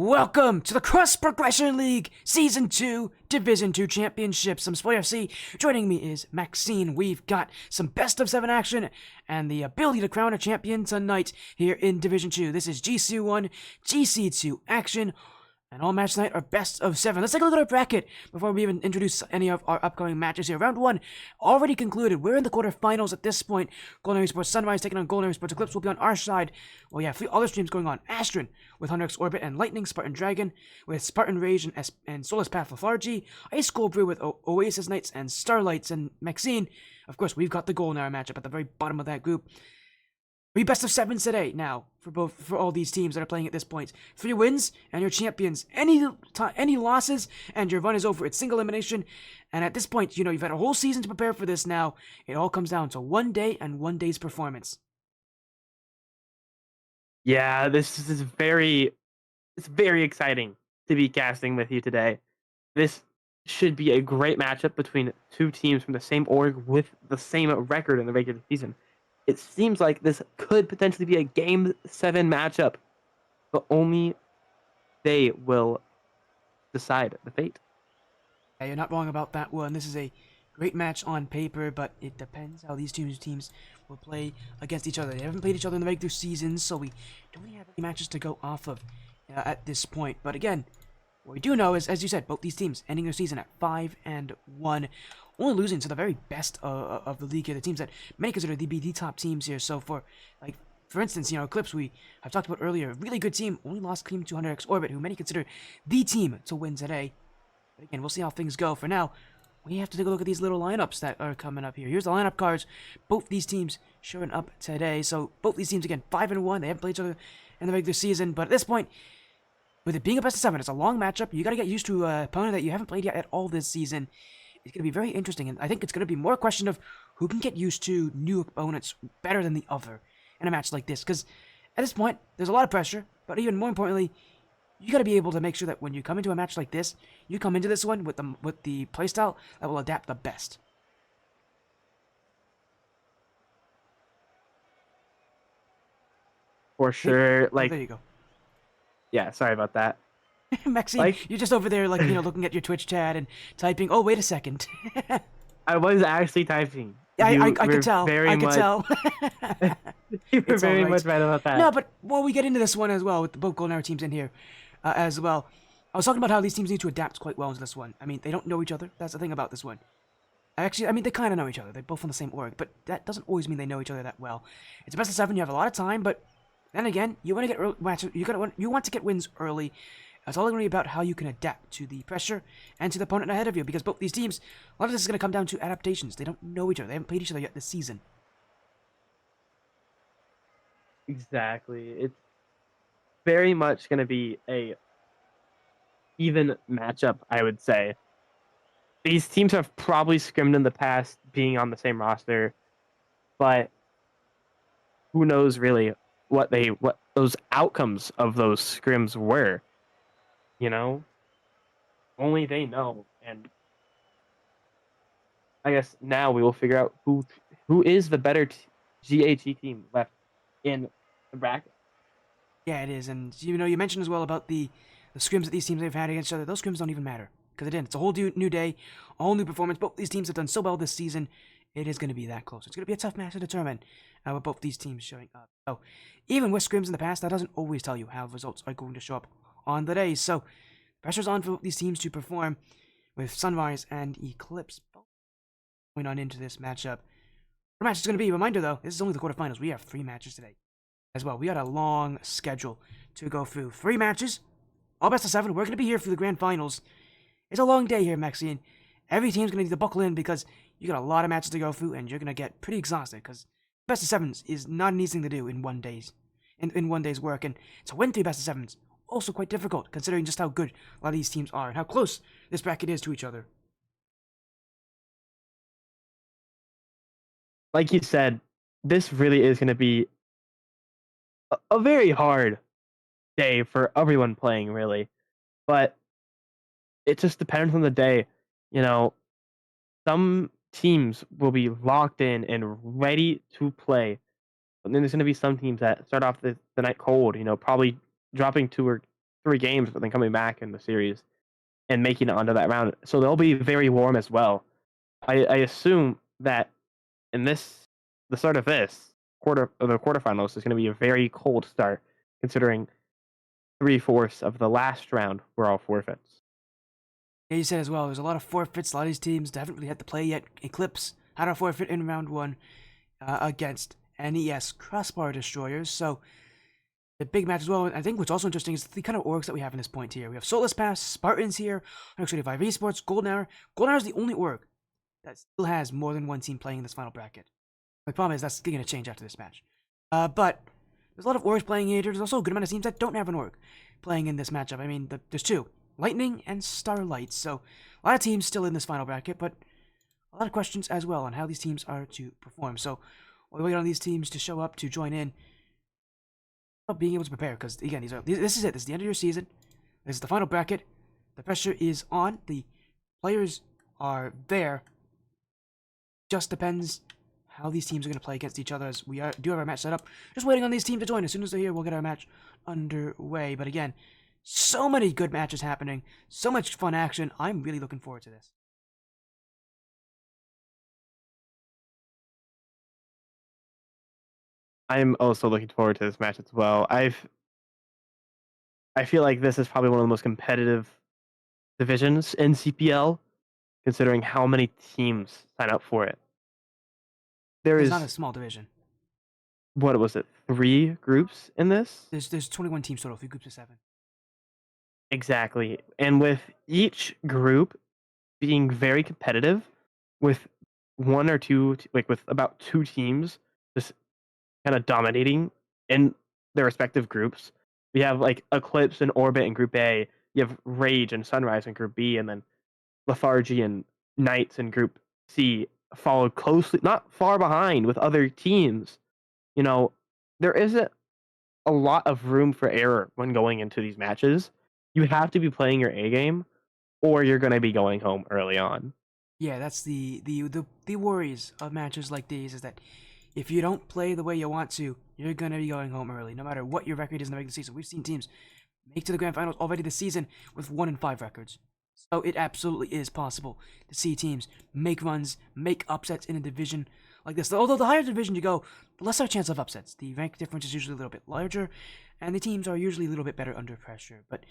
Welcome to the Cross Progression League Season 2 Division 2 Championships. I'm Spoiler FC. Joining me is Maxine. We've got some best of 7 action and the ability to crown a champion tonight here in Division 2. This is GC1, GC2 action. And all matches tonight are best of 7. Let's take a look at our bracket before we even introduce any of our upcoming matches here. Round 1 already concluded. We're in the quarterfinals at this point. Golden Esports Sunrise taking on Golden Esports Eclipse will be on our side. Well, yeah, 3 other streams going on. Astron with Hunter X Orbit and Lightning, Spartan Dragon with Spartan Rage and Solus Path Lethargy, Ice Cold Brew with Oasis Knights and Starlights and Maxine. Of course, we've got the Golden Hour matchup at the very bottom of that group. 3 best of 7s today now for all these teams that are playing at this point. 3 wins and you're champions. Any losses and your run is over. It's single elimination. And at this point, you've had a whole season to prepare for this now. It all comes down to one day and one day's performance. Yeah, this is it's very exciting to be casting with you today. This should be a great matchup between 2 teams from the same org with the same record in the regular season. It seems like this could potentially be a Game 7 matchup, but only they will decide the fate. Yeah, you're not wrong about that one. This is a great match on paper, but it depends how these teams will play against each other. They haven't played each other in the regular season, so we don't really have any matches to go off of at this point. But again, what we do know is, as you said, both these teams ending their season at 5-1, only losing to the very best of the league here, the teams that many consider the top teams here. So for instance, Eclipse, we have talked about earlier, really good team, only lost team to Hunter X Orbit, who many consider the team to win today. But again, we'll see how things go. For now, we have to take a look at these little lineups that are coming up here. Here's the lineup cards. Both these teams showing up today. So both these teams, again, 5-1. They haven't played each other in the regular season, but at this point, with it being a best of 7, it's a long matchup. You got to get used to an opponent that you haven't played yet at all this season. It's going to be very interesting, and I think it's going to be more a question of who can get used to new opponents better than the other in a match like this. Because at this point, there's a lot of pressure, but even more importantly, you got to be able to make sure that when you come into a match like this, you come into this one with the playstyle that will adapt the best. For sure. Oh, there you go. Yeah, sorry about that. Maxine, you're just over there, looking at your Twitch chat and typing, oh, wait a second. I was actually typing. I could tell. I could tell. You were very much right about that. No, but while we get into this one as well, with both Golden Hour teams in here as well, I was talking about how these teams need to adapt quite well into this one. I mean, they don't know each other. That's the thing about this one. Actually, they kind of know each other. They're both on the same org, but that doesn't always mean they know each other that well. It's a best of 7. You have a lot of time, but then again, you want to get matches. You want to get wins early. It's all going to be about how you can adapt to the pressure and to the opponent ahead of you, because both these teams, a lot of this is going to come down to adaptations. They don't know each other. They haven't played each other yet this season. Exactly. It's very much going to be a even matchup, I would say. These teams have probably scrimmed in the past being on the same roster, but who knows really what those outcomes of those scrims were. Only they know, and I guess now we will figure out who is the better GAT team left in the bracket. Yeah, it is, and you mentioned as well about the scrims that these teams have had against each other. Those scrims don't even matter, because it didn't. It's a whole new day, a whole new performance. Both these teams have done so well this season. It is going to be that close. It's going to be a tough match to determine with both these teams showing up. So, even with scrims in the past, that doesn't always tell you how results are going to show up on the day. So, pressure's on for these teams to perform, with Sunrise and Eclipse both going on into this matchup. What match is going to be? Reminder though, this is only the quarterfinals. We have 3 matches today as well. We got a long schedule to go through. 3 matches, all best of 7. We're going to be here for the grand finals. It's a long day here, Maxine. Every team's going to need to buckle in because you got a lot of matches to go through, and you're going to get pretty exhausted because best of 7s is not an easy thing to do in one day's work, and to win 3 best of 7s also quite difficult considering just how good a lot of these teams are and how close this bracket is to each other. Like you said, this really is going to be a very hard day for everyone playing, really. But it just depends on the day. Some teams will be locked in and ready to play. But then there's going to be some teams that start off the night cold, probably dropping 2 or 3 games, but then coming back in the series and making it onto that round. So they'll be very warm as well. I assume that in the start of the quarterfinals is going to be a very cold start, considering 3/4 of the last round were all forfeits. Yeah, you said as well, there's a lot of forfeits. A lot of these teams haven't really had to play yet. Eclipse had a forfeit in round 1 against NES Crossbar Destroyers. So the big match as well. I think what's also interesting is the kind of orgs that we have in this point here. We have Soulless Pass, Spartans here, actually 5 Esports, Golden Hour. Golden Hour is the only org that still has more than one team playing in this final bracket. The problem is that's going to change after this match. But there's a lot of orgs playing here. There's also a good amount of teams that don't have an org playing in this matchup. I mean, there's 2. Lightning and Starlight. So a lot of teams still in this final bracket, but a lot of questions as well on how these teams are to perform. So we'll wait on these teams to show up to join in, being able to prepare, because again, this is it. This is the end of your season. This is the final bracket. The pressure is on. The players are there. Just depends how these teams are going to play against each other, as we do have our match set up. Just waiting on these teams to join. As soon as they're here, we'll get our match underway. But again, so many good matches happening. So much fun action. I'm really looking forward to this. I'm also looking forward to this match as well. I feel like this is probably one of the most competitive divisions in CPL, considering how many teams sign up for it. There It's not a is, small division. what was it, 3 groups in this? There's 21 teams total, 3 groups of 7. Exactly. And with each group being very competitive, with one or two, like with about 2 teams just kind of dominating in their respective groups. We have like Eclipse and Orbit in Group A. You have Rage and Sunrise in Group B, and then Lethargy and Knights in Group C followed closely, not far behind with other teams. You know, there isn't a lot of room for error when going into these matches. You have to be playing your A game, or you're going to be going home early on. Yeah, that's the worries of matches like these, is that if you don't play the way you want to, you're gonna be going home early, no matter what your record is in the regular season. We've seen teams make to the grand finals already this season with 1-5 records. So it absolutely is possible to see teams make runs, make upsets in a division like this. Although the higher division you go, the lesser chance of upsets. The rank difference is usually a little bit larger, and the teams are usually a little bit better under pressure. But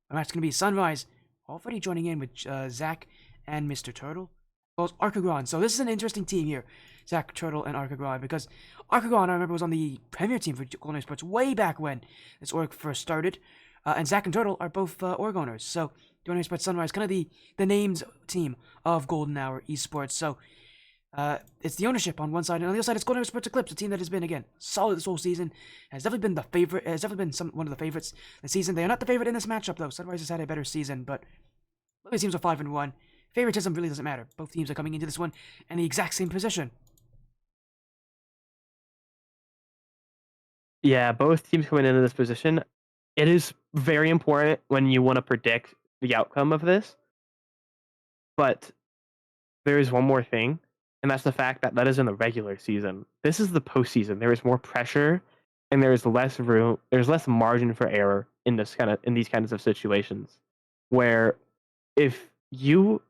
our match is going to be Sunrise, already joining in with Zach and Mr. Turtle, as well as Archagron. So this is an interesting team here, Zach, Turtle, and Archagron, because Archagron, I remember, was on the Premier team for Golden Esports way back when this org first started, and Zach and Turtle are both org owners. So Golden Esports Sunrise, kind of the names team of Golden Hour Esports. So it's the ownership on one side, and on the other side, it's Golden Esports Eclipse, a team that has been, again, solid this whole season. Has definitely been the favorite. Has definitely been one of the favorites this season. They are not the favorite in this matchup, though. Sunrise has had a better season, but both teams are 5-1. Favoritism really doesn't matter. Both teams are coming into this one in the exact same position. Yeah, both teams coming into this position. It is very important when you want to predict the outcome of this. But there is one more thing, and that's the fact that that is in the regular season. This is the postseason. There is more pressure, and there is less room. There's less margin for error in these kinds of situations, where if you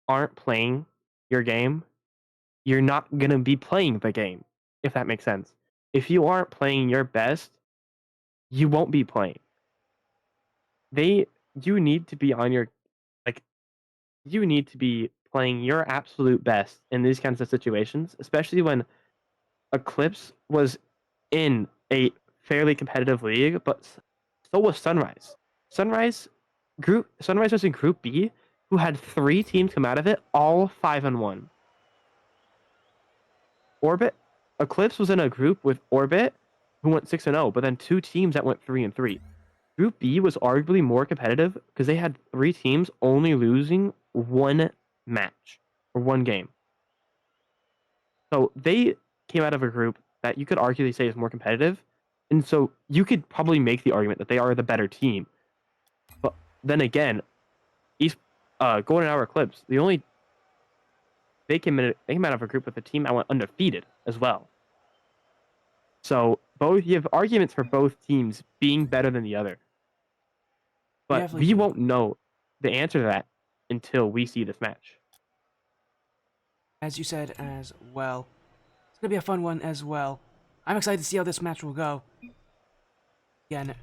aren't playing your game, you're not gonna be playing the game. If that makes sense. If you aren't playing your best, you won't be playing. They you need to be on your like you need to be playing your absolute best in these kinds of situations, especially when Eclipse was in a fairly competitive league, but so was Sunrise. Sunrise was in Group B, who had 3 teams come out of it, all 5-1. Orbit Eclipse was in a group with Orbit, who went 6-0, but then 2 teams that went 3-3. Group B was arguably more competitive because they had 3 teams only losing 1 match or 1 game. So they came out of a group that you could arguably say is more competitive, and so you could probably make the argument that they are the better team. But then again, Golden Hour Eclipse, they came out of a group with a team that went undefeated as well. So you have arguments for both teams being better than the other. But definitely we do. won't know the answer to that until we see this match. As you said as well. It's gonna be a fun one as well. I'm excited to see how this match will go. Again,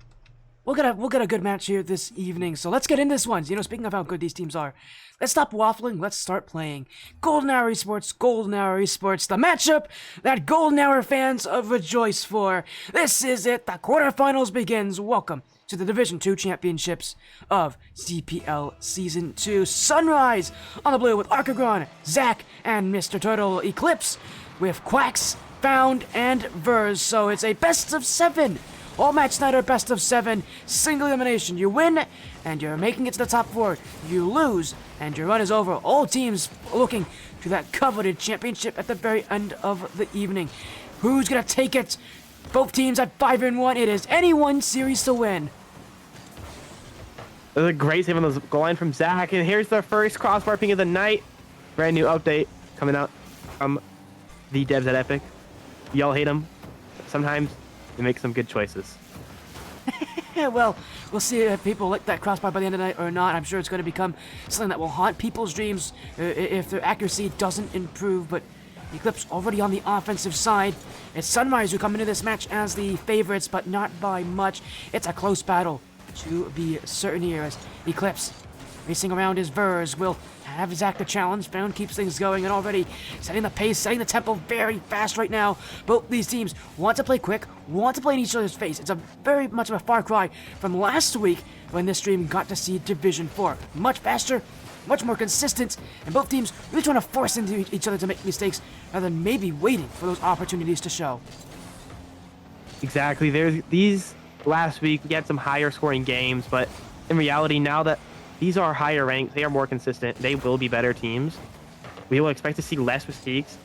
we'll get a good match here this evening. So let's get in this one. You know, speaking of how good these teams are, let's stop waffling. Let's start playing. Golden Hour Esports, Golden Hour Esports, the matchup that Golden Hour fans rejoice for. This is it. The quarterfinals begins. Welcome to the Division 2 Championships of CPL Season 2. Sunrise on the blue with Archagron, Zach, and Mr. Turtle. Eclipse with Quacks, Found, and Verz. So it's a best of 7. All match night are best of 7, single elimination. You win, and you're making it to the top 4. You lose, and your run is over. All teams looking to that coveted championship at the very end of the evening. Who's gonna take it? Both teams at 5-1. It is anyone's series to win. There's a great save on the goal line from Zach, and here's the first crossbar ping of the night. Brand new update coming out from the devs at Epic. Y'all hate them. Sometimes they make some good choices. Yeah, well, we'll see if people like that crossbar by the end of the night or not. I'm sure it's going to become something that will haunt people's dreams if their accuracy doesn't improve. But Eclipse already on the offensive side. It's Sunrise who come into this match as the favorites, but not by much. It's a close battle to be certain here as Eclipse racing around his Verz will have Zach the challenge. Found keeps things going and already setting the pace, setting the tempo very fast right now. Both these teams want to play quick, want to play in each other's face. It's a very much of a far cry from last week when this stream got to see Division 4. Much faster, much more consistent, and both teams really trying to force into each other to make mistakes rather than maybe waiting for those opportunities to show. Exactly. There's these last week we had some higher scoring games, but in reality, now that these are higher ranked, they are more consistent, they will be better teams. We will expect to see less mistakes,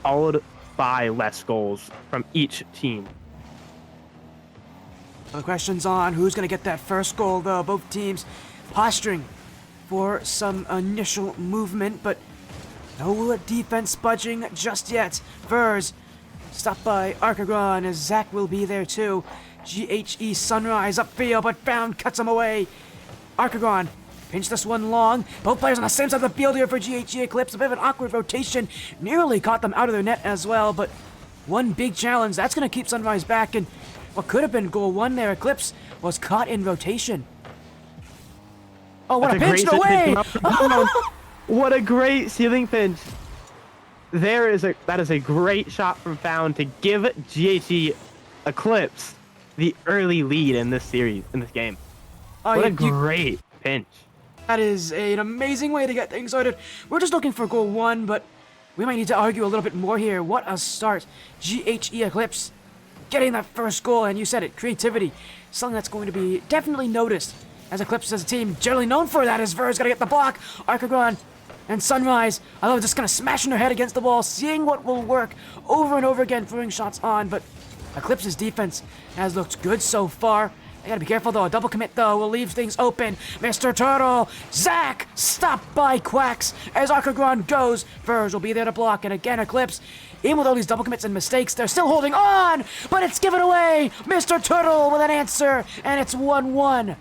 followed by less goals from each team. The question's on who's going to get that first goal, though. Both teams posturing for some initial movement, but no defense budging just yet. Verz stopped by Archagron, as Zach will be there too. GHE Sunrise upfield, but Found cuts him away. Archagron pinched this one long. Both players on the same side of the field here for GHE Eclipse. A bit of an awkward rotation. Nearly caught them out of their net as well, but one big challenge. That's going to keep Sunrise back, and what could have been goal 1 there, Eclipse, was caught in rotation. Oh, what a pinch! No way! What a great ceiling pinch. That is a great shot from Found to give GHE Eclipse the early lead in this series, in this game. Oh, what a great pinch. That is an amazing way to get things started. We're just looking for goal 1, but we might need to argue a little bit more here. What a start. GHE Eclipse getting that first goal, and you said it, creativity. Something that's going to be definitely noticed, as Eclipse as a team generally known for that, as Verz gotta get the block. Archagron and Sunrise, I love just kind of smashing their head against the wall, seeing what will work over and over again, throwing shots on, but Eclipse's defense has looked good so far. I gotta be careful though, a double commit though will leave things open. Mr. Turtle, Zach, stopped by Quacks as Archagron goes. Verz will be there to block, and again Eclipse, even with all these double commits and mistakes, they're still holding on, but it's given away. Mr. Turtle with an answer, and it's 1-1.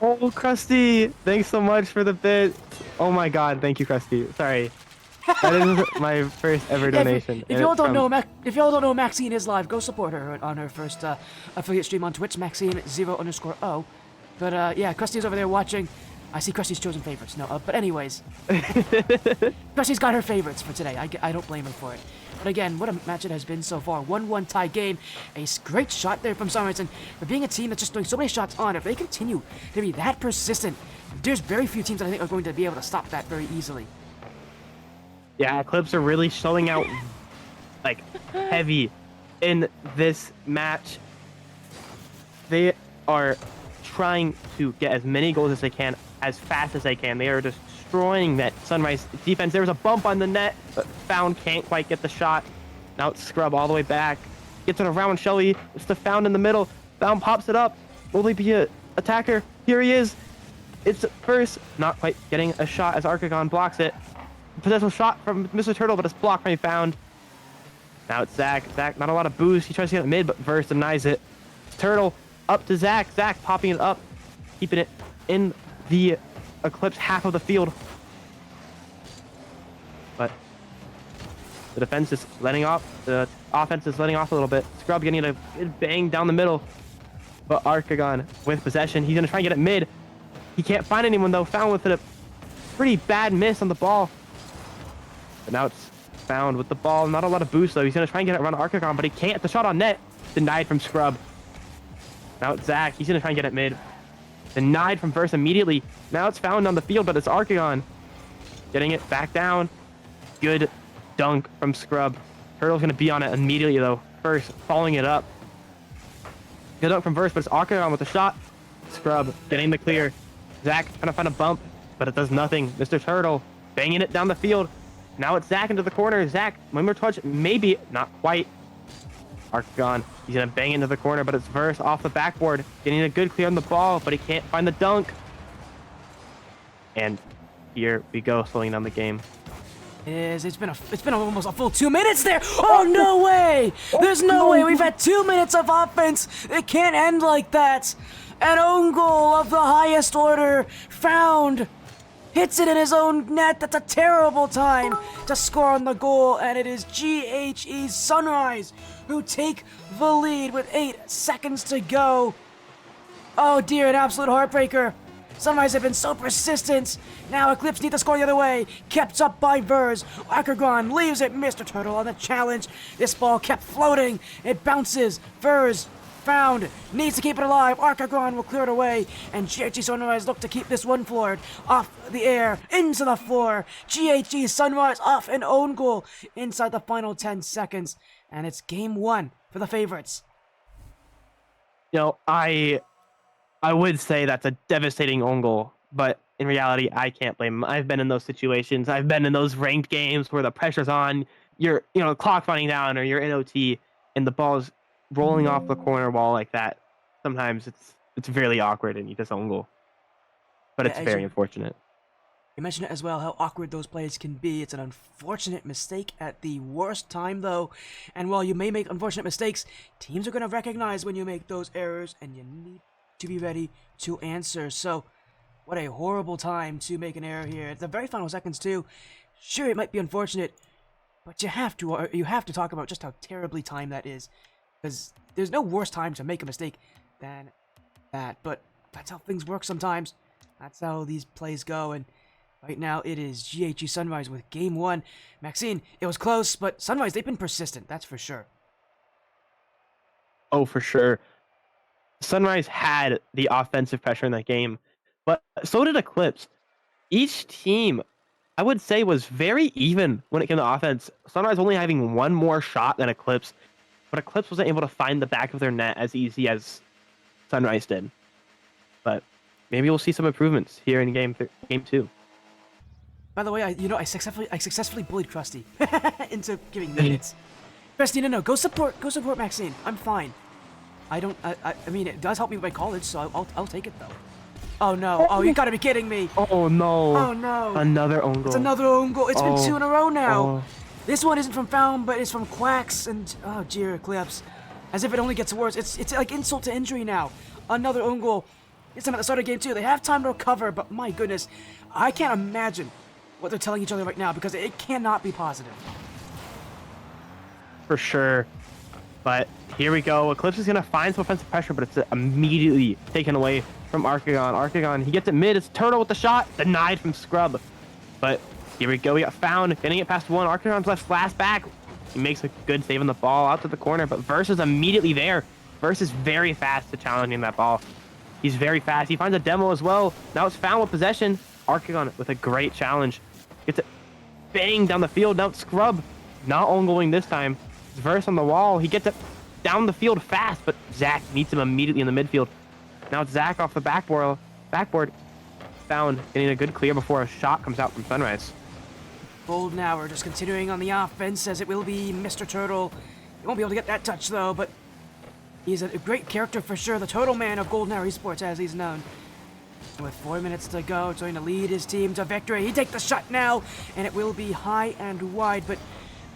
Oh, Krusty, thanks so much for the bit. Oh my god, thank you, Krusty. Sorry. That is my first ever donation. If y'all don't know, Maxine is live. Go support her on her first affiliate stream on Twitch, Maxine0_O. But yeah, Krusty's over there watching. I see Krusty's chosen favorites. No, but anyways, Krusty's got her favorites for today. I don't blame her for it. But again, what a match it has been so far. 1-1 tie game. A great shot there from Sunrise, and for being a team that's just throwing so many shots on, if they continue to be that persistent, there's very few teams that I think are going to be able to stop that very easily. Yeah, Eclipse are really showing out like heavy in this match. They are trying to get as many goals as they can, as fast as they can. They are destroying that Sunrise defense. There was a bump on the net, but Found can't quite get the shot. Now it's Scrub all the way back. Gets it around Shelly. It's the Found in the middle. Found pops it up. Will he be an attacker? Here he is. It's first, not quite getting a shot as Archagron blocks it. Potential shot from Mr. Turtle, but it's blocked by Found. Now it's Zach. Zach, not a lot of boost. He tries to get it mid, but Verz denies it. Turtle up to Zach. Zach popping it up, keeping it in the Eclipse half of the field. But the defense is letting off. The offense is letting off a little bit. Scrub getting a good bang down the middle. But Arcagon with possession. He's going to try and get it mid. He can't find anyone, though. Found with a pretty bad miss on the ball. But now it's Found with the ball. Not a lot of boost, though. He's going to try and get it around Arcagon, but he can't. The shot on net. Denied from Scrub. Now it's Zach. He's going to try and get it mid. Denied from Verse immediately. Now it's Found on the field, but it's Arcagon getting it back down. Good dunk from Scrub. Turtle's going to be on it immediately, though. First, following it up. Good dunk from Verse, but it's Arcagon with the shot. Scrub getting the clear. Zach trying to find a bump, but it does nothing. Mr. Turtle banging it down the field. Now it's Zach into the corner. Zach, one more touch, maybe, not quite. Arcagon, he's going to bang into the corner, but it's Verse off the backboard. Getting a good clear on the ball, but he can't find the dunk. And here we go, slowing down the game. It's been almost a full 2 minutes there. Oh, no way! There's no way. We've had 2 minutes of offense. It can't end like that. An own goal of the highest order. Found. Hits it in his own net. That's a terrible time to score on the goal. And it is GHE Sunrise who take the lead with 8 seconds to go. Oh dear, an absolute heartbreaker. Sunrise have been so persistent. Now Eclipse need to score the other way. Kept up by Verz. Arcagon leaves it. Mr. Turtle on the challenge. This ball kept floating. It bounces. Verz Found. Needs to keep it alive. Arcagon will clear it away. And GHG Sunrise look to keep this one floored. Off the air. Into the floor. GHG Sunrise off an own goal. Inside the final 10 seconds. And it's game 1 for the favorites. You know, I would say that's a devastating own goal, but in reality, I can't blame him. I've been in those situations. I've been in those ranked games where the pressure's on, you're, clock running down, or you're in OT, and the ball's rolling off the corner wall like that. Sometimes it's really awkward, and you just own goal. But it's very unfortunate. You mentioned it as well, how awkward those plays can be. It's an unfortunate mistake at the worst time, though. And while you may make unfortunate mistakes, teams are going to recognize when you make those errors, and you need to be ready to answer. So, what a horrible time to make an error here. At the very final seconds, too. Sure, it might be unfortunate, but you have to talk about just how terribly timed that is. Because there's no worse time to make a mistake than that. But that's how things work sometimes. That's how these plays go, and right now, it is GHG Sunrise with Game 1. Maxine, it was close, but Sunrise, they've been persistent, that's for sure. Oh, for sure. Sunrise had the offensive pressure in that game, but so did Eclipse. Each team, I would say, was very even when it came to offense. Sunrise only having one more shot than Eclipse, but Eclipse wasn't able to find the back of their net as easy as Sunrise did. But maybe we'll see some improvements here in game 2. By the way, I successfully bullied Krusty into giving minutes. Krusty, no, go support Maxine. I'm fine. I mean, it does help me with my college, so I'll take it though. Oh no! Oh, you gotta be kidding me! Oh no! Oh no! Another own goal. It's another own goal. It's been 2 in a row now. Oh. This one isn't from Found, but it's from Quacks and oh dear, Eclipse. As if it only gets worse. It's like insult to injury now. Another own goal. It's at the start of game 2. They have time to recover, but my goodness, I can't imagine what they're telling each other right now, because it cannot be positive. For sure. But here we go. Eclipse is going to find some offensive pressure, but it's immediately taken away from Arcagon. Arcagon, he gets it mid. It's Turtle with the shot. Denied from Scrub. But here we go. We got Found. Getting it past one. Arcagon's last back. He makes a good save on the ball out to the corner, but Verse is immediately there. Verse is very fast to challenging that ball. He's very fast. He finds a demo as well. Now it's Found with possession. Arcagon with a great challenge. Gets it bang down the field. Now it's Scrub. Not own goaling this time. It's Verse on the wall. He gets it down the field fast, but Zach meets him immediately in the midfield. Now it's Zach off the backboard. Found getting a good clear before a shot comes out from Sunrise. Golden Hour just continuing on the offense, as it will be Mr. Turtle. He won't be able to get that touch though, but he's a great character for sure. The Turtle Man of Golden Hour Esports, as he's known. With 4 minutes to go, trying to lead his team to victory. He takes the shot now, and it will be high and wide, but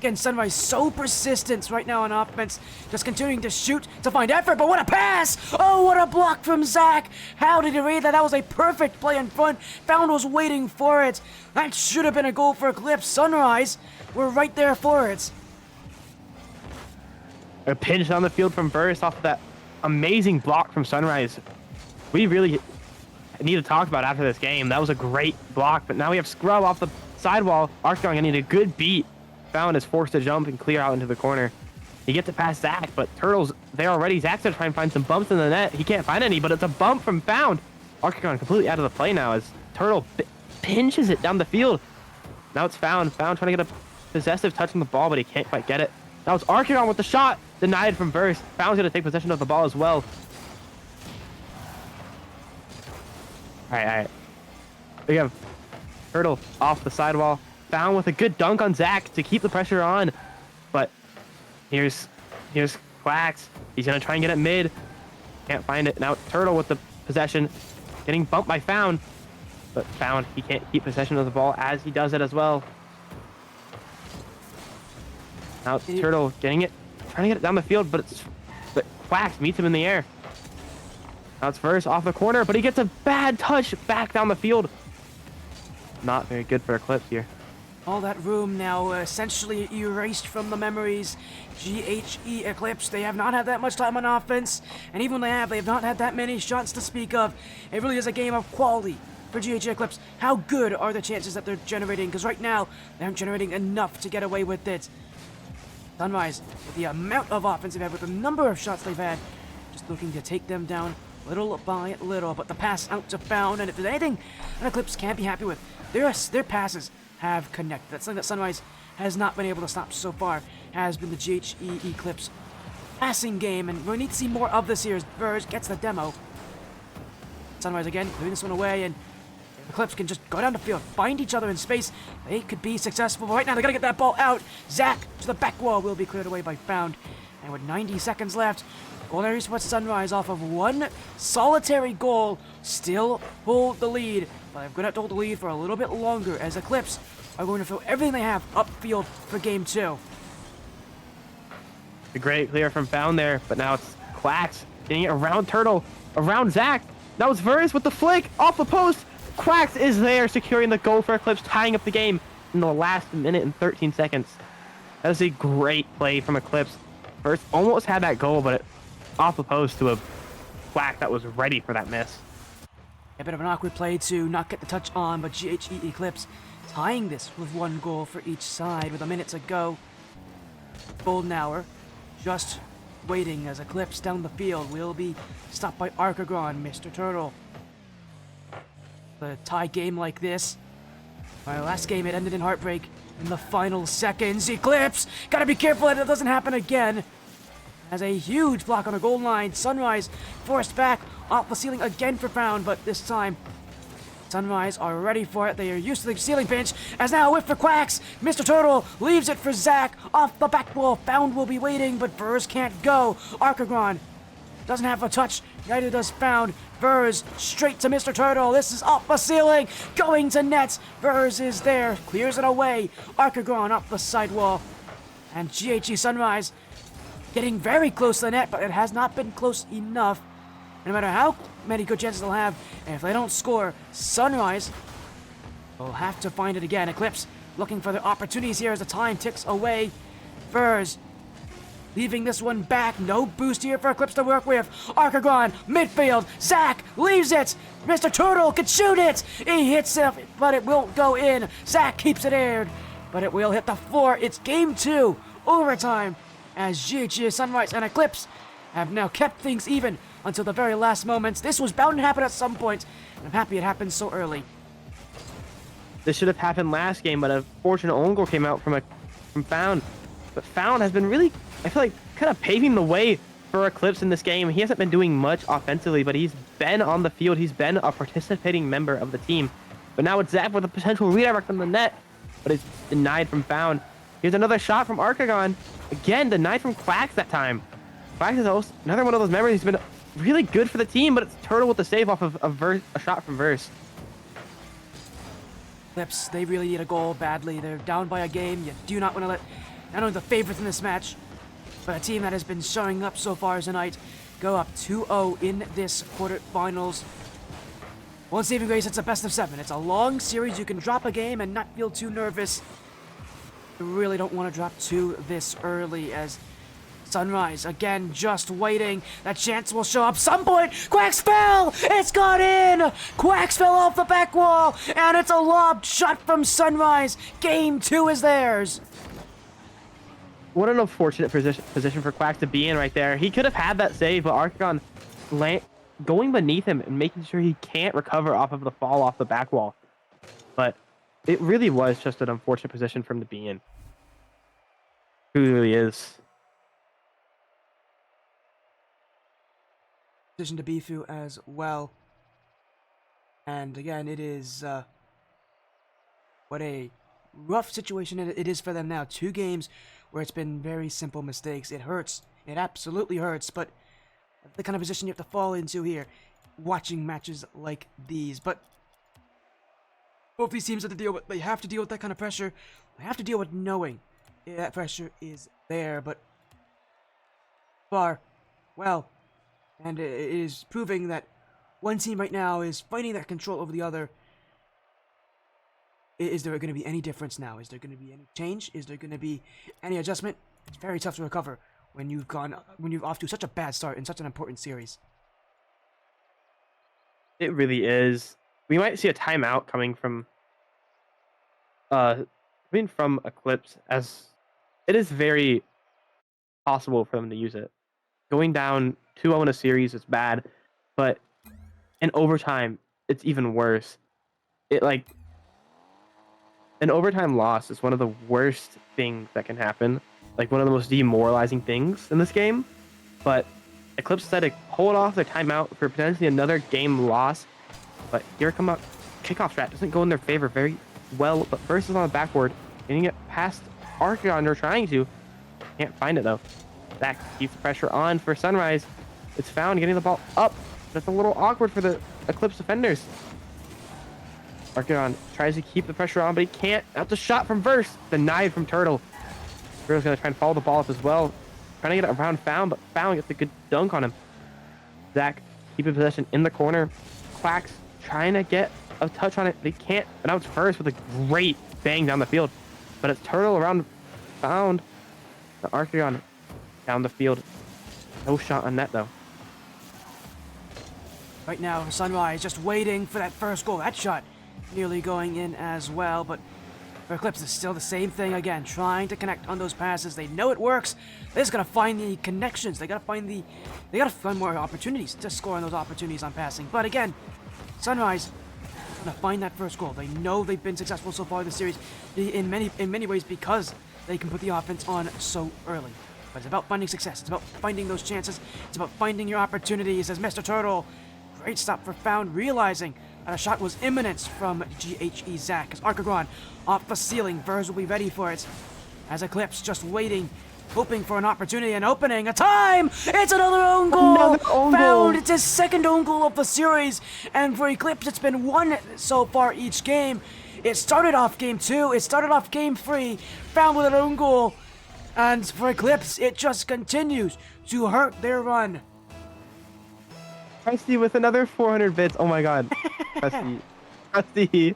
Again, Sunrise so persistent right now on offense, just continuing to shoot to find effort, but what a pass! Oh, what a block from Zach! How did he read that? That was a perfect play in front. Found was waiting for it. That should have been a goal for Eclipse. Sunrise were right there for it. A pinch on the field from Burris off of that amazing block from Sunrise. We really need to talk about after this game. That was a great block, but now we have Scrub off the sidewall. Archon gonna need a good beat. Found is forced to jump and clear out into the corner. He gets it past Zach, but Turtle's there already. Zach's gonna try and find some bumps in the net. He can't find any, but it's a bump from Found. Archon completely out of the play now as Turtle pinches it down the field. Now it's Found. Found trying to get a possessive touch on the ball, but he can't quite get it. Now it's Archon with the shot. Denied from Burst. Found's gonna take possession of the ball as well. All right. We have Turtle off the sidewall. Found with a good dunk on Zach to keep the pressure on. But here's Quacks. He's going to try and get it mid. Can't find it. Now Turtle with the possession. Getting bumped by Found. But Found, he can't keep possession of the ball as he does it as well. Now it's Turtle getting it. Trying to get it down the field, but Quacks meets him in the air. Now it's Verse off the corner, but he gets a bad touch back down the field. Not very good for Eclipse here. All that room now essentially erased from the memories. GHE Eclipse, they have not had that much time on offense, and even when they have not had that many shots to speak of. It really is a game of quality for GHE Eclipse. How good are the chances that they're generating? Because right now, they aren't generating enough to get away with it. Sunrise, with the amount of offense they've had, with the number of shots they've had, just looking to take them down little by little. But the pass out to Found, and if there's anything an Eclipse can't be happy with, their passes have connected. That's something that Sunrise has not been able to stop so far, has been the GHE Eclipse passing game, and we need to see more of this here as Verge gets the demo. Sunrise again, clearing this one away, and Eclipse can just go down the field, find each other in space. They could be successful, but right now they gotta get that ball out. Zach to the back wall will be cleared away by Found, and with 90 seconds left, Golden Esports Sunrise off of one solitary goal still hold the lead, but they're going to have to hold the lead for a little bit longer as Eclipse are going to throw everything they have upfield for game 2. A great clear from Found there, but now it's Quacks getting it around Turtle, around Zach. Now it's Verus with the flick off the post. Quacks is there securing the goal for Eclipse, tying up the game in the last minute and 13 seconds. That is a great play from Eclipse. Verus almost had that goal, but it off the post to a Quack that was ready for that miss. A bit of an awkward play to not get the touch on, but GHE Eclipse tying this with one goal for each side with a minute to go. Golden hour just waiting as Eclipse down the field will be stopped by Archagron, Mr. Turtle. The tie game like this. Our last game, it ended in heartbreak in the final seconds. Eclipse, gotta be careful that it doesn't happen again. Has a huge block on the goal line. Sunrise forced back off the ceiling again for Found, but this time Sunrise are ready for it. They are used to the ceiling pinch, as now a whiff for Quacks. Mr. Turtle leaves it for Zach off the back wall. Found will be waiting, but Verz can't go. Archagron doesn't have a touch, neither does Found. Verz straight to Mr. Turtle. This is off the ceiling, going to nets. Verz is there, clears it away. Archagron up the sidewall, and GHE Sunrise getting very close to the net, but it has not been close enough. And no matter how many good chances they'll have, and if they don't score, Sunrise will have to find it again. Eclipse looking for the opportunities here as the time ticks away. Verz leaving this one back. No boost here for Eclipse to work with. Archagron, midfield. Zach leaves it. Mr. Turtle could shoot it. He hits it, but it won't go in. Zach keeps it aired, but it will hit the floor. It's game 2, overtime, as GHG Sunrise and Eclipse have now kept things even until the very last moments. This was bound to happen at some point, and I'm happy it happened so early. This should have happened last game, but a fortunate own goal came out from Found. But Found has been really, I feel like, kind of paving the way for Eclipse in this game. He hasn't been doing much offensively, but he's been on the field. He's been a participating member of the team. But now it's Zap with a potential redirect on the net, but it's denied from Found. Here's another shot from Archagron. Again, denied from Quacks that time. Quacks is also another one of those members. He's been really good for the team, but it's Turtle with the save off of a shot from Verse. Eclipse, they really need a goal badly. They're down by a game. You do not want to let not only the favorites in this match, but a team that has been showing up so far tonight, go up 2-0 in this quarterfinals. Well, in saving grace, it's a best of 7. It's a long series. You can drop a game and not feel too nervous. You really don't want to drop 2 this early, as Sunrise, again, just waiting. That chance will show up some point. Quacks fell! It's got in! Quacks fell off the back wall, and it's a lobbed shot from Sunrise. Game 2 is theirs. What an unfortunate position for Quack to be in right there. He could have had that save, but Archeon going beneath him and making sure he can't recover off of the fall off the back wall. But it really was just an unfortunate position for him to be in. It really is. Position to Bifu as well. And again, it is what a rough situation it is for them now. 2 games where it's been very simple mistakes. It hurts. It absolutely hurts, but the kind of position you have to fall into here, watching matches like these. But both these teams have to deal with, they have to deal with that kind of pressure. They have to deal with knowing that pressure is there, but far, well, and it is proving that one team right now is fighting that control over the other. Is there going to be any difference now? Is there going to be any change? Is there going to be any adjustment? It's very tough to recover when you've off to such a bad start in such an important series. It really is. We might see a timeout coming from Eclipse, as it is very possible for them to use it. Going down 2-0 in a series is bad, but in overtime, it's even worse. An overtime loss is one of the worst things that can happen. Like, one of the most demoralizing things in this game. But Eclipse decided to hold off their timeout for potentially another game loss. But here come up. Kickoff strat doesn't go in their favor very well. But first is on the backboard. Getting it past Archeon. They're trying to. Can't find it, though. That keeps the pressure on for Sunrise. It's found, getting the ball up. That's a little awkward for the Eclipse defenders. Archeon tries to keep the pressure on, but he can't. That's a shot from Verse. Denied from Turtle. Turtle's going to try and follow the ball up as well. Trying to get it around Found, but Found gets a good dunk on him. Zach keeping possession in the corner. Quacks trying to get a touch on it. They can't. And now it's Verse with a great bang down the field. But it's Turtle around Found. The Archeon down the field. No shot on net, though. Right now, Sunrise just waiting for that first goal. That shot nearly going in as well, but for Eclipse, it's still the same thing again, trying to connect on those passes. They know it works. They just gotta find the connections. They gotta find more opportunities to score on those opportunities on passing. But again, Sunrise gonna find that first goal. They know they've been successful so far in the series in many ways because they can put the offense on so early. But it's about finding success. It's about finding those chances. It's about finding your opportunities, as Mr. Turtle. Great stop for Found, realizing that a shot was imminent from GHE Zach. As Archeon off the ceiling, Verz will be ready for it. As Eclipse just waiting, hoping for an opportunity and opening a time. It's another own goal. Found, it's his second own goal of the series. And for Eclipse, it's been 1 so far each game. It started off game 2. It started off game 3. Found with an own goal. And for Eclipse, it just continues to hurt their run. Krusty with another 400 bits. Oh my god. Krusty.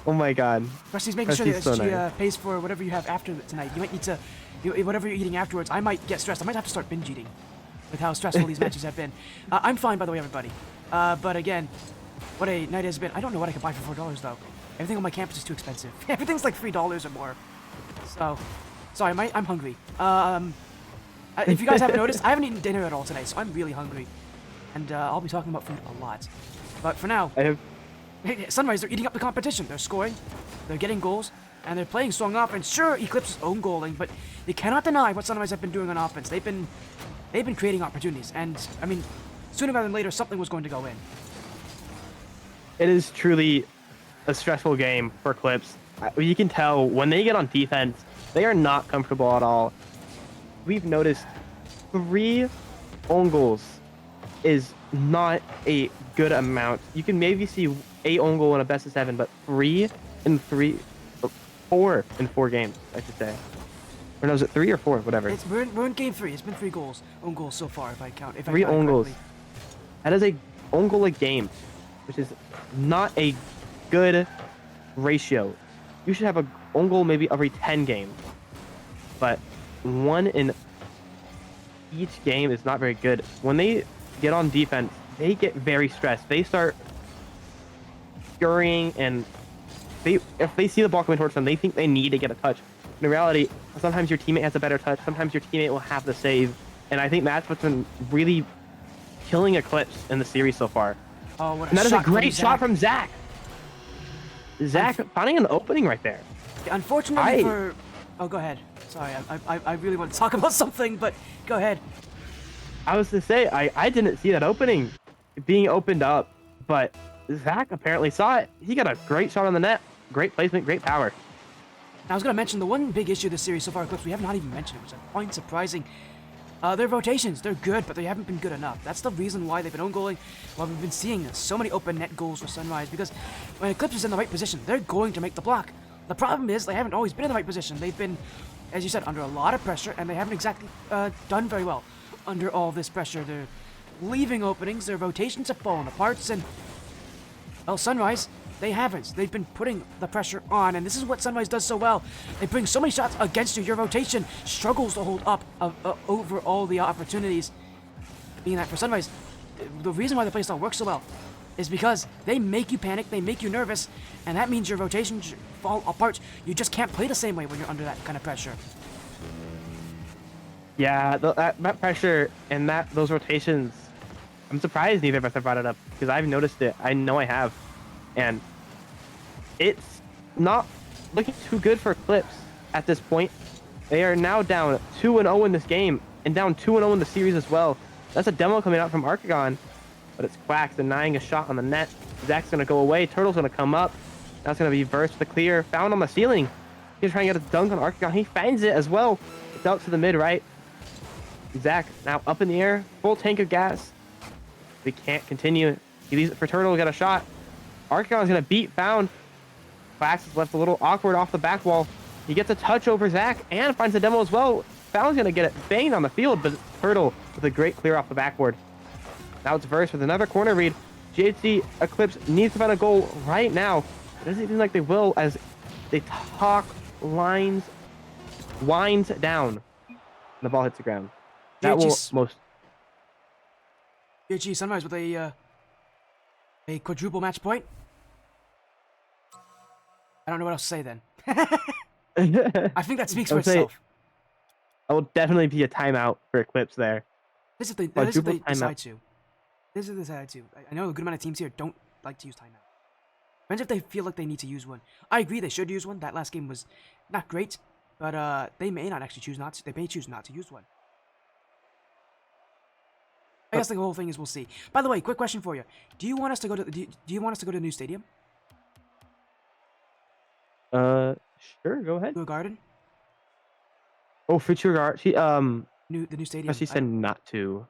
Oh my god. Krusty's making sure that she pays for whatever you have after tonight. You might need to, whatever you're eating afterwards. I might get stressed. I might have to start binge eating with how stressful these matches have been. I'm fine, by the way, everybody. But again, what a night has been. I don't know what I could buy for $4 though. Everything on my campus is too expensive. Everything's like $3 or more. So, sorry, I'm hungry. If you guys haven't noticed, I haven't eaten dinner at all today, so I'm really hungry. And I'll be talking about food a lot. But for now, Sunrise, they're eating up the competition. They're scoring, they're getting goals, and they're playing strong offense. Sure, Eclipse is own goaling, but they cannot deny what Sunrise have been doing on offense. They've been creating opportunities, and I mean, sooner rather than later, something was going to go in. It is truly a stressful game for Eclipse. You can tell when they get on defense, they are not comfortable at all. We've noticed 3 own goals is not a good amount. You can maybe see 8 own goal in a best of 7, but 4 in 4 games, I should say. Or no, is it 3 or 4? Whatever. We're in game 3. It's been 3 goals, own goals so far, if I count it 3 own goals. correctly. That is a own goal a game, which is not a good ratio. You should have a own goal maybe every 10 games, but 1 in each game is not very good. When they get on defense, they get very stressed. They start scurrying, and if they see the ball coming towards them, they think they need to get a touch. In reality, sometimes your teammate has a better touch. Sometimes your teammate will have the save, and I think that's what's been really killing Eclipse in the series so far. Oh, what a And that is a shot great shot from Zach. Zach finding an opening right there. Unfortunately for... Oh, go ahead. Sorry, I really want to talk about something, but go ahead. I was to say, I didn't see that opening being opened up, but Zach apparently saw it. He got a great shot on the net. Great placement, great power. I was going to mention the one big issue of this series so far, Eclipse, we have not even mentioned it, which I find surprising. Their rotations, they're good, but they haven't been good enough. That's the reason why they've been own-goaling, why we've been seeing so many open net goals for Sunrise, because when Eclipse is in the right position, they're going to make the block. The problem is they haven't always been in the right position. They've been, as you said, under a lot of pressure, and they haven't exactly done very well under all this pressure. They're leaving openings, their rotations have fallen apart, and, well, Sunrise, they haven't. They've been putting the pressure on, and this is what Sunrise does so well. They bring so many shots against you. Your rotation struggles to hold up over all the opportunities. Being that for Sunrise, the reason why the playstyle works so well is because they make you panic, they make you nervous, and that means your rotations fall apart. You just can't play the same way when you're under that kind of pressure. Yeah, that pressure and those rotations, I'm surprised neither of us have brought it up, because I've noticed it. I know I have. And it's not looking too good for Eclipse at this point. They are now down 2-0 in this game, and down 2-0 in the series as well. That's a demo coming out from Arcagon, but it's Quax denying a shot on the net. Zach's going to go away. Turtle's going to come up. That's going to be Verse the clear. Found on the ceiling. He's trying to get a dunk on Arcagon. He finds it as well. It's out to the mid right. Zach now up in the air. Full tank of gas. We can't continue. He leaves it for Turtle to get a shot. Arcagon's going to beat Found. Quax is left a little awkward off the back wall. He gets a touch over Zach and finds the demo as well. Found's going to get it banged on the field, but Turtle with a great clear off the backboard. Now it's Verse with another corner read. GHC Eclipse needs to find a goal right now. It doesn't seem like they will, as they talk winds down and the ball hits the ground. That will most... GHC Sunrise with a quadruple match point. I don't know what else to say then. I think that speaks for itself. That will definitely be a timeout for Eclipse there. This is if they decide to. This is the decide to. I know a good amount of teams here don't like to use timeout. Depends if they feel like they need to use one. I agree they should use one. That last game was not great, but they may not actually choose not to. They may choose not to use one. I guess the whole thing is we'll see. By the way, quick question for you: Do you want us to go to the new stadium? Sure, go ahead. To a garden? Oh, Future Garden. The new stadium. She said not to.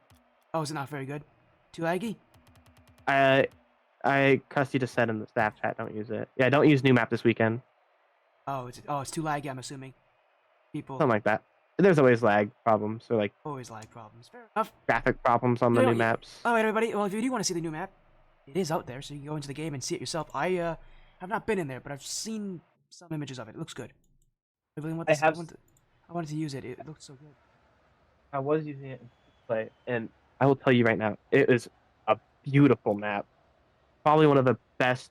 Oh, is it not very good? Too laggy? Krusty just said in the staff chat, don't use it. Yeah, don't use new map this weekend. Oh, it's too laggy. I'm assuming. People. Something like that. There's always lag problems, or like always lag problems. Fair enough. Graphic problems on the new maps. All right, everybody. Well, if you do want to see the new map, it is out there, so you can go into the game and see it yourself. I have not been in there, but I've seen some images of it. It looks good. I really want this. I wanted to use it. It looked so good. I was using it in play, and I will tell you right now, it is a beautiful map. Probably one of the best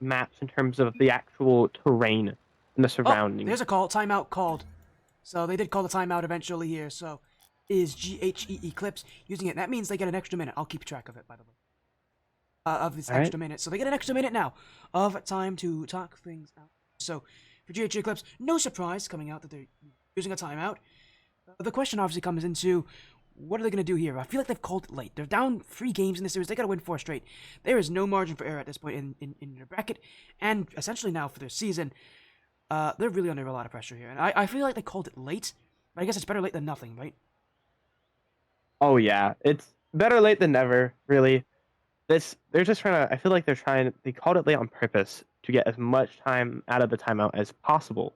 maps in terms of the actual terrain and the surroundings. There's a call. Timeout called. So they did call the timeout eventually here. So is GHE Eclipse using it? That means they get an extra minute. I'll keep track of it, by the way. Of this extra minute. So they get an extra minute now of time to talk things out. So for GHE Eclipse, no surprise coming out that they're using a timeout. The question obviously comes into, what are they going to do here? I feel like they've called it late. They're down 3 games in this series. They got to win 4 straight. There is no margin for error at this point in their bracket. And essentially now for their season, they're really under a lot of pressure here. And I feel like they called it late. But I guess it's better late than nothing, right? Oh, yeah. It's better late than never, really. They're just trying to... I feel like they called it late on purpose to get as much time out of the timeout as possible,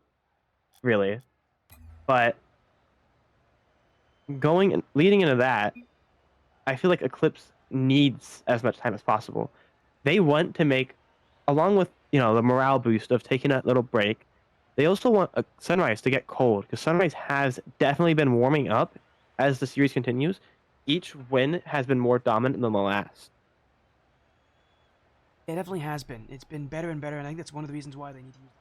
really. But leading into that, I feel like Eclipse needs as much time as possible. They want to make, along with the morale boost of taking a little break, they also want Sunrise to get cold because Sunrise has definitely been warming up as the series continues. Each win has been more dominant than the last. It definitely has been. It's been better and better, and I think that's one of the reasons why they need to use them.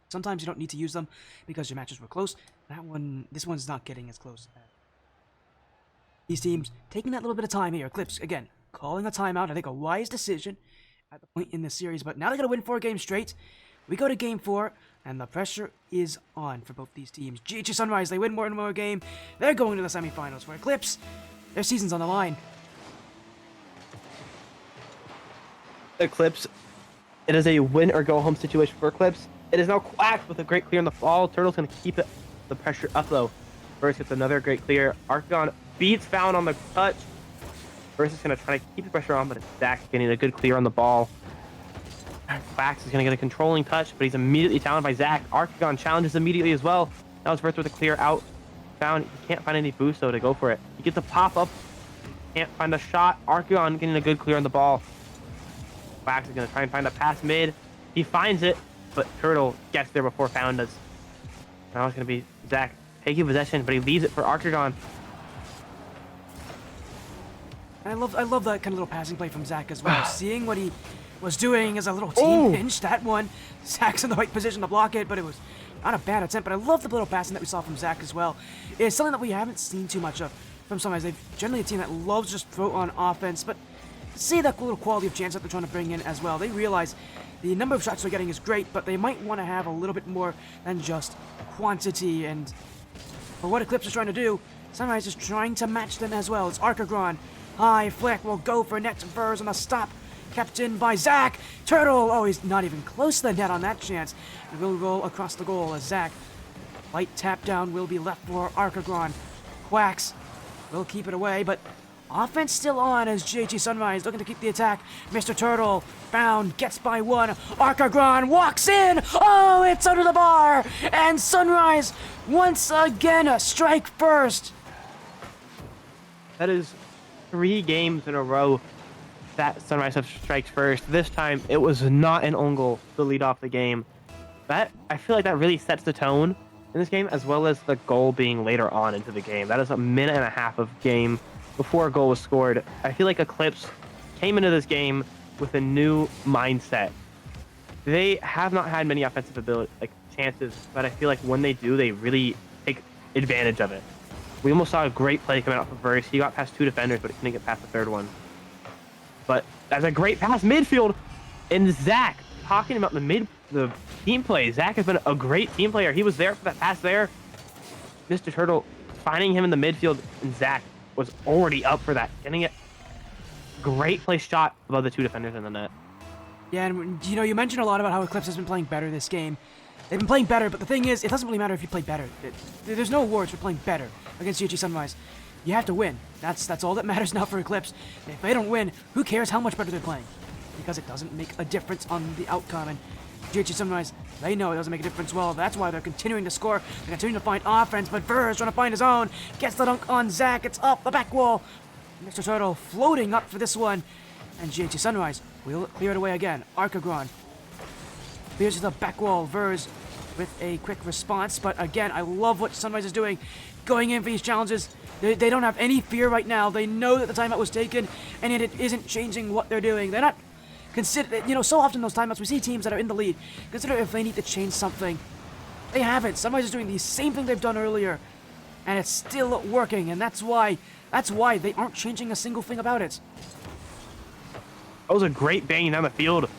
Sometimes you don't need to use them because your matches were close. This one's not getting as close. These teams taking that little bit of time here. Eclipse, again, calling a timeout. I think a wise decision at the point in this series, but now they got to win 4 games straight. We go to game 4, and the pressure is on for both these teams. GH Sunrise, they win more and more game. They're going to the semifinals. For Eclipse, their season's on the line. Eclipse, it is a win or go home situation for Eclipse. It is now Quack with a great clear on the fall. Turtle's going to keep the pressure up though. First gets another great clear. Archagon beats Found on the touch. First is going to try to keep the pressure on, but it's Zach getting a good clear on the ball. Quax is going to get a controlling touch, but he's immediately challenged by Zach. Archagon challenges immediately as well. Now it's First with a clear out. Found, he can't find any boost though to go for it. He gets a pop up. Can't find a shot. Archagon getting a good clear on the ball. Quax is going to try and find a pass mid. He finds it, but Turtle gets there before Found does. Now it's going to be Zach taking possession, but he leaves it for Archagon. I love that kind of little passing play from Zach as well. Seeing what he was doing as a little team pinch. That one, Zach's in the right position to block it, but it was not a bad attempt. But I love the little passing that we saw from Zach as well. It's something that we haven't seen too much of from Sunrise. They're generally a team that loves just throw on offense, but see that little quality of chance that they're trying to bring in as well. They realize the number of shots they're getting is great, but they might want to have a little bit more than just quantity. And for what Eclipse is trying to do, Sunrise is trying to match them as well. It's Archagron. High flick will go for net Vers on a stop. Kept in by Zach. Turtle. Oh, he's not even close to the net on that chance. It will roll across the goal as Zach. Light tap down will be left for Archagron. Quacks will keep it away, but offense still on as GHE Sunrise looking to keep the attack. Mr. Turtle Found, gets by one. Archagron walks in. Oh, it's under the bar. And Sunrise once again a strike first. That is 3 games in a row that Sunrise have strikes first. This time, it was not an own goal to lead off the game. I feel like that really sets the tone in this game, as well as the goal being later on into the game. That is a minute and a half of game before a goal was scored. I feel like Eclipse came into this game with a new mindset. They have not had many offensive chances, but I feel like when they do, they really take advantage of it. We almost saw a great play coming out from Vers. He got past 2 defenders, but he couldn't get past the 3rd one. But that's a great pass midfield. And Zach, talking about the team play. Zach has been a great team player. He was there for that pass there. Mr. Turtle finding him in the midfield, and Zach was already up for that. Getting it. Great play shot above the 2 defenders in the net. Yeah, and you mentioned a lot about how Eclipse has been playing better this game. They've been playing better, but the thing is, it doesn't really matter if you play better. There's no awards for playing better against GG Sunrise. You have to win. That's all that matters now for Eclipse. If they don't win, who cares how much better they're playing? Because it doesn't make a difference on the outcome. And GG Sunrise, they know it doesn't make a difference. Well, that's why they're continuing to score. They're continuing to find offense, but Vers trying to find his own. Gets the dunk on Zach. It's up the back wall. Mr. Turtle floating up for this one. And GG Sunrise will clear it away again. Archagron clears to the back wall. Vers with a quick response, but again, I love what Sunrise is doing. Going in for these challenges. They don't have any fear right now. They know that the timeout was taken, and it isn't changing what they're doing. They're not consider. So often those timeouts, we see teams that are in the lead consider if they need to change something. They haven't. Sunrise is doing the same thing they've done earlier, and it's still working, and that's why they aren't changing a single thing about it. That was a great banging down the field.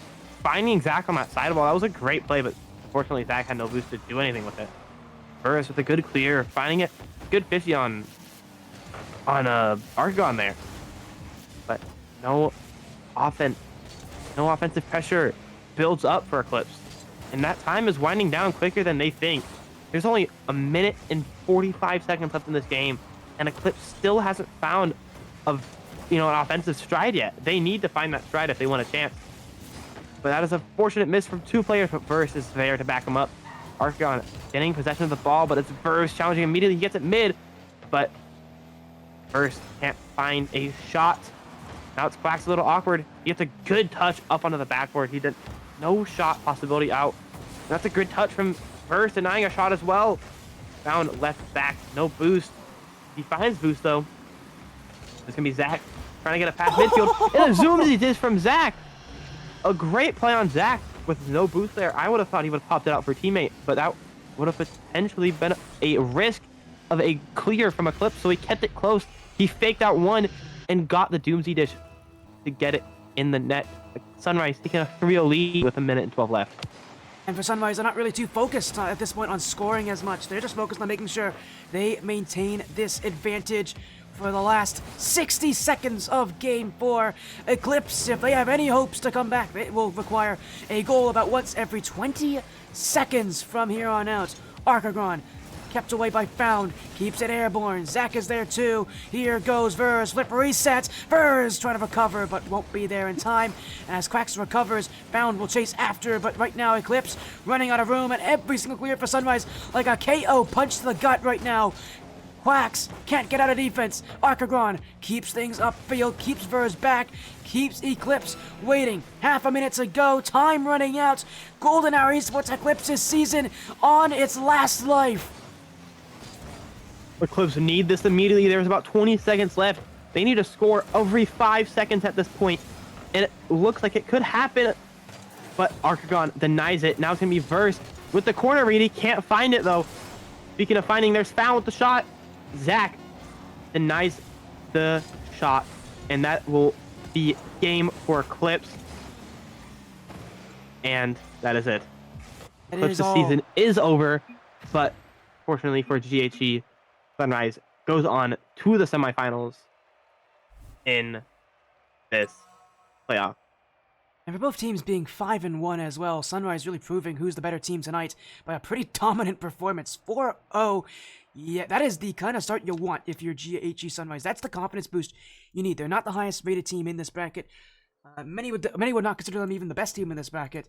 Finding Zach on that side ball, that was a great play, but unfortunately Zach had no boost to do anything with it. Vers with a good clear, finding it. Good 50 on Argon there. But no offensive pressure builds up for Eclipse. And that time is winding down quicker than they think. There's only a minute and 45 seconds left in this game, and Eclipse still hasn't found an offensive stride yet. They need to find that stride if they want a chance. But that is a fortunate miss from 2 players, but Vers is there to back him up. Archeon getting possession of the ball, but it's Verse challenging immediately. He gets it mid, but Verse can't find a shot. Now it's Quack's a little awkward. He gets a good touch up onto the backboard. He did no shot possibility out. And that's a good touch from Verse, denying a shot as well. Found left back, no boost. He finds boost though. It's gonna be Zach trying to get a pass midfield. And a zoom he did from Zach. A great play on Zach with no boost there. I would have thought he would have popped it out for a teammate, but that would have potentially been a risk of a clear from Eclipse, so he kept it close. He faked out one and got the Doomsday dish to get it in the net. Sunrise taking a 3-0 lead with 1:12 left. And for Sunrise, they're not really too focused at this point on scoring as much. They're just focused on making sure they maintain this advantage for the last 60 seconds of Game 4. Eclipse, if they have any hopes to come back, it will require a goal about once every 20 seconds from here on out. Archeon kept away by Found, keeps it airborne. Zach is there too. Here goes Verse, flip reset. Verse trying to recover, but won't be there in time. And as Quacks recovers, Found will chase after, but right now Eclipse running out of room, and every single clear for Sunrise like a KO punch to the gut right now. Quacks can't get out of defense. Archeon keeps things upfield, keeps Verse back, keeps Eclipse waiting. Half a minute to go, time running out. Golden Hour Esports Eclipse's season on its last life. Eclipse need this immediately. There's about 20 seconds left. They need to score every 5 seconds at this point, and it looks like it could happen, but Archeon denies it. Now it's going to be Verse with the corner read. He can't find it, though. Speaking of finding, there's Found with the shot. Zach denies the shot, and that will be game for Eclipse. And that is it. Eclipse's season is over, but fortunately for GHE, Sunrise goes on to the semifinals in this playoff. And for both teams being 5-1 as well, Sunrise really proving who's the better team tonight by a pretty dominant performance. 4-0. Yeah, that is the kind of start you want if you're GHE Sunrise. That's the confidence boost you need. They're not the highest rated team in this bracket. Many would not consider them even the best team in this bracket.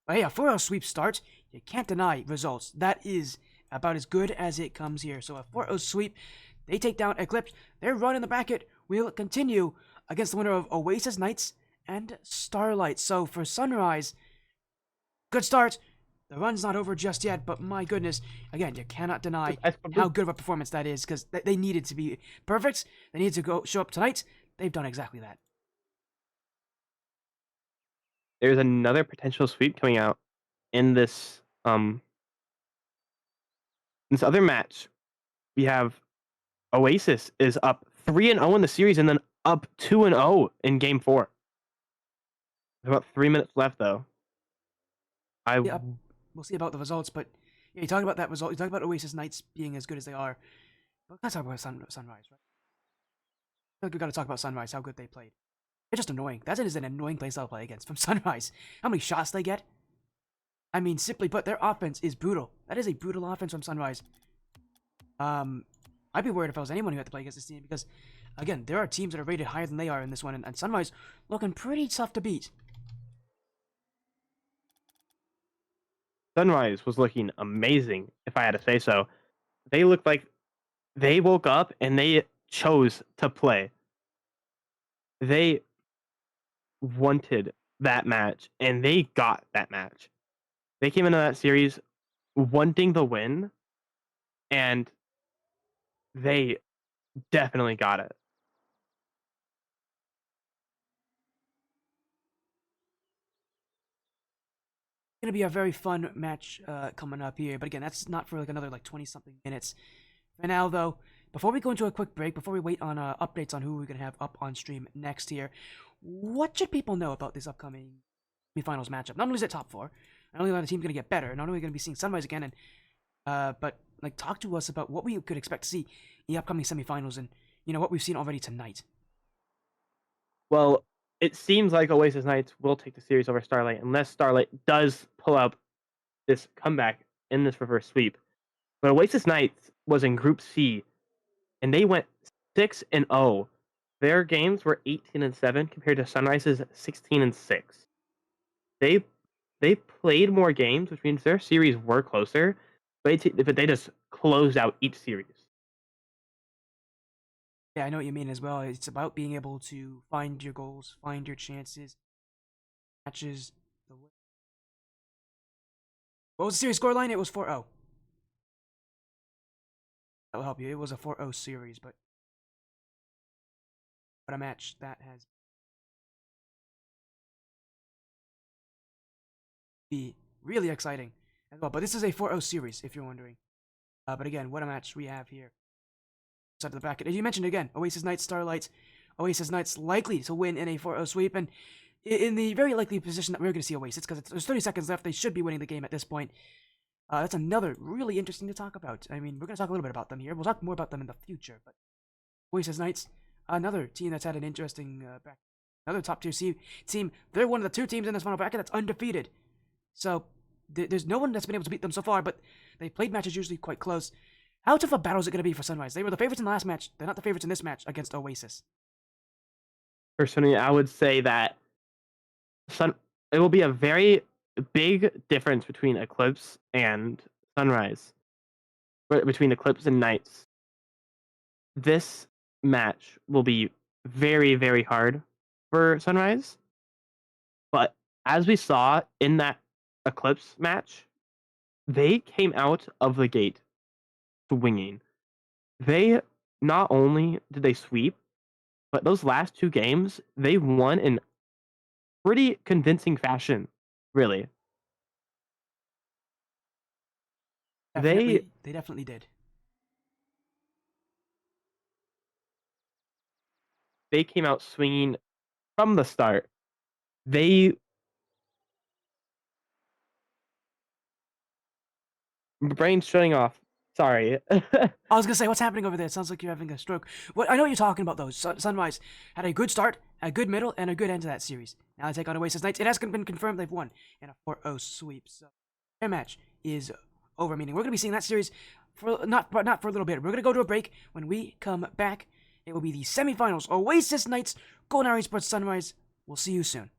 But hey, a 4-0 sweep start, you can't deny results. That is about as good as it comes here. So a 4-0 sweep, they take down Eclipse. Their run in the bracket will continue against the winner of Oasis Knights and Starlight. So for Sunrise, good start. The run's not over just yet, but my goodness, again, you cannot deny how good of a performance that is, because they needed to be perfect. They needed to go show up tonight. They've done exactly that. There's another potential sweep coming out in this other match. We have Oasis is up 3-0 in the series, and then up 2-0 in Game 4. There's about 3 minutes left, though. Yeah, we'll see about the results, but yeah, you talk about that result. You talk about Oasis Knights being as good as they are. But let's talk about Sunrise, right? I feel like we got to talk about Sunrise, how good they played. They're just annoying. That is an annoying playstyle to play against from Sunrise. How many shots they get? I mean, simply put, their offense is brutal. That is a brutal offense from Sunrise. I'd be worried if I was anyone who had to play against this team, because, again, there are teams that are rated higher than they are in this one, and Sunrise looking pretty tough to beat. Sunrise was looking amazing, if I had to say so. They looked like they woke up and they chose to play. They wanted that match, and they got that match. They came into that series wanting the win, and they definitely got it. Gonna be a very fun match coming up here, but again, that's not for like another 20-something minutes. For now, though, before we go into a quick break, before we wait on updates on who we're gonna have up on stream next here, what should people know about this upcoming semifinals matchup? Not only is it top 4, not only are the teams gonna get better, not only are we gonna be seeing Sunrise again, and but like talk to us about what we could expect to see in the upcoming semifinals, and what we've seen already tonight. Well, it seems like Oasis Knights will take the series over Starlight, unless Starlight does pull up this comeback in this reverse sweep. But Oasis Knights was in Group C, and they went 6-0. Their games were 18-7 compared to Sunrise's 16-6. They they played more games, which means their series were closer, but they just closed out each series. Yeah, I know what you mean as well. It's about being able to find your goals, find your chances, matches. What was the series scoreline? It was 4-0. That'll help you. It was a 4-0 series, but what a match that has be really exciting as well. But this is a 4-0 series, if you're wondering. But again, what a match we have here. Side of the bracket. As you mentioned again, Oasis Knights, Starlights. Oasis Knights likely to win in a 4-0 sweep, and in the very likely position that we're going to see Oasis, because there's 30 seconds left. They should be winning the game at this point. That's another really interesting to talk about. I mean, we're going to talk a little bit about them here. We'll talk more about them in the future, but Oasis Knights, another team that's had an interesting bracket. Another top tier team. They're one of the two teams in this final bracket that's undefeated. So there's no one that's been able to beat them so far, but they played matches usually quite close. How tough a battle is it going to be for Sunrise? They were the favorites in the last match. They're not the favorites in this match against Oasis. Personally, I would say that it will be a very big difference between Eclipse and Sunrise, between Eclipse and Knights. This match will be very, very hard for Sunrise. But as we saw in that Eclipse match, they came out of the gate swinging. They not only did they sweep, but those last two games, they won in pretty convincing fashion, really. They They definitely did. they came out swinging from the start. They brain's shutting off. Sorry. I was gonna say, what's happening over there? It sounds like you're having a stroke. What I know what you're talking about though. Sunrise had a good start, a good middle, and a good end to that series. Now they take on Oasis Knights. It has been confirmed they've won in a 4-0 sweep. So their match is over. Meaning we're gonna be seeing that series for not for a little bit. We're gonna go to a break. When we come back, it will be the semifinals. Oasis Knights, Golden Esports Sunrise. We'll see you soon.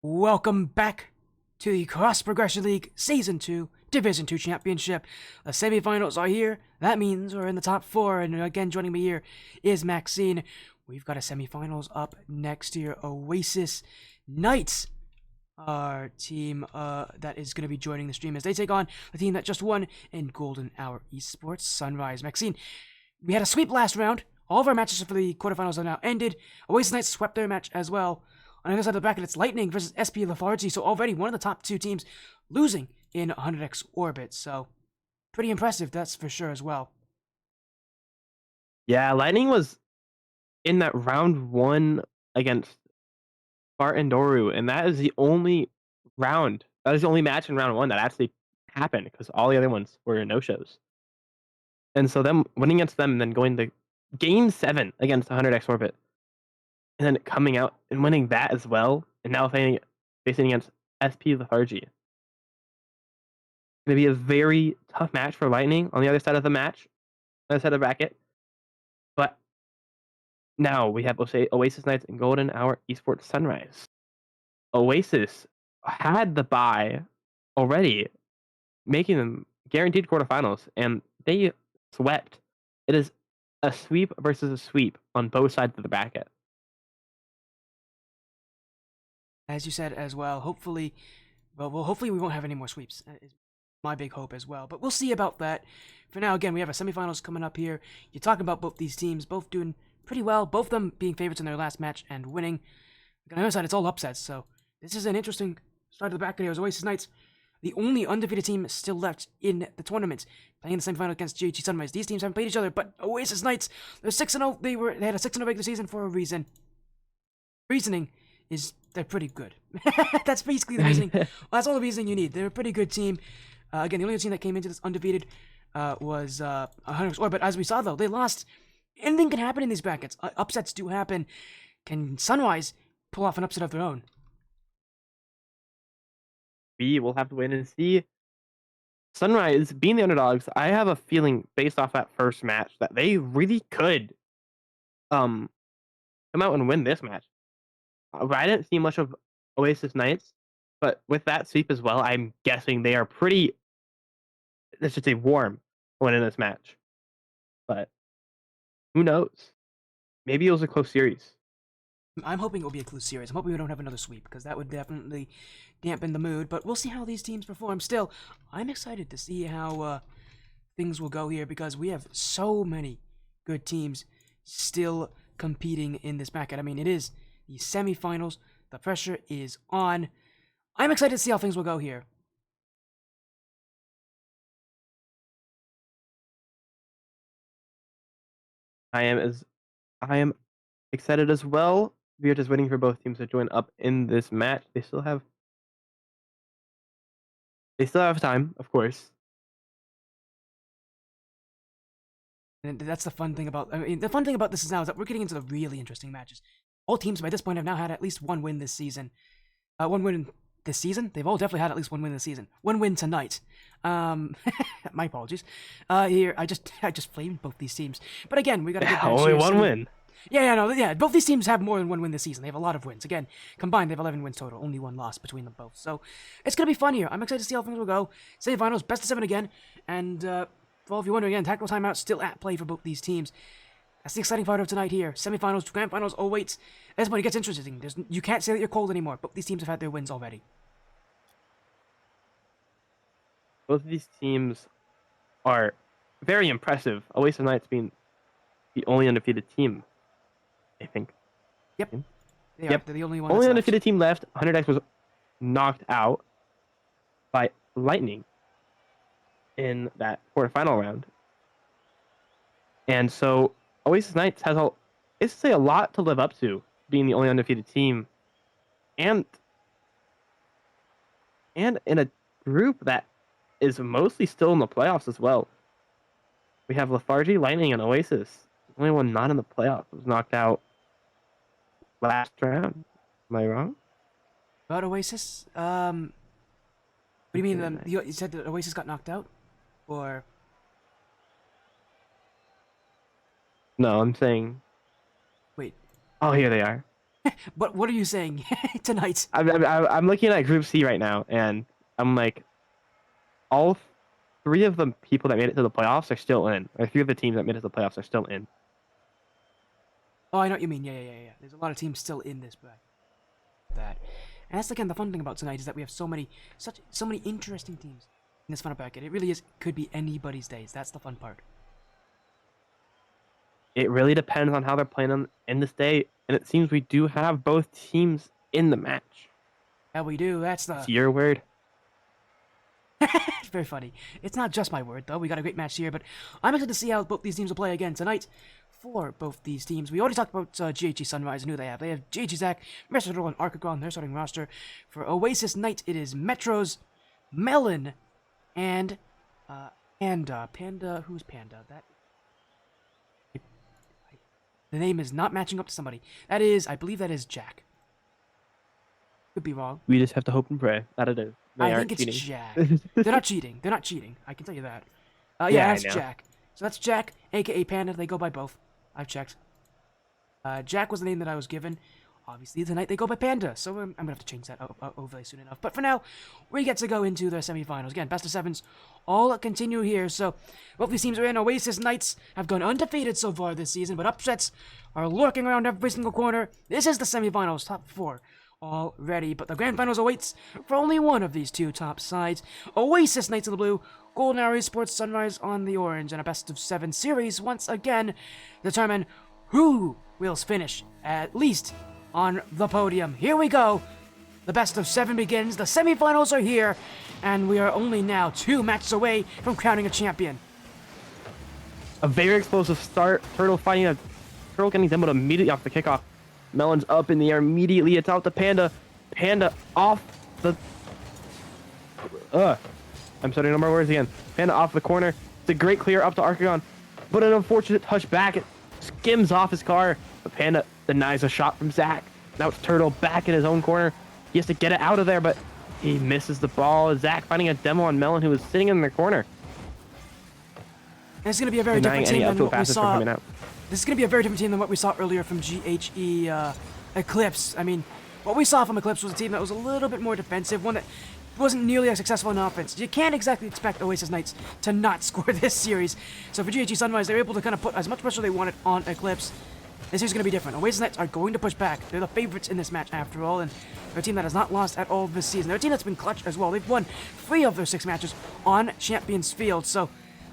Welcome back to the Cross Progression League Season 2 Division 2 Championship. The semifinals are here. That means we're in the top 4, and again joining me here is Maxine. We've got a semifinals up next year. Oasis Knights, our team that is going to be joining the stream as they take on the team that just won in Golden Hour Esports Sunrise. Maxine, we had a sweep last round. All of our matches for the quarterfinals are now ended. Oasis Knights swept their match as well. On the other side of the bracket, it's Lightning versus SP Lethargy, so already one of the top 2 teams losing in 100x orbit, so pretty impressive, that's for sure as well. Yeah, Lightning was in that round 1 against Bart and Doru, and that is the only match in round 1 that actually happened because all the other ones were no-shows. And so them winning against them and then going to game 7 against 100x orbit, and then coming out and winning that as well, and now facing against SP Lethargy. It's going to be a very tough match for Lightning on the other side of the bracket. But now we have Oasis Knights and Golden Hour Esports Sunrise. Oasis had the bye already, making them guaranteed quarterfinals, and they swept. It is a sweep versus a sweep on both sides of the bracket. As you said as well, hopefully we won't have any more sweeps. That is my big hope as well. But we'll see about that. For now, again, we have a semifinals coming up here. You're talking about both these teams, both doing pretty well, both of them being favorites in their last match and winning. On the other side, it's all upsets, so this is an interesting start of the bracket here. As Oasis Knights, the only undefeated team still left in the tournament, playing in the semifinal against GHG Sunrise. These teams haven't played each other, but Oasis Knights, they're 6-0. They had a 6-0 regular season for a reason. Reasoning is they're pretty good. That's basically the reasoning. Well, that's all the reasoning you need. They're a pretty good team. Again, the only team that came into this undefeated was 100 Or, but as we saw though, they lost. Anything can happen in these brackets. Upsets do happen. Can Sunrise pull off an upset of their own? We will have to wait and see. Sunrise, being the underdogs, I have a feeling based off that first match that they really could come out and win this match. I didn't see much of Oasis Knights, but with that sweep as well, I'm guessing they are pretty, let's just say, warm winning this match. But who knows? Maybe it was a close series. I'm hoping it will be a close series. I'm hoping we don't have another sweep, because that would definitely dampen the mood. But we'll see how these teams perform. Still, I'm excited to see how things will go here, because we have so many good teams still competing in this bracket. I mean, it is the semifinals. The pressure is on. I'm excited to see how things will go here. I am excited as well. We are just waiting for both teams to join up in this match. They still have time, of course. And that's the fun thing about. I mean, the fun thing about this is now is that we're getting into the really interesting matches. All teams by this point have now had at least one win this season. One win this season? They've all definitely had at least one win this season. One win tonight. My apologies. Here I just flamed both these teams. But again, we got a good match Only here, one win. Yeah. Both these teams have more than one win this season. They have a lot of wins. Again, combined, they have 11 wins total. Only one loss between them both. So it's gonna be fun here. I'm excited to see how things will go. Semifinals, best of 7 again. And for all of you wondering, again, tactical timeout still at play for both these teams. That's the exciting part of tonight here. Semifinals, grand finals. Oh wait, that's when it gets interesting. You can't say that you're cold anymore. Both these teams have had their wins already. Both of these teams are very impressive. Oasis Knights being the only undefeated team, I think. Yep. They're the only one. Only undefeated team left. 100x was knocked out by Lightning in that quarterfinal round. And so Oasis Knights has a lot to live up to, being the only undefeated team. And in a group that is mostly still in the playoffs as well. We have Lethargy, Lightning, and Oasis. The only one not in the playoffs was knocked out last round. Am I wrong? About Oasis? What do you mean? You said that Oasis got knocked out? Or... No, I'm saying... Wait. Oh, here they are. But what are you saying tonight? I'm looking at Group C right now, and I'm like, all three of the people that made it to the playoffs are still in. Or three of the teams that made it to the playoffs are still in. Oh, I know what you mean. Yeah. There's a lot of teams still in this bracket. That, and that's again the fun thing about tonight is that we have so many interesting teams in this fun bracket. It really could be anybody's days. That's the fun part. It really depends on how they're playing in this day, and it seems we do have both teams in the match. Yeah, we do. That's It's the your word. it's very funny. It's not just my word though. We got a great match here, but I'm excited to see how both these teams will play again tonight. For both these teams, we already talked about GHE Sunrise and who they have. They have GHE Zac, Mr. Turtle, and Archicron. Their starting roster. For Oasis Knight, it is Metros, Melon, and Panda. Panda. Who's Panda? The name is not matching up to somebody. I believe that is Jack. Could be wrong. We just have to hope and pray that it is. They I aren't think it's cheating. Jack. They're not cheating. They're not cheating. I can tell you that. Yeah, Yeah, I that's know. Jack. So that's Jack, aka Panda. They go by both. I've checked. Jack was the name that I was given. Obviously, tonight they go by Panda, so I'm gonna have to change that over soon enough. But for now, we get to go into the semifinals. Again, best of sevens all continue here. So both these teams are in. Oasis Knights have gone undefeated so far this season, but upsets are lurking around every single corner. This is the semifinals, top four already, but the grand finals awaits for only one of these two top sides. Oasis Knights in the blue, Golden Hour Esports Sunrise on the orange, and a best of seven series once again determine who will finish at least on the podium. Here we go. The best of seven begins. The semifinals are here, and we are only now 2 matches away from crowning a champion. A very explosive start. Turtle getting demoed immediately off the kickoff. Melon's up in the air immediately. It's out to Panda. Panda off the... I'm starting no more words again. Panda off the corner. It's a great clear up to Archeon, but an unfortunate touch back. It skims off his car, but Panda denies a shot from Zac. Now it's Turtle back in his own corner. He has to get it out of there, but he misses the ball. Zac finding a demo on Melon, who was sitting in the corner. And it's going to be a very Denying different team any than upfield what we passes from saw. coming out. This is going to be a very different team than what we saw earlier from GHE Eclipse. I mean, what we saw from Eclipse was a team that was a little bit more defensive, one that wasn't nearly as successful in offense. You can't exactly expect Oasis Knights to not score this series. So for GHE Sunrise, they're able to kind of put as much pressure they wanted on Eclipse. This is going to be different. Oasis Knights are going to push back. They're the favorites in this match after all, and they're a team that has not lost at all this season. They're a team that's been clutch as well. They've won 3 of their 6 matches on Champions Field, so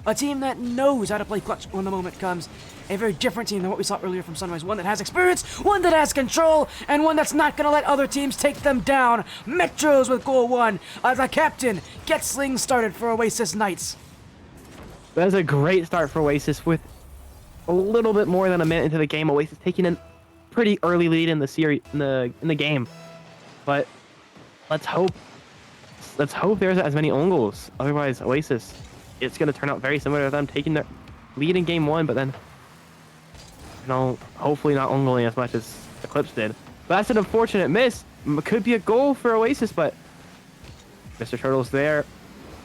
a team that knows how to play clutch when the moment comes. A very different team than what we saw earlier from Sunrise. One that has experience, one that has control, and one that's not going to let other teams take them down. Metros with goal 1. The captain gets things started for Oasis Knights. That is a great start for Oasis with a little bit more than a minute into the game. Oasis taking a pretty early lead in the series in the game, but let's hope there's as many own goals. Otherwise, Oasis, it's going to turn out very similar to them taking their lead in game 1, but then hopefully not own goaling as much as Eclipse did. But that's an unfortunate miss. Could be a goal for Oasis, but Mr. Turtle's there.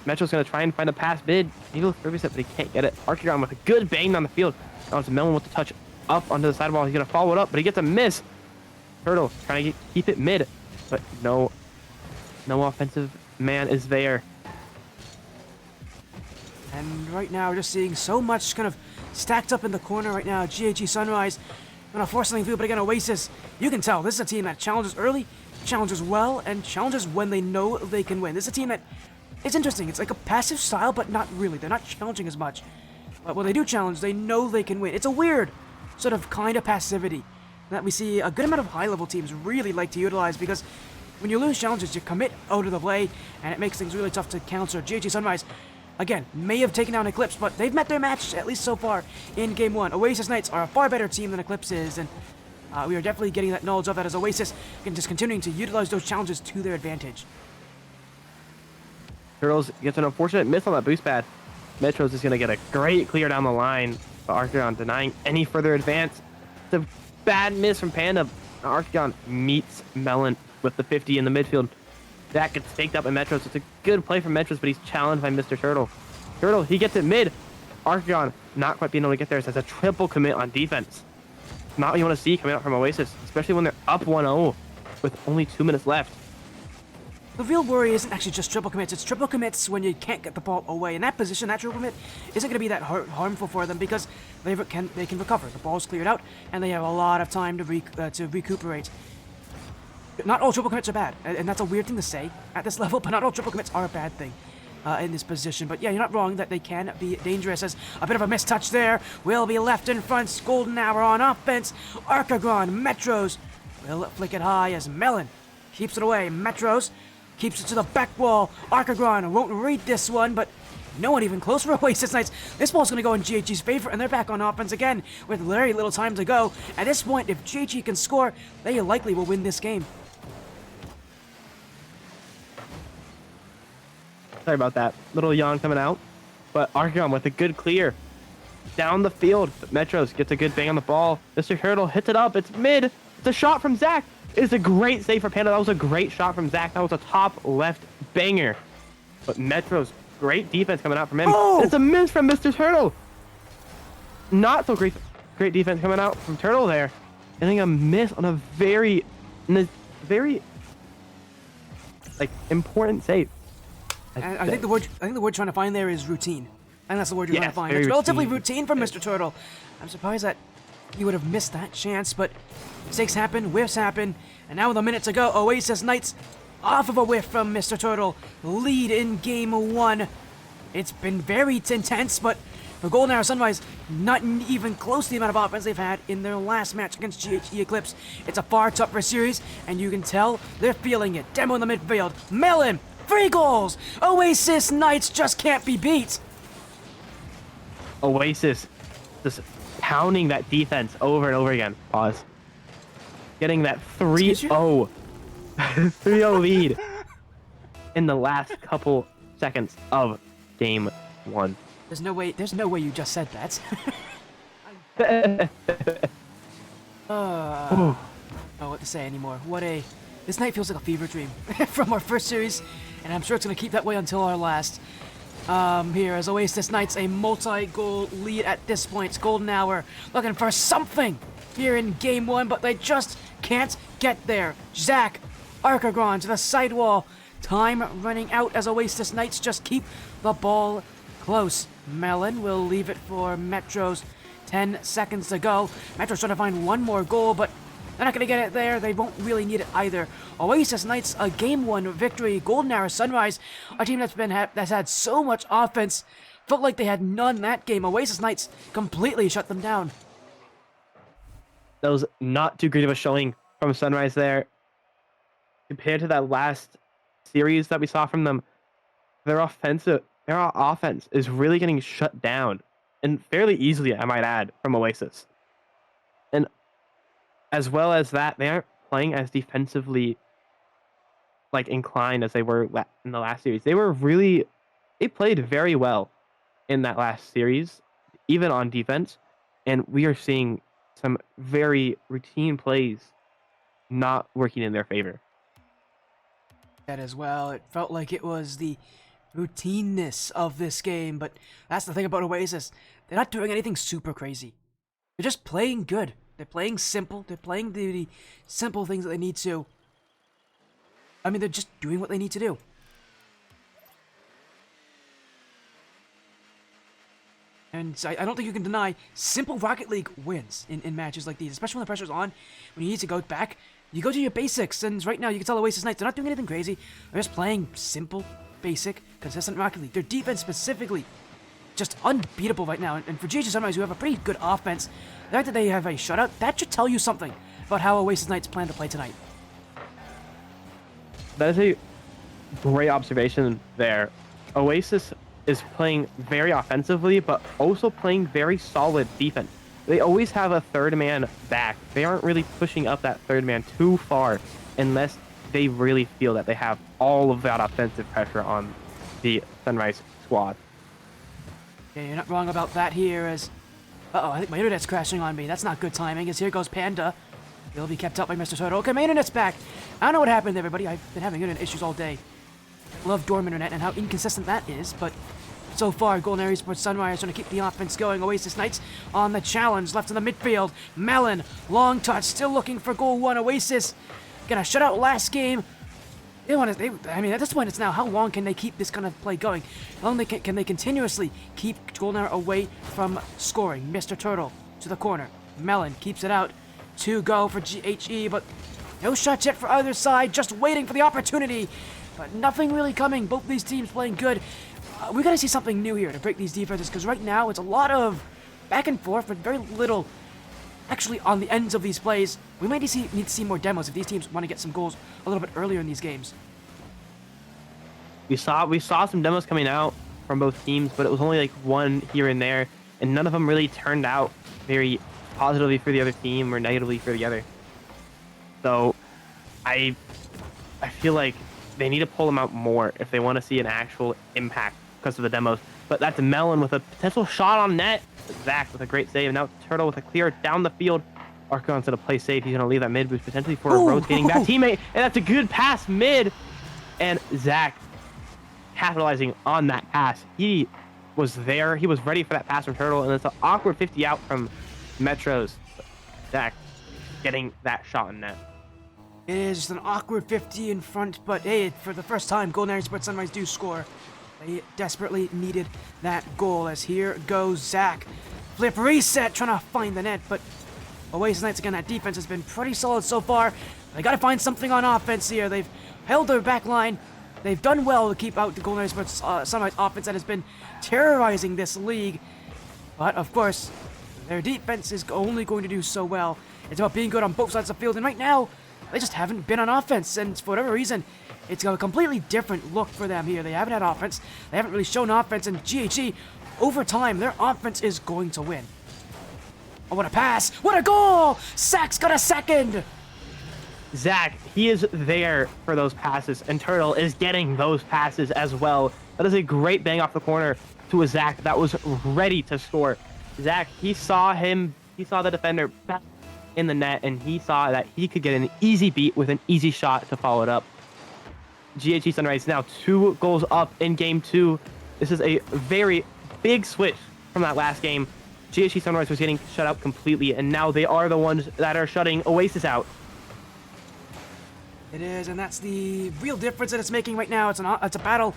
Metro's going to try and find a pass mid. He will service it, but he can't get it. Archeon with a good bang on the field. Now it's Melon with the touch up onto the sidewall. He's going to follow it up, but he gets a miss. Turtle trying to keep it mid, but no offensive man is there. And right now, we're just seeing so much kind of stacked up in the corner right now. GHE Sunrise going to force something through, but again, Oasis, you can tell this is a team that challenges early, challenges well, and challenges when they know they can win. This is a team that, it's interesting. It's like a passive style, but not really. They're not challenging as much. But when they do challenge, they know they can win. It's a weird sort of kind of passivity that we see a good amount of high-level teams really like to utilize, because when you lose challenges, you commit out of the play, and it makes things really tough to counter. GHE Sunrise, again, may have taken down Eclipse, but they've met their match, at least so far, in Game 1. Oasis Knights are a far better team than Eclipse is, and we are definitely getting that knowledge of that as Oasis, and just continuing to utilize those challenges to their advantage. Turtles gets an unfortunate miss on that boost pad. Metro's is going to get a great clear down the line, but Archeon denying any further advance. It's a bad miss from Panda. Archeon meets Melon with the 50 in the midfield. That gets faked up by Metros. It's a good play from Metros, but he's challenged by Mr. Turtle. Turtle, he gets it mid. Archeon not quite being able to get there. So it's a triple commit on defense. not what you want to see coming out from Oasis, especially when they're up 1-0 with only 2 minutes left. The real worry isn't actually just triple commits, it's triple commits when you can't get the ball away. In that position, that triple commit isn't going to be that harmful for them because they can recover. The ball's cleared out, and they have a lot of time to recuperate. Not all triple commits are bad, and that's a weird thing to say at this level, but not all triple commits are a bad thing in this position. But yeah, you're not wrong that they can be dangerous, as a bit of a mistouch there will be left in front. Golden Hour on offense. Archagron, Metros will flick it high as Melon keeps it away. Metros keeps it to the back wall. Archagron won't read this one, but no one even close for Oasis Knights. This ball's going to go in GHG's favor, and they're back on offense again with very little time to go. At this point, if GHG can score, they likely will win this game. Sorry about that. Little yawn coming out. But Archon with a good clear. Down the field. Metros gets a good bang on the ball. Mr. Turtle hits it up. It's mid. It's a shot from Zach. It's a great save for Panda. That was a great shot from Zach. That was a top left banger. But Metros, great defense coming out from him. Oh! It's a miss from Mr. Turtle. Not so great defense coming out from Turtle there. Getting a miss on a very like important save. I think the word trying to find there is routine. And that's the word you're trying to find. very It's relatively routine. routine from Mr. Turtle. I'm surprised that he would have missed that chance, but mistakes happen, whiffs happen, and now with a minute to go, Oasis Knights off of a whiff from Mr. Turtle, lead in game 1. It's been very intense, but for Golden Hour Sunrise, not even close to the amount of offense they've had in their last match against GHG Eclipse. It's a far tougher series, and you can tell they're feeling it. Demo in the midfield. Melon, 3 goals! Oasis Knights just can't be beat! Oasis just pounding that defense over and over again. Pause. Getting that 3-0 3-0 lead in the last couple seconds of game 1. There's no way you just said that. I don't know what to say anymore. This night feels like a fever dream from our first series, and I'm sure it's going to keep that way until our last. Here as Oasis Knights a multi-goal lead at this point. It's Golden Hour looking for something here in game 1, but they just can't get there. Zach, Archagron to the sidewall. Time running out as Oasis Knights just keep the ball close. Melon will leave it for Metros. 10 seconds to go. Metros trying to find one more goal, but they're not going to get it there. They won't really need it either. Oasis Knights, a game 1 victory. Golden Hour Sunrise, a team that's had so much offense, felt like they had none that game. Oasis Knights completely shut them down. That was not too great of a showing from Sunrise there. Compared to that last series that we saw from them, their offense is really getting shut down, and fairly easily, I might add, from Oasis. And as well as that, they aren't playing as defensively inclined as they were in the last series. They played very well in that last series, even on defense, and we are seeing some very routine plays not working in their favor. That as well. It felt like it was the routineness of this game, but that's the thing about Oasis. They're not doing anything super crazy. They're just playing good. They're playing simple. They're playing the simple things that they need to. I mean, they're just doing what they need to do. And so I don't think you can deny simple Rocket League wins in matches like these, especially when the pressure's on. When you need to go back, you go to your basics. And right now, you can tell Oasis Knights, they're not doing anything crazy. They're just playing simple, basic, consistent Rocket League. Their defense specifically, just unbeatable right now. And for GG Sunrise, who have a pretty good offense, the fact that they have a shutout, that should tell you something about how Oasis Knights plan to play tonight. That is a great observation there. Oasis is playing very offensively, but also playing very solid defense. They always have a third man back. They aren't really pushing up that third man too far unless they really feel that they have all of that offensive pressure on the Sunrise squad. Yeah, you're not wrong about that here as... Uh-oh, I think my internet's crashing on me. That's not good timing, as here goes Panda. He'll be kept up by Mr. Turtle. Okay, my internet's back. I don't know what happened, everybody. I've been having internet issues all day. Love dorm internet and how inconsistent that is, but so far. Golden Esports Sunrise trying to keep the offense going. Oasis Knights on the challenge, left in the midfield. Melon, long touch, still looking for goal one. Oasis gonna shut out last game. I mean, at this point, it's now how long can they keep this kind of play going? How long can they continuously keep Golden away from scoring? Mr. Turtle to the corner. Melon keeps it out. 2 go for GHE, but no shots yet for either side. Just waiting for the opportunity, but nothing really coming. Both these teams playing good. We gotta see something new here to break these defenses, because right now it's a lot of back and forth, but very little actually on the ends of these plays. We might need to see more demos if these teams want to get some goals a little bit earlier in these games. We saw some demos coming out from both teams, but it was only like one here and there, and none of them really turned out very positively for the other team or negatively for the other. So I feel like they need to pull them out more if they want to see an actual impact because of the demos. But that's Melon with a potential shot on net. Zach with a great save. Now Turtle with a clear down the field. Archon instead of play safe. He's going to leave that mid boost potentially for a rotating back teammate. And that's a good pass mid. And Zach capitalizing on that pass. He was there. He was ready for that pass from Turtle. And it's an awkward 50 out from Metros. Zach getting that shot in net. It is just an awkward 50 in front, but hey, for the first time, Golden Esports Sunrise do score. They desperately needed that goal, as here goes Zach. Flip reset, trying to find the net, but Oasis Knights, again, that defense has been pretty solid so far. They got to find something on offense here. They've held their back line. They've done well to keep out the Golden Esports Sunrise offense that has been terrorizing this league. But, of course, their defense is only going to do so well. It's about being good on both sides of the field, and right now, they just haven't been on offense, and for whatever reason, it's a completely different look for them here. They haven't had offense. They haven't really shown offense, and GHE, over time, their offense is going to win. Oh, what a pass! What a goal! Zach's got a second! Zach, he is there for those passes, and Turtle is getting those passes as well. That is a great bang off the corner to a Zach that was ready to score. Zach, he saw the defender back in the net, and he saw that he could get an easy beat with an easy shot to follow it up. GHE Sunrise now 2 goals up in game 2. This is a very big switch from that last game. GHE Sunrise was getting shut out completely, and now they are the ones that are shutting Oasis out. It is, and that's the real difference that it's making right now. It's a battle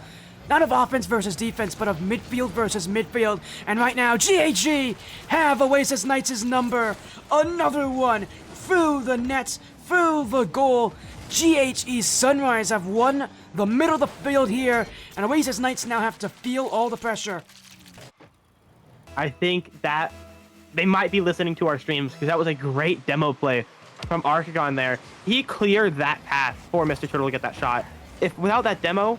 not of offense versus defense, but of midfield versus midfield. And right now, GHG have Oasis Knights' number. Another one through the nets, through the goal. GHE Sunrise have won the middle of the field here, and Oasis Knights now have to feel all the pressure. I think that they might be listening to our streams, because that was a great demo play from Archagon there. He cleared that path for Mr. Turtle to get that shot. If without that demo,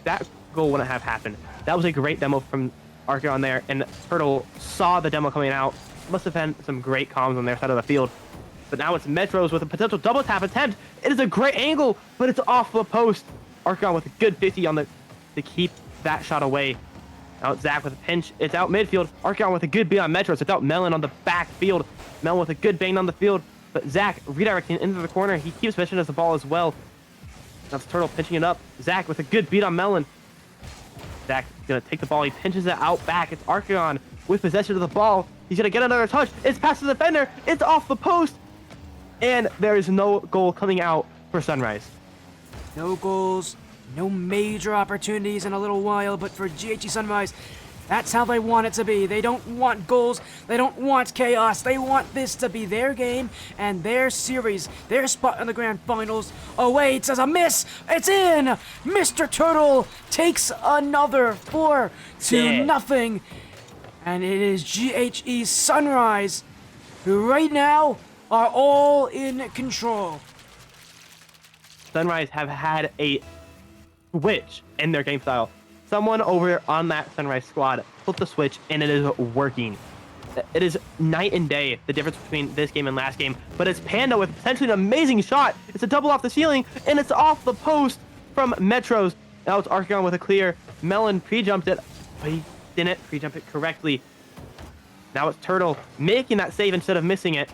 that goal wouldn't have happened. That was a great demo from Archagon there, and Turtle saw the demo coming out. Must have been some great comms on their side of the field. But now it's Metros with a potential double tap attempt. It is a great angle, but it's off the post. Archagon with a good 50 on to keep that shot away. Now it's Zach with a pinch. It's out midfield. Archagon with a good beat on Metros. It's out Melon on the back field. Melon with a good bang on the field. But Zach redirecting into the corner. He keeps possession of the ball as well. That's Turtle pinching it up. Zach with a good beat on Melon. Zach gonna take the ball. He pinches it out back. It's Archagon with possession of the ball. He's gonna get another touch. It's past the defender. It's off the post. And there is no goal coming out for Sunrise. No goals, no major opportunities in a little while, but for GHE Sunrise, that's how they want it to be. They don't want goals, they don't want chaos, they want this to be their game and their series, their spot in the grand finals. Oh wait, it's a miss, it's in! Mr. Turtle takes another 4-0, and it is GHE Sunrise who right now are all in control. Sunrise have had a switch in their game style. Someone over on that Sunrise squad flipped the switch, and it is working. It is night and day, the difference between this game and last game. But it's Panda with potentially an amazing shot. It's a double off the ceiling, and it's off the post from Metros. Now it's Archagon with a clear. Melon pre-jumped it, but he didn't pre-jump it correctly. Now it's Turtle making that save instead of missing it.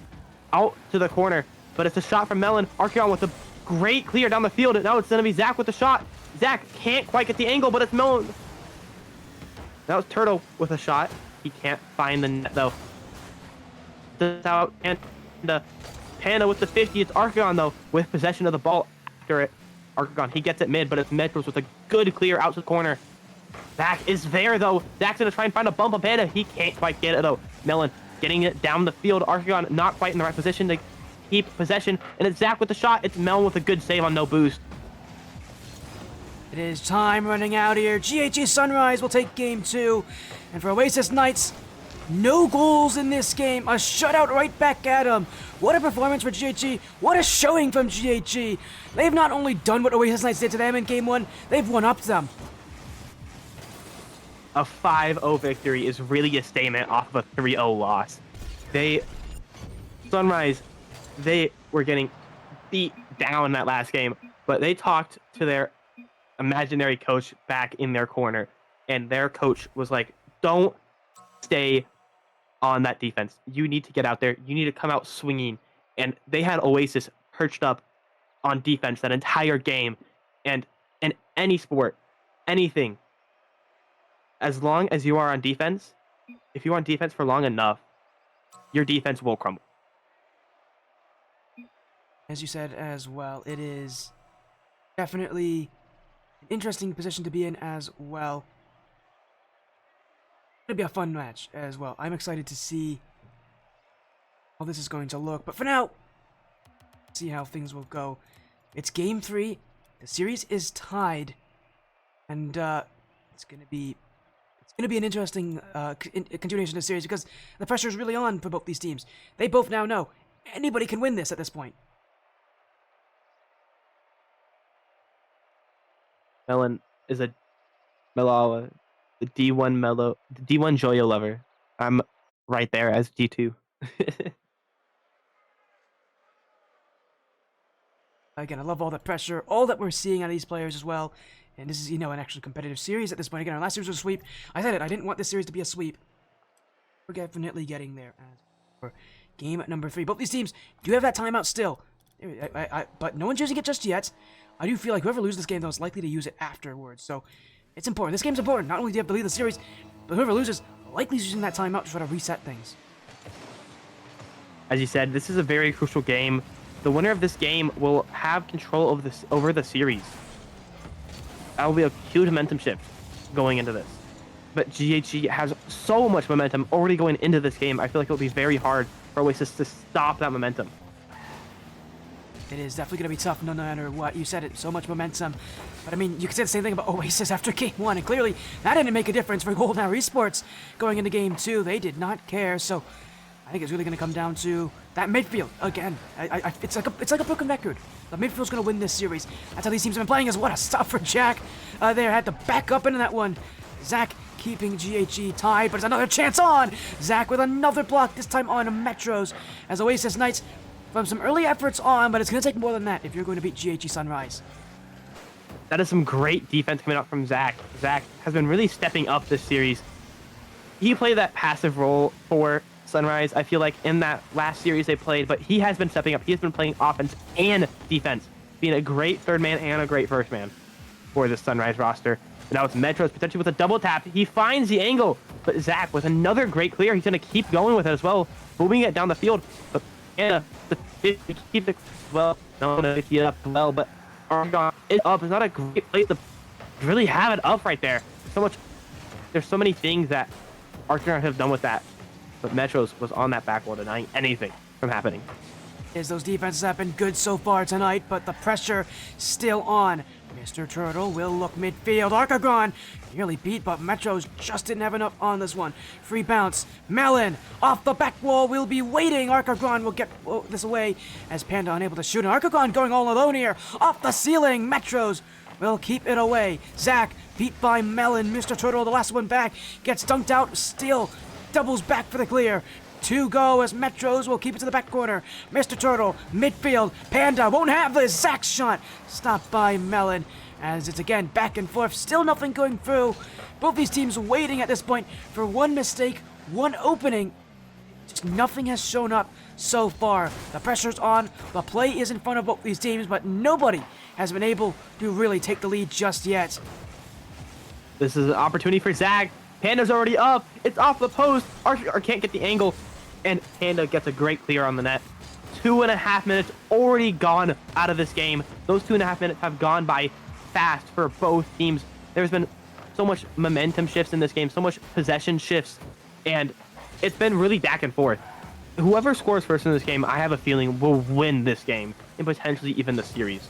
Out to the corner, but it's a shot from Melon. Archagon with a great clear down the field. Now it's going to be Zach with the shot. Zach can't quite get the angle, but it's Melon. That was Turtle with a shot. He can't find the net, though. This out, and Panda with the 50. It's Arcagon, though, with possession of the ball after it. Arcagon, he gets it mid, but it's Metros with a good clear out to the corner. Zach is there, though. Zach's going to try and find a bump on Panda. He can't quite get it, though. Melon getting it down the field. Arcagon not quite in the right position to keep possession. And it's Zach with the shot. It's Melon with a good save on no boost. It is time running out here. GHG Sunrise will take game 2. And for Oasis Knights, no goals in this game. A shutout right back at them. What a performance for GHG. What a showing from GHG. They've not only done what Oasis Knights did to them in game 1, they've one-upped them. A 5-0 victory is really a statement off of a 3-0 loss. Sunrise, they were getting beat down in that last game, but they talked to their imaginary coach back in their corner, and their coach was like, don't stay on that defense. You need to get out there. You need to come out swinging. And they had Oasis perched up on defense that entire game. And in any sport, anything, as long as you are on defense, if you're on defense for long enough, your defense will crumble. As you said as well, it is definitely an interesting position to be in as well. It'll be a fun match as well. I'm excited to see how this is going to look. But for now, see how things will go. It's game 3. The series is tied, and it's gonna be an interesting continuation of the series because the pressure is really on for both these teams. They both now know anybody can win this at this point. Melon is a Melala, the D1 Joyo lover. I'm right there as D2. Again, I love all that pressure, all that we're seeing out of these players as well. And this is, an actual competitive series at this point. Again, our last series was a sweep. I said it, I didn't want this series to be a sweep. We're definitely getting there as for game number 3. Both these teams do have that timeout still. But no one's using it just yet. I do feel like whoever loses this game, though, is likely to use it afterwards. So it's important. This game's important. Not only do you have to lead the series, but whoever loses likely is using that timeout to try to reset things. As you said, this is a very crucial game. The winner of this game will have control over the series. That will be a huge momentum shift going into this. But GHG has so much momentum already going into this game. I feel like it'll be very hard for Oasis to stop that momentum. It is definitely going to be tough no matter what. You said it, so much momentum. But I mean, you could say the same thing about Oasis after game 1, and clearly that didn't make a difference for Golden Hour Esports going into game 2. They did not care, so I think it's really going to come down to that midfield again. It's like a broken record. The midfield's going to win this series. That's how these teams have been playing. Is what a stop for Jack. There had to back up into that one. Zach keeping GHG tied, but it's another chance on. Zach with another block, this time on Metros, as Oasis Knights from some early efforts on, but it's going to take more than that if you're going to beat GHG Sunrise. That is some great defense coming out from Zach. Zach has been really stepping up this series. He played that passive role for Sunrise, I feel like, in that last series they played, but he has been stepping up. He has been playing offense and defense, being a great third man and a great first man for this Sunrise roster. And now it's Metros potentially with a double tap. He finds the angle, but Zach with another great clear. He's going to keep going with it as well, moving it down the field. But Anna, keep it well. No, keep it up well, but Argon is up. It's not a great place to really have it up right there. There's so many things that Argon have done with that. But Metros was on that back wall denying anything from happening. Those defenses have been good so far tonight, but the pressure still on. Mr. Turtle will look midfield. Arcagon nearly beat, but Metros just didn't have enough on this one. Free bounce. Melon off the back wall will be waiting. Arcagon will get this away as Panda unable to shoot. And Arcagon going all alone here. Off the ceiling. Metros will keep it away. Zach beat by Melon. Mr. Turtle, the last one back, gets dunked out. Still doubles back for the clear. 2 go as Metros will keep it to the back corner. Mr. Turtle, midfield. Panda won't have this. Zach shot. Stopped by Melon as it's again back and forth. Still nothing going through. Both these teams waiting at this point for one mistake, one opening. Just nothing has shown up so far. The pressure's on. The play is in front of both these teams, but nobody has been able to really take the lead just yet. This is an opportunity for Zach. Panda's already up. It's off the post. Archer can't get the angle, and Panda gets a great clear on the net. 2.5 minutes already gone out of this game. Those 2.5 minutes have gone by fast for both teams. There's been so much momentum shifts in this game, so much possession shifts, and it's been really back and forth. Whoever scores first in this game, I have a feeling will win this game and potentially even the series.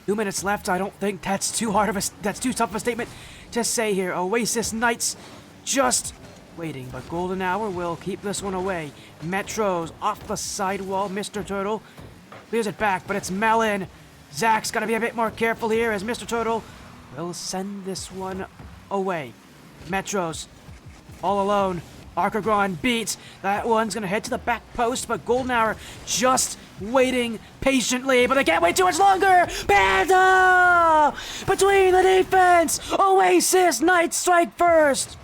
2 minutes left. I don't think that's too tough of a statement to say here. Oasis Knights just waiting, but Golden Hour will keep this one away. Metro's off the sidewall. Mr. Turtle clears it back, but it's Melon. Zach's got to be a bit more careful here as Mr. Turtle will send this one away. Metro's all alone. Archagron beats. That one's going to head to the back post, but Golden Hour just waiting patiently, but they can't wait too much longer. Panda! Between the defense, Oasis Knights strike first.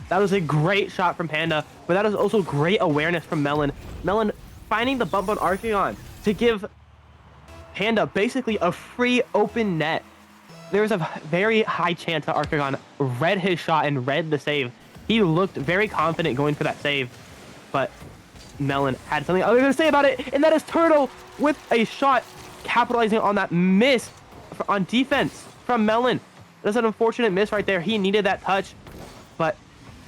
That was a great shot from Panda, but that is also great awareness from Melon. Melon finding the bump on Archagon to give Panda basically a free open net. There's a very high chance that Archagon read his shot and read the save. He looked very confident going for that save, but Melon had something other to say about it, and that is Turtle with a shot capitalizing on that miss on defense from Melon. That's an unfortunate miss right there. He needed that touch, but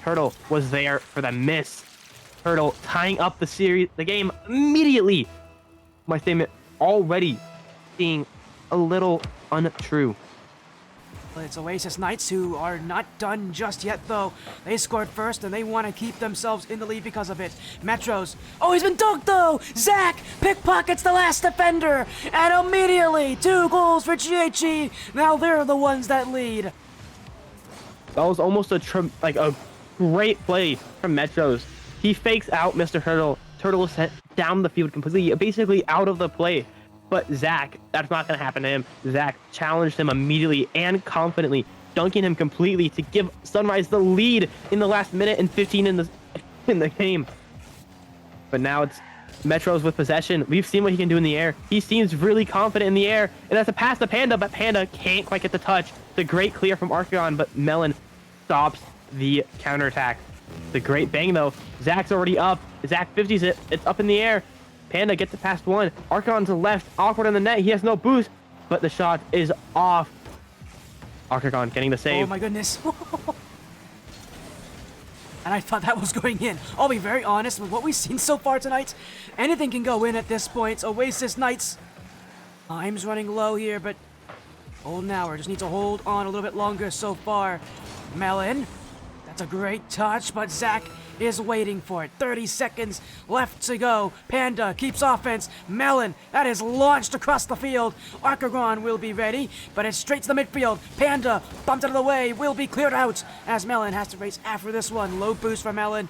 Turtle was there for the miss. Turtle tying up the game immediately. My statement already being a little untrue. It's Oasis Knights who are not done just yet, though. They scored first, and they want to keep themselves in the lead because of it. Metros. Oh, he's been dunked, though! Zach pickpockets the last defender, and immediately 2 goals for GHE. Now they're the ones that lead. That was almost a great play from Metros. He fakes out Mr. Turtle. Turtle is sent down the field completely, basically out of the play. But Zach, that's not going to happen to him. Zach challenged him immediately and confidently, dunking him completely to give Sunrise the lead in the last minute and 15 in the game. But now it's Metros with possession. We've seen what he can do in the air. He seems really confident in the air, and that's a pass to Panda, but Panda can't quite get the touch. It's a great clear from Archagon, but Melon stops the counterattack. It's a great bang, though. Zach's already up. Zach 50s it. It's up in the air. Panda gets it past one. Archon to the left. Awkward in the net. He has no boost, but the shot is off. Archagon getting the save. Oh my goodness. And I thought that was going in. I'll be very honest with what we've seen so far tonight. Anything can go in at this point. Oasis Knights. Time's running low here, but Golden Hour just needs to hold on a little bit longer so far. Melon. That's a great touch, but Zach is waiting for it. 30 seconds left to go. Panda keeps offense. Melon, that is launched across the field. Archagron will be ready, but it's straight to the midfield. Panda bumped out of the way, will be cleared out as Melon has to race after this one. Low boost for Melon,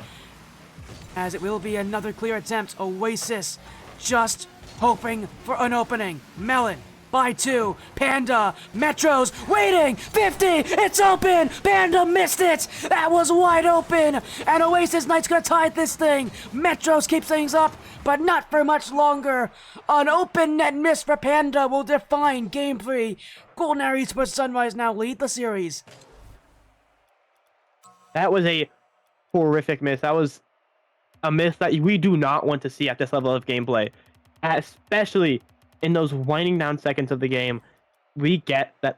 as it will be another clear attempt. Oasis just hoping for an opening. Melon by 2. Panda. Metros waiting. 50. It's open. Panda missed it. That was wide open. And Oasis Knights gonna tie this thing. Metros keeps things up, but not for much longer. An open net miss for Panda will define Game 3. Golden Hour Esports Sunrise now lead the series. That was a horrific miss. That was a miss that we do not want to see at this level of gameplay, especially in those winding down seconds of the game. We get that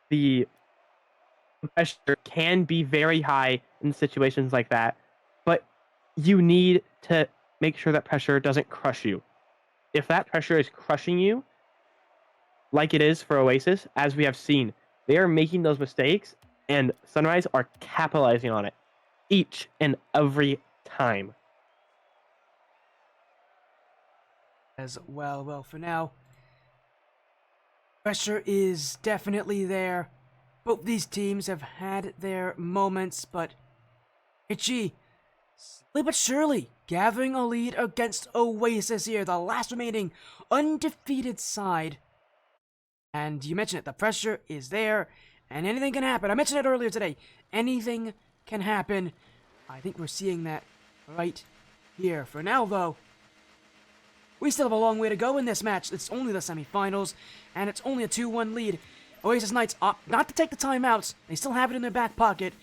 the pressure can be very high in situations like that, but you need to make sure that pressure doesn't crush you. If that pressure is crushing you, like it is for Oasis, as we have seen, they are making those mistakes, and Sunrise are capitalizing on it each and every time. As well, for now, pressure is definitely there. Both these teams have had their moments, but Itchy, slowly but surely, gathering a lead against Oasis here, the last remaining undefeated side. And you mentioned it, the pressure is there, and anything can happen. I mentioned it earlier today. Anything can happen. I think we're seeing that right here. For now, though, we still have a long way to go in this match. It's only the semifinals, and it's only a 2-1 lead. Oasis Knights opt not to take the timeouts. They still have it in their back pocket.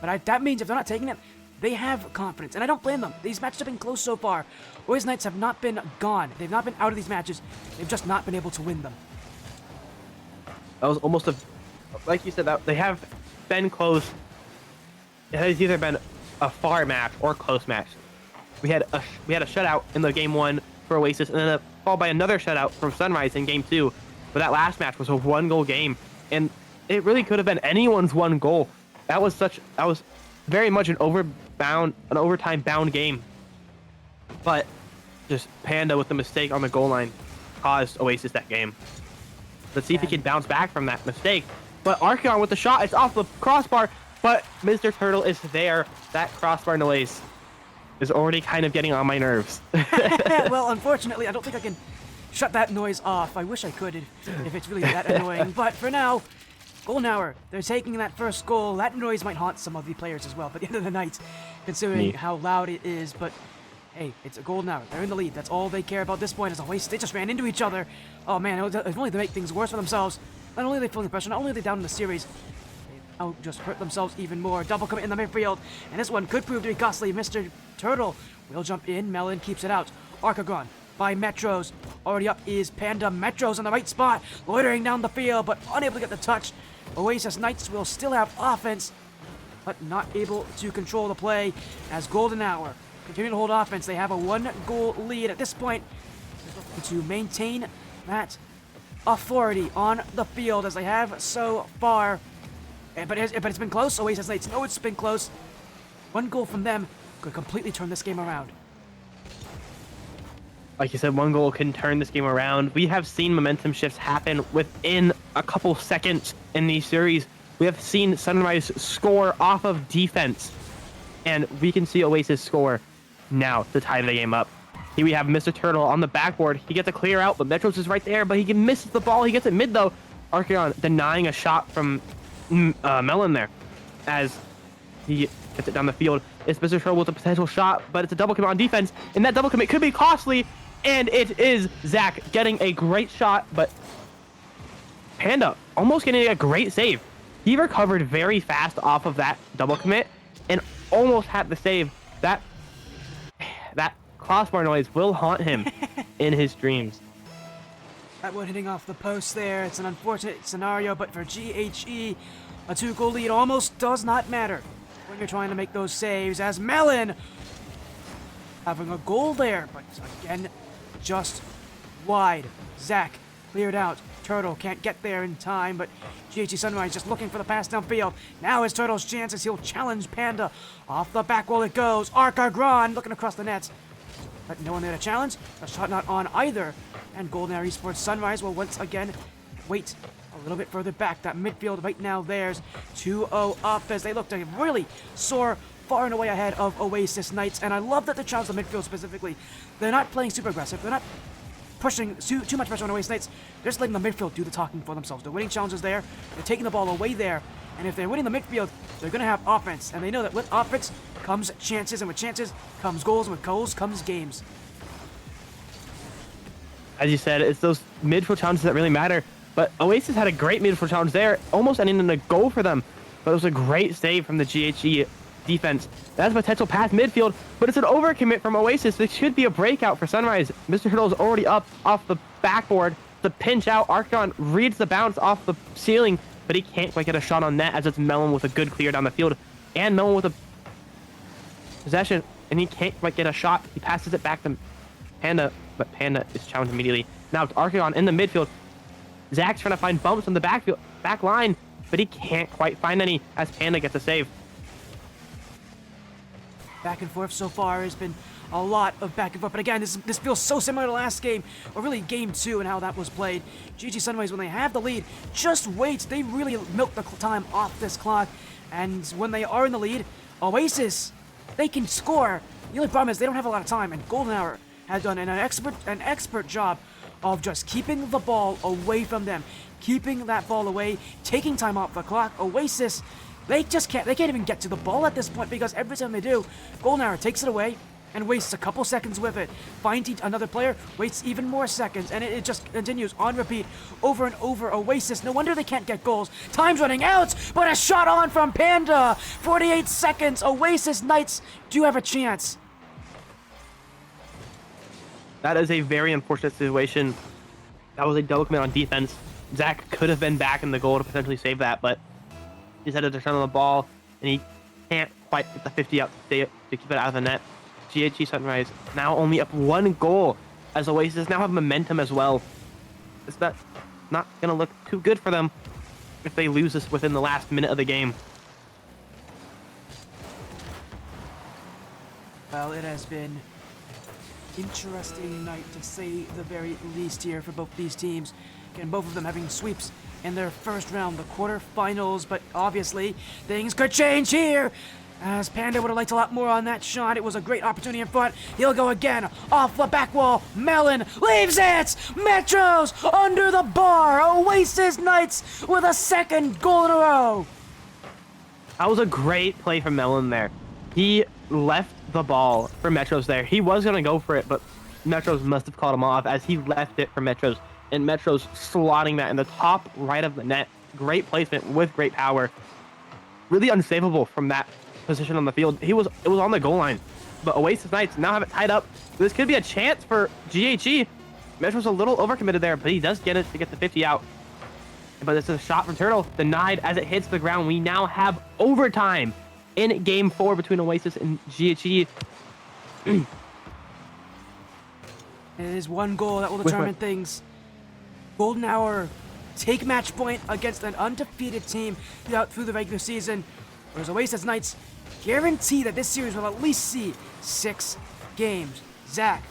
But that means if they're not taking it, they have confidence. And I don't blame them. These matches have been close so far. Oasis Knights have not been gone. They've not been out of these matches. They've just not been able to win them. That was almost like you said, that they have been close. It has either been a far match or a close match. We had a shutout in the game 1 for Oasis, and then followed by another shutout from Sunrise in game 2. But that last match was a 1-goal game, and it really could have been anyone's 1 goal. That was very much an overtime bound game. But just Panda with the mistake on the goal line caused Oasis that game. Let's see if he can bounce back from that mistake. But Archeon with the shot, it's off the crossbar, but Mr. Turtle is there. That crossbar noise is already kind of getting on my nerves. Well, unfortunately, I don't think I can shut that noise off. I wish I could if it's really that annoying. But for now, Golden Hour, they're taking that first goal. That noise might haunt some of the players as well, but at the end of the night, considering how loud it is. But hey, it's a Golden Hour. They're in the lead. That's all they care about at this point. As always, they just ran into each other. Oh man, if only to make things worse for themselves. Not only are they feeling pressure, not only are they down in the series, they now just hurt themselves even more. Double commit in the midfield, and this one could prove to be costly. Mr. Turtle will jump in. Melon keeps it out. Arcagon by Metros. Already up is Panda. Metros in the right spot, loitering down the field, but unable to get the touch. Oasis Knights will still have offense, but not able to control the play as Golden Hour continue to hold offense. They have a 1-goal lead at this point. They're looking to maintain that authority on the field as they have so far. But it's been close. Oasis Knights know it's been close. 1 goal from them could completely turn this game around. Like you said, 1 goal can turn this game around. We have seen momentum shifts happen within a couple seconds in these series. We have seen Sunrise score off of defense, and we can see Oasis score now to tie the game up. Here we have Mr. Turtle on the backboard. He gets a clear out, but Metros is right there, but he misses the ball. He gets it mid, though. Archeon denying a shot from Melon there as he gets it down the field. It's Mr. Turtle with a potential shot, but it's a double commit on defense, and that double commit could be costly, and it is Zach getting a great shot, but Panda almost getting a great save. He recovered very fast off of that double commit and almost had the save. That crossbar noise will haunt him in his dreams. That one hitting off the post there. It's an unfortunate scenario, but for GHE, a 2-goal lead almost does not matter when you're trying to make those saves, as Melon having a goal there, but again, just wide. Zach cleared out. Turtle can't get there in time, but GHE Sunrise just looking for the pass downfield. Now is Turtle's chance as he'll challenge Panda. Off the back wall it goes. Arcagron looking across the nets, but no one there to challenge. A shot not on either. And Golden Hour Esports Sunrise will once again wait a little bit further back. That midfield right now, there's 2-0 up as they look to really soar far and away ahead of Oasis Knights. And I love that they challenge the midfield specifically. They're not playing super aggressive. They're not pushing too much pressure on Oasis Knights. They're just letting the midfield do the talking for themselves. They're winning challenges there. They're taking the ball away there. And if they're winning the midfield, they're going to have offense. And they know that with offense comes chances, and with chances comes goals, and with goals comes games. As you said, it's those midfield challenges that really matter. But Oasis had a great midfield challenge there, almost ending in a goal for them. But it was a great save from the GHE defense. That's a potential pass midfield, but it's an overcommit from Oasis. This should be a breakout for Sunrise. Mr. Turtle is already up off the backboard. The pinch out. Archon reads the bounce off the ceiling, but he can't quite get a shot on net as it's Melon with a good clear down the field. And Melon with a possession, and he can't quite get a shot. He passes it back to Panda, but Panda is challenged immediately. Now it's Archeon in the midfield. Zach's trying to find bumps on the back line, but he can't quite find any as Panda gets a save. Back and forth so far has been a lot of back and forth, but again, this feels so similar to last game, or really game 2 and how that was played. GG Sunrise, when they have the lead, just wait. They really milk the time off this clock, and when they are in the lead, Oasis, they can score. The only problem is they don't have a lot of time, and Golden Hour has done an expert job of just keeping the ball away from them, keeping that ball away, taking time off the clock. Oasis, they can't even get to the ball at this point, because every time they do, Golden Hour takes it away, and wastes a couple seconds with it. Finds another player, wastes even more seconds, and it just continues on repeat over and over. Oasis, no wonder they can't get goals. Time's running out, but a shot on from Panda. 48 seconds. Oasis Knights do have a chance. That is a very unfortunate situation. That was a double commit on defense. Zach could have been back in the goal to potentially save that, but he decided to turn on the ball, and he can't quite get the 50 out to keep it out of the net. GHG Sunrise now only up 1 goal, as Oasis now have momentum as well. It's not going to look too good for them if they lose this within the last minute of the game. Well, it has been interesting night to say the very least here for both these teams. Again, both of them having sweeps in their first round, the quarterfinals, but obviously things could change here. As Panda would have liked a lot more on that shot. It was a great opportunity in front. He'll go again off the back wall. Melon leaves it. Metros under the bar. Oasis Knights with a second goal in a row. That was a great play from Melon there. He left the ball for Metros there. He was going to go for it, but Metros must have caught him off as he left it for Metros. And Metros slotting that in the top right of the net. Great placement with great power. Really unsavable from that position on the field. It was on the goal line. But Oasis Knights now have it tied up. This could be a chance for GHE. Metros a little overcommitted there, but he does get it to get the 50 out. But it's a shot from Turtle. Denied as it hits the ground. We now have overtime in Game 4 between Oasis and GHE. It is 1 goal that will determine things. Golden Hour take match point against an undefeated team through the regular season, whereas Oasis Knights guarantee that this series will at least see 6 games. Zach,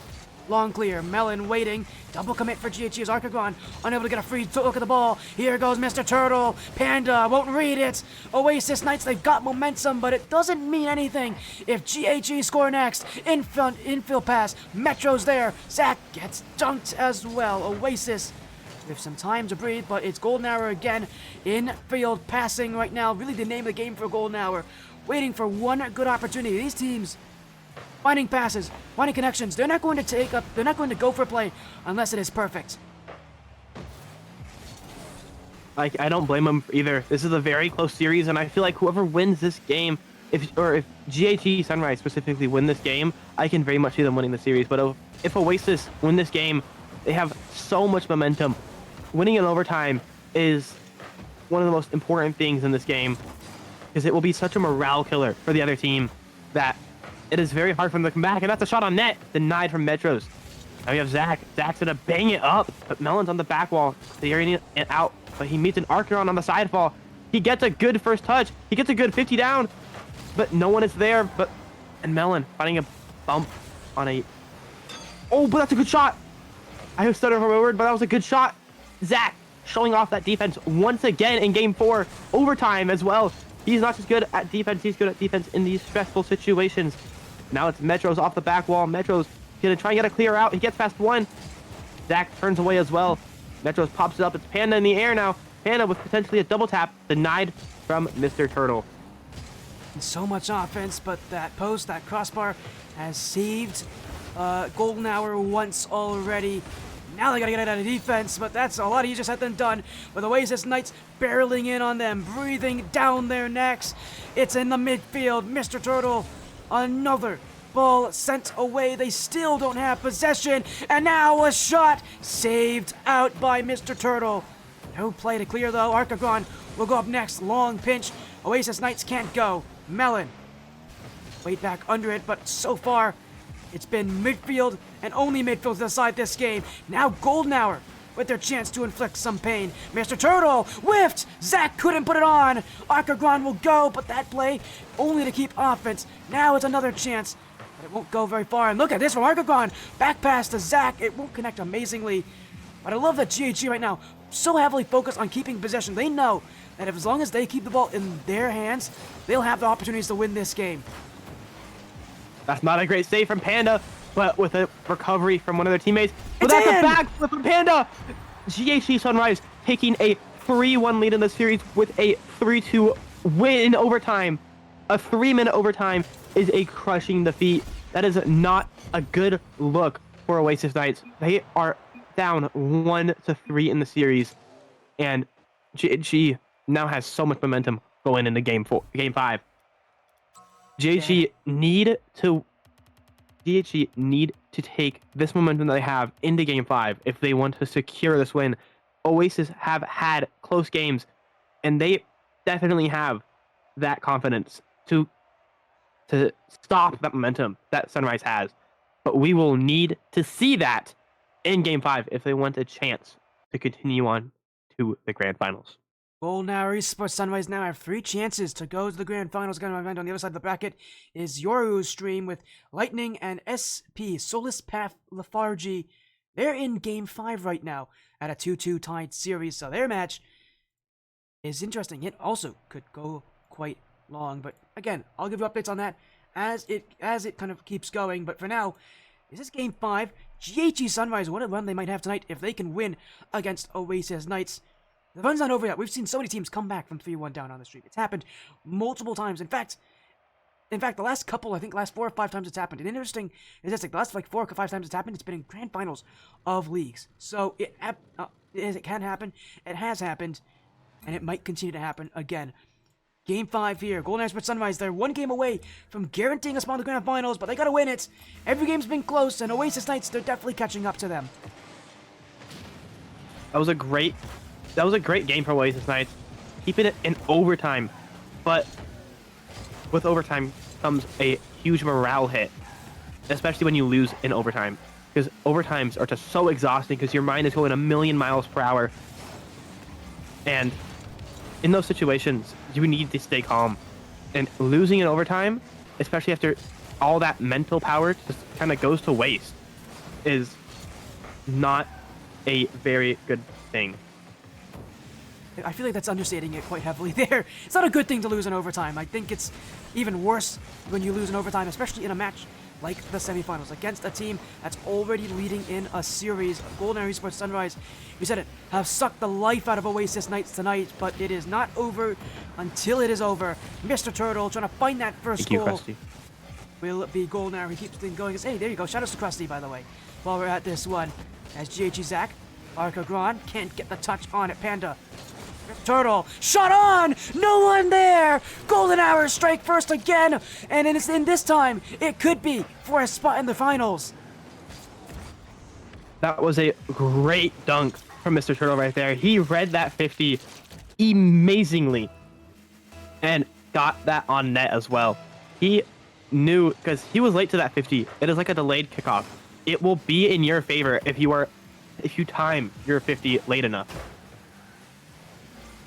long clear, Melon waiting, double commit for GHG's Archagron, unable to get a free look at the ball. Here goes Mr. Turtle, Panda won't read it. Oasis Knights, they've got momentum, but it doesn't mean anything if GHG score next. Infield pass, Metro's there, Zach gets dunked as well. Oasis with some time to breathe, but it's Golden Hour again. Infield passing right now, really the name of the game for Golden Hour. Waiting for one good opportunity. These teams finding passes, finding connections. They're not going to go for a play unless it is perfect. I don't blame them either. This is a very close series, and I feel like whoever wins this game, if GHE Sunrise specifically win this game, I can very much see them winning the series. But if Oasis win this game, they have so much momentum. Winning in overtime is one of the most important things in this game, because it will be such a morale killer for the other team that it is very hard for them to come back. And that's a shot on net, denied from Metros. Now we have Zach. Zach's gonna bang it up, but Melon's on the back wall, clearing it out. But he meets an Archeron on the side fall. He gets a good first touch. He gets a good 50 down, but no one is there. And Melon finding a bump on a. Oh, but that's a good shot. I have stuttered for my word, but that was a good shot. Zach showing off that defense once again in Game 4, overtime as well. He's not just good at defense, he's good at defense in these stressful situations. Now it's Metros off the back wall. Metros gonna try and get a clear out. He gets past one. Zach turns away as well. Metros pops it up. It's Panda in the air now. Panda with potentially a double tap, denied from Mr. Turtle. So much offense, but that post, that crossbar has saved Golden Hour once already. Now they gotta get it out of defense, but that's a lot easier said than done. With Oasis Knights barreling in on them, breathing down their necks. It's in the midfield. Mr. Turtle, another ball sent away. They still don't have possession, and now a shot saved out by Mr. Turtle. No play to clear though. Archagron will go up next. Long pinch. Oasis Knights can't go. Melon, wait back under it, but so far it's been midfield and only midfield to decide this game. Now Golden Hour with their chance to inflict some pain. Mr. Turtle whiffed. Zach couldn't put it on. Archagron will go, but that play only to keep offense. Now it's another chance, but it won't go very far. And look at this from Archagron. Back pass to Zach. It won't connect amazingly. But I love that GHG right now so heavily focused on keeping possession. They know that if as long as they keep the ball in their hands, they'll have the opportunities to win this game. That's not a great save from Panda, but with a recovery from one of their teammates. But that's a backflip from Panda! GHC Sunrise taking a 3-1 lead in the series with a 3-2 win in overtime. A 3-minute overtime is a crushing defeat That is not a good look for Oasis Knights. They are down 1-3 in the series, and GHG now has so much momentum going into game 5. GHG need to take this momentum that they have into game 5 if they want to secure this win. Oasis have had close games, and they definitely have that confidence to stop that momentum that Sunrise has. But we will need to see that in game 5 if they want a chance to continue on to the grand finals. Golden Hour Esports Sunrise now have 3 chances to go to the grand finals. Going to event on the other side of the bracket is Yoru's stream with Lightning and SP Solus Path Lethargy. They're in game 5 right now at a 2-2 tied series, so their match is interesting. It also could go quite long, but again, I'll give you updates on that as it kind of keeps going. But for now, this is game 5. GHG Sunrise, what a run they might have tonight if they can win against Oasis Knights. The run's not over yet. We've seen so many teams come back from 3-1 down on the streak. It's happened multiple times. In fact, the last couple, I think last 4 or 5 times it's happened. An interesting statistic, the last like 4 or 5 times it's happened, it's been in grand finals of leagues. So it can happen, it has happened, and it might continue to happen again. Game 5 here. Golden Esports Sunrise, they're 1 game away from guaranteeing a spot in the grand finals, but they gotta win it. Every game's been close, and Oasis Knights, they're definitely catching up to them. That was a great game for Oasis Knights. Keeping it in overtime, but with overtime comes a huge morale hit, especially when you lose in overtime, because overtimes are just so exhausting because your mind is going a million miles per hour, and in those situations you need to stay calm. And losing in overtime, especially after all that mental power just kind of goes to waste, is not a very good thing. I feel like that's understating it quite heavily there. It's not a good thing to lose in overtime. I think it's even worse when you lose in overtime, especially in a match like the semifinals against a team that's already leading in a series. Golden Hour Esports Sunrise, we said it, have sucked the life out of Oasis Knights tonight, but it is not over until it is over. Mr. Turtle trying to find that first goal. Krusty. Will it be Golden Hour? He keeps things going. Hey, there you go. Shout outs to Krusty, by the way, while we're at this one. As GHG Zach, Arca Gran can't get the touch on it. Panda. Turtle, shot on! No one there! Golden Hour strike first again, and in this time, it could be for a spot in the finals. That was a great dunk from Mr. Turtle right there. He read that 50 amazingly and got that on net as well. He knew, because he was late to that 50. It is like a delayed kickoff. It will be in your favor if you time your 50 late enough.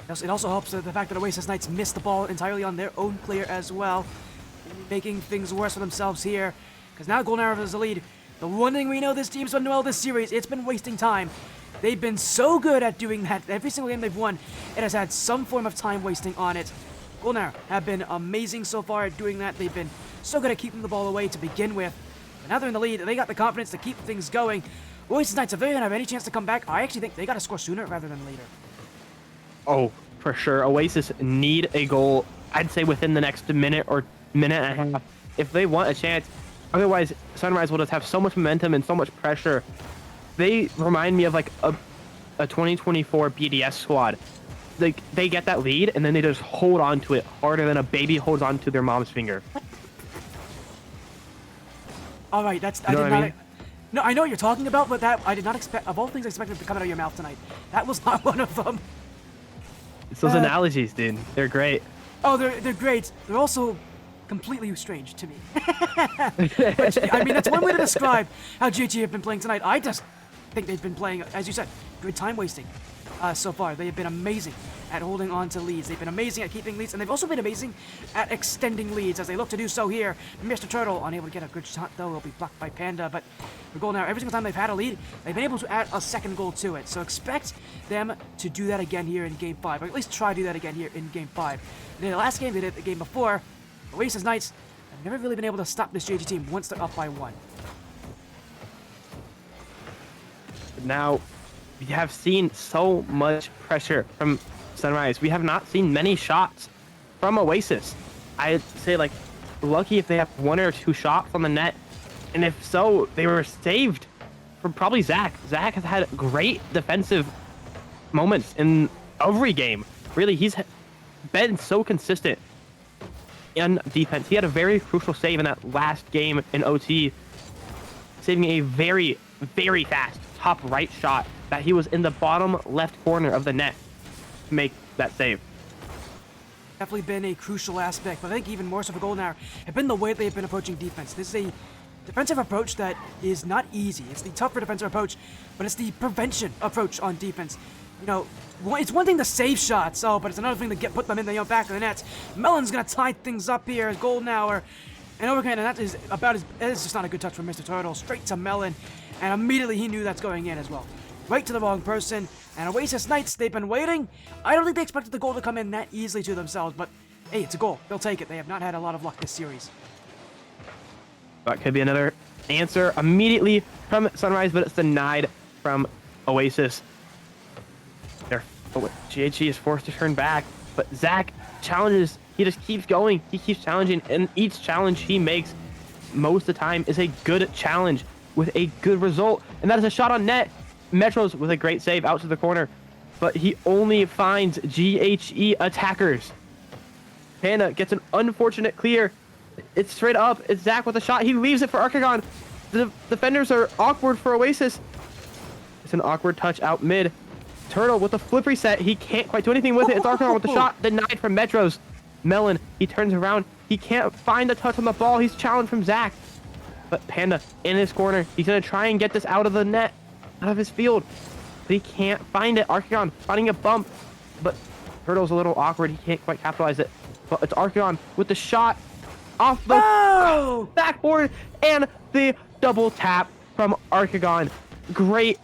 It also helps the fact that Oasis Knights missed the ball entirely on their own player as well, making things worse for themselves here, because now Golden Hour has the lead. The one thing we know this team's done well this series, it's been wasting time. They've been so good at doing that. Every single game they've won, it has had some form of time wasting on it. Golden Hour have been amazing so far at doing that. They've been so good at keeping the ball away to begin with. But now they're in the lead, they got the confidence to keep things going. Oasis Knights, if they're going to have any chance to come back, I actually think they got to score sooner rather than later. Oh, for sure. Oasis need a goal, I'd say, within the next minute or minute and a half if they want a chance. Otherwise, Sunrise will just have so much momentum and so much pressure. They remind me of like a 2024 BDS squad. Like, they get that lead and then they just hold on to it harder than a baby holds on to their mom's finger. All right, that's You know what I mean? No, I know what you're talking about, but that I did not expect. Of all things I expected to come out of your mouth tonight, that was not one of them. It's those analogies, dude. They're great. Oh, they're great. They're also completely strange to me. But, I mean, that's one way to describe how GG have been playing tonight. I just think they've been playing, as you said, good time wasting so far. They have been amazing at holding on to leads. They've been amazing at keeping leads, and they've also been amazing at extending leads as they look to do so here. Mr. Turtle unable to get a good shot, though. He'll be blocked by Panda, but for Golden Hour, every single time they've had a lead, they've been able to add a second goal to it. So expect them to do that again here in Game 5, or at least try to do that again here in Game 5. They did it last game, they did it the game before. Oasis Knights have never really been able to stop this JG team once they're up by 1. Now, we have seen so much pressure from Sunrise. We have not seen many shots from Oasis. I'd say like lucky if they have 1 or 2 shots on the net. And if so, they were saved from probably Zach. Zach has had great defensive moments in every game. Really, he's been so consistent in defense. He had a very crucial save in that last game in OT, saving a very, very fast top right shot that he was in the bottom left corner of the net to make that save. Definitely been a crucial aspect, but I think even more so for Golden Hour have been the way they've been approaching defense. This is a defensive approach that is not easy. It's the tougher defensive approach, but it's the prevention approach on defense. You know, it's one thing to save shots, but it's another thing to put them in the back of the nets. Melon's gonna tie things up here as Golden Hour, and overhand, and that is about it's just not a good touch from Mr. Turtle. Straight to Melon, and immediately he knew that's going in as well. Right to the wrong person, and Oasis Knights, they've been waiting. I don't think they expected the goal to come in that easily to themselves, but hey, it's a goal. They'll take it. They have not had a lot of luck this series. That could be another answer immediately from Sunrise, but it's denied from Oasis. GHG is forced to turn back, but Zach challenges. He just keeps going. He keeps challenging, and each challenge he makes most of the time is a good challenge with a good result, and that is a shot on net. Metros with a great save out to the corner, but he only finds GHE attackers. Panda gets an unfortunate clear. It's straight up. It's Zach with a shot. He leaves it for Arcagon. The defenders are awkward for Oasis. It's an awkward touch out mid. Turtle with a flip reset. He can't quite do anything with it. It's Arcagon with the shot denied from Metros. Melon, he turns around. He can't find the touch on the ball. He's challenged from Zach. But Panda in his corner. He's going to try and get this out of the net, out of his field. But he can't find it. Arcagon finding a bump. But Turtle's a little awkward. He can't quite capitalize it. But it's Arcagon with the shot off the backboard and the double tap from Arcagon. Great.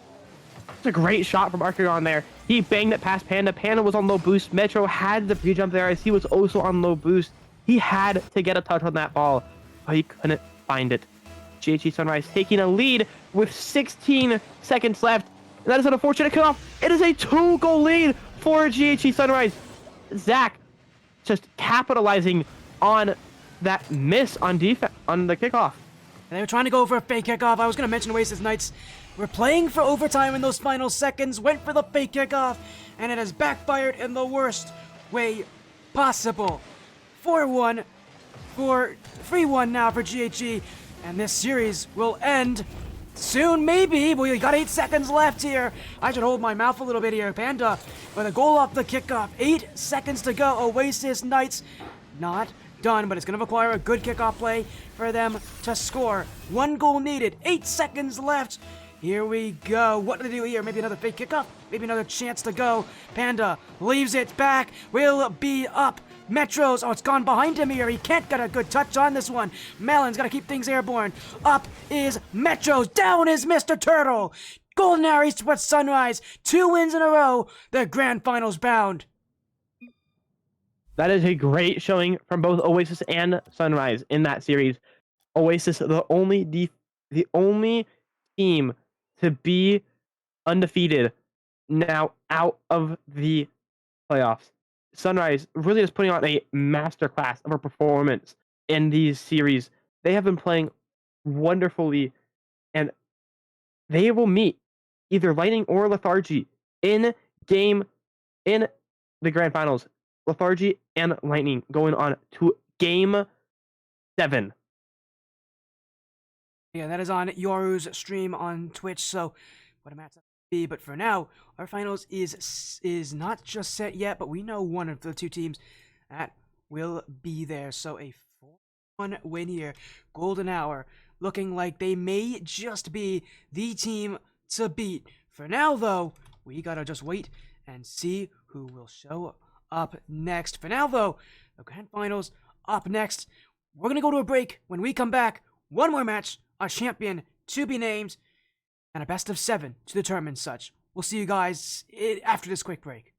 It's a great shot from Arcagon there. He banged it past Panda. Panda was on low boost. Metro had the pre-jump there as he was also on low boost. He had to get a touch on that ball, but he couldn't find it. GHG Sunrise taking a lead with 16 seconds left. And that is an unfortunate cutoff. It is a 2-goal lead for GHG Sunrise. Zach just capitalizing on that miss on defense on the kickoff. And they were trying to go for a fake kickoff. I was going to mention Oasis Knights were playing for overtime in those final seconds, went for the fake kickoff, and it has backfired in the worst way possible. 4-1 for 3-1 now for GHG, and this series will end soon, maybe. We got 8 seconds left here. I should hold my mouth a little bit here. Panda with a goal off the kickoff. 8 seconds to go. Oasis Knights not done, but it's going to require a good kickoff play for them to score. 1 goal needed. 8 seconds left. Here we go. What do they do here? Maybe another fake kickoff? Maybe another chance to go. Panda leaves it back. Will be up. Metros. Oh, it's gone behind him here. He can't get a good touch on this one. Melon's got to keep things airborne. Up is Metros. Down is Mr. Turtle. Golden Hour Esports Sunrise. 2 wins in a row. The grand finals bound. That is a great showing from both Oasis and Sunrise in that series. Oasis, the only team to be undefeated now out of the playoffs. Sunrise really is putting on a masterclass of a performance in these series. They have been playing wonderfully, and they will meet either Lightning or Lethargy in the grand finals. Lethargy and Lightning going on to game 7. Yeah, that is on Yoru's stream on Twitch, so what a match that will be. But for now, our finals is not just set yet, but we know one of the 2 teams that will be there. So a 4-1 win here. Golden Hour looking like they may just be the team to beat. For now, though, we gotta just wait and see who will show up next. For now, though, the grand finals up next. We're gonna go to a break. When we come back, one more match, a champion to be named, and a best of 7 to determine such. We'll see you guys after this quick break.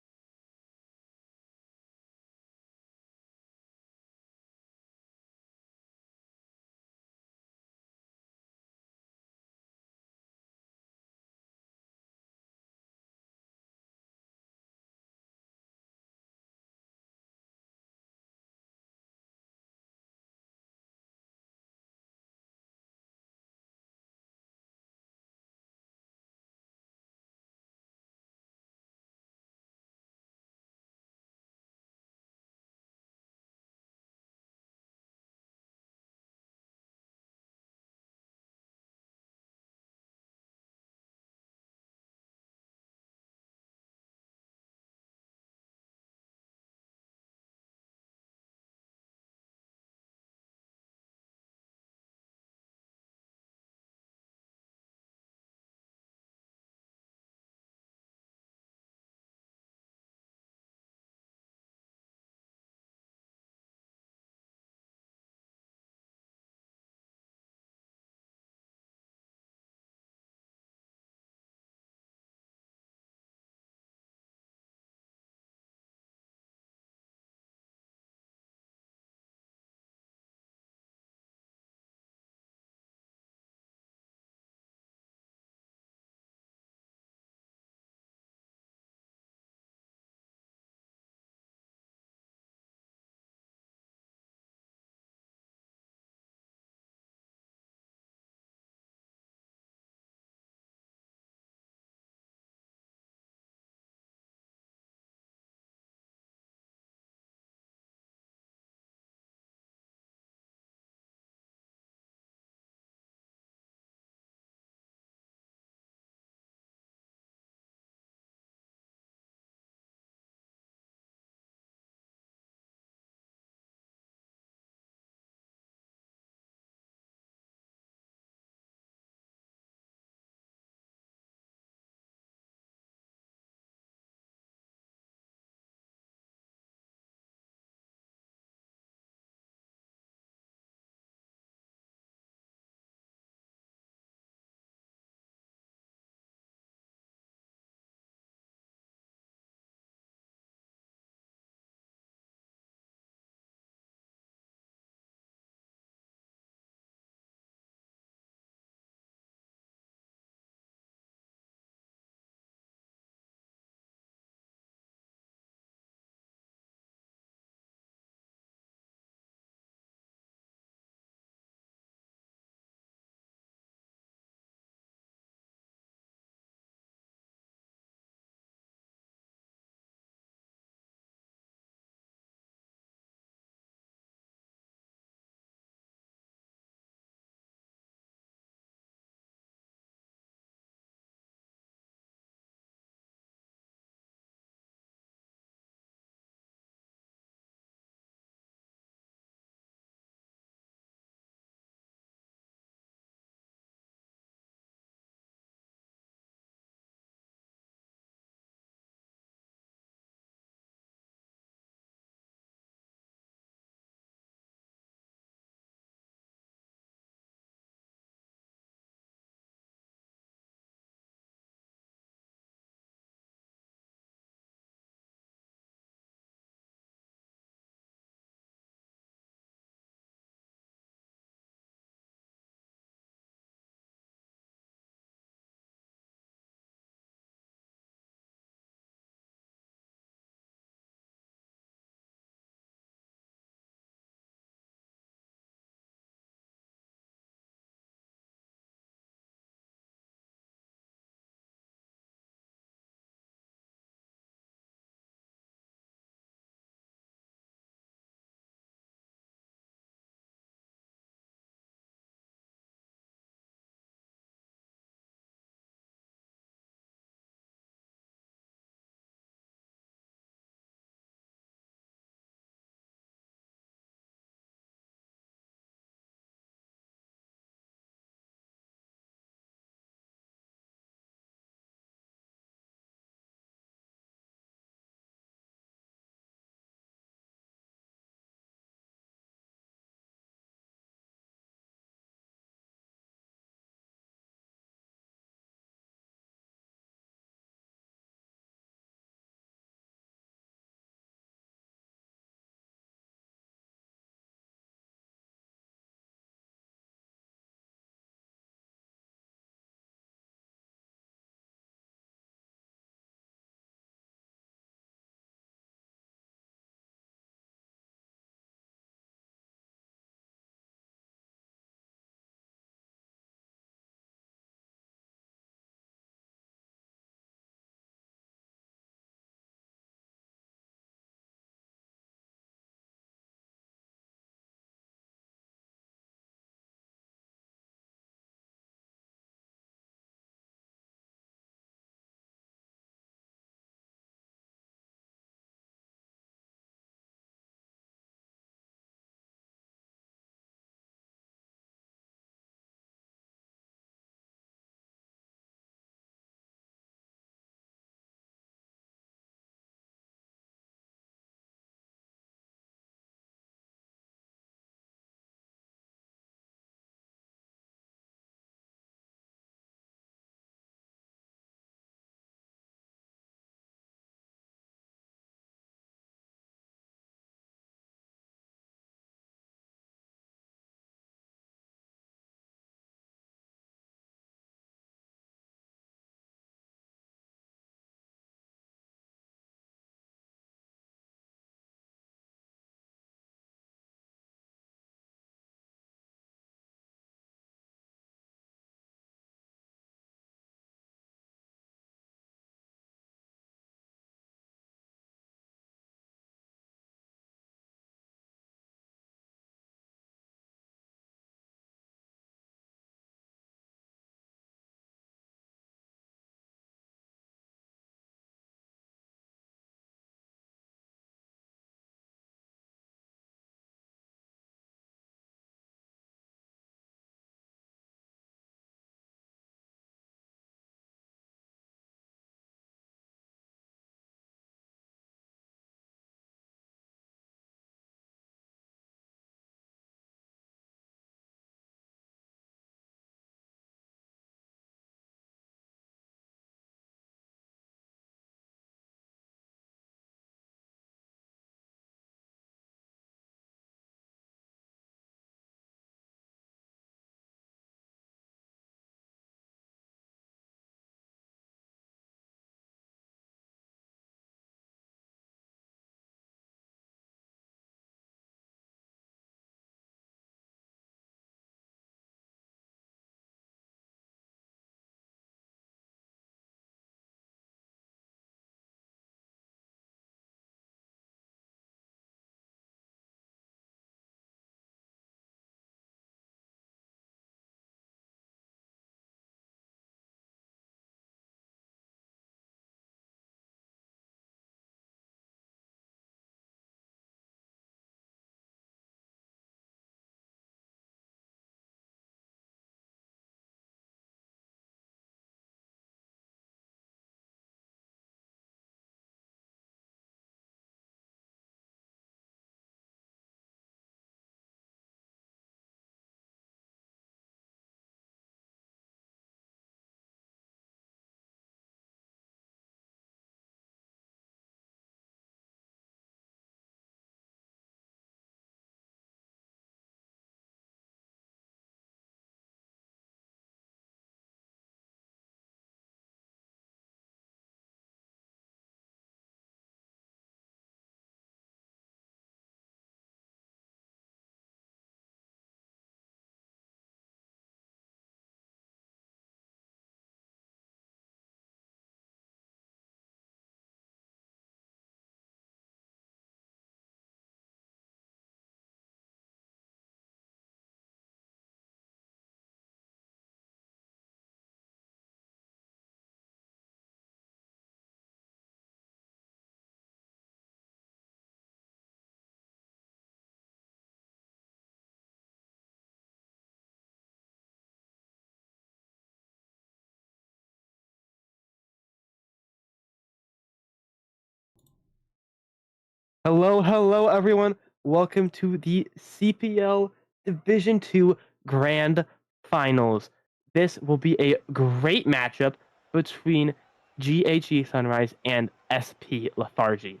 Hello, hello, everyone. Welcome to the CPL Division 2 Grand Finals. This will be a great matchup between GHE Sunrise and SP Lethargy.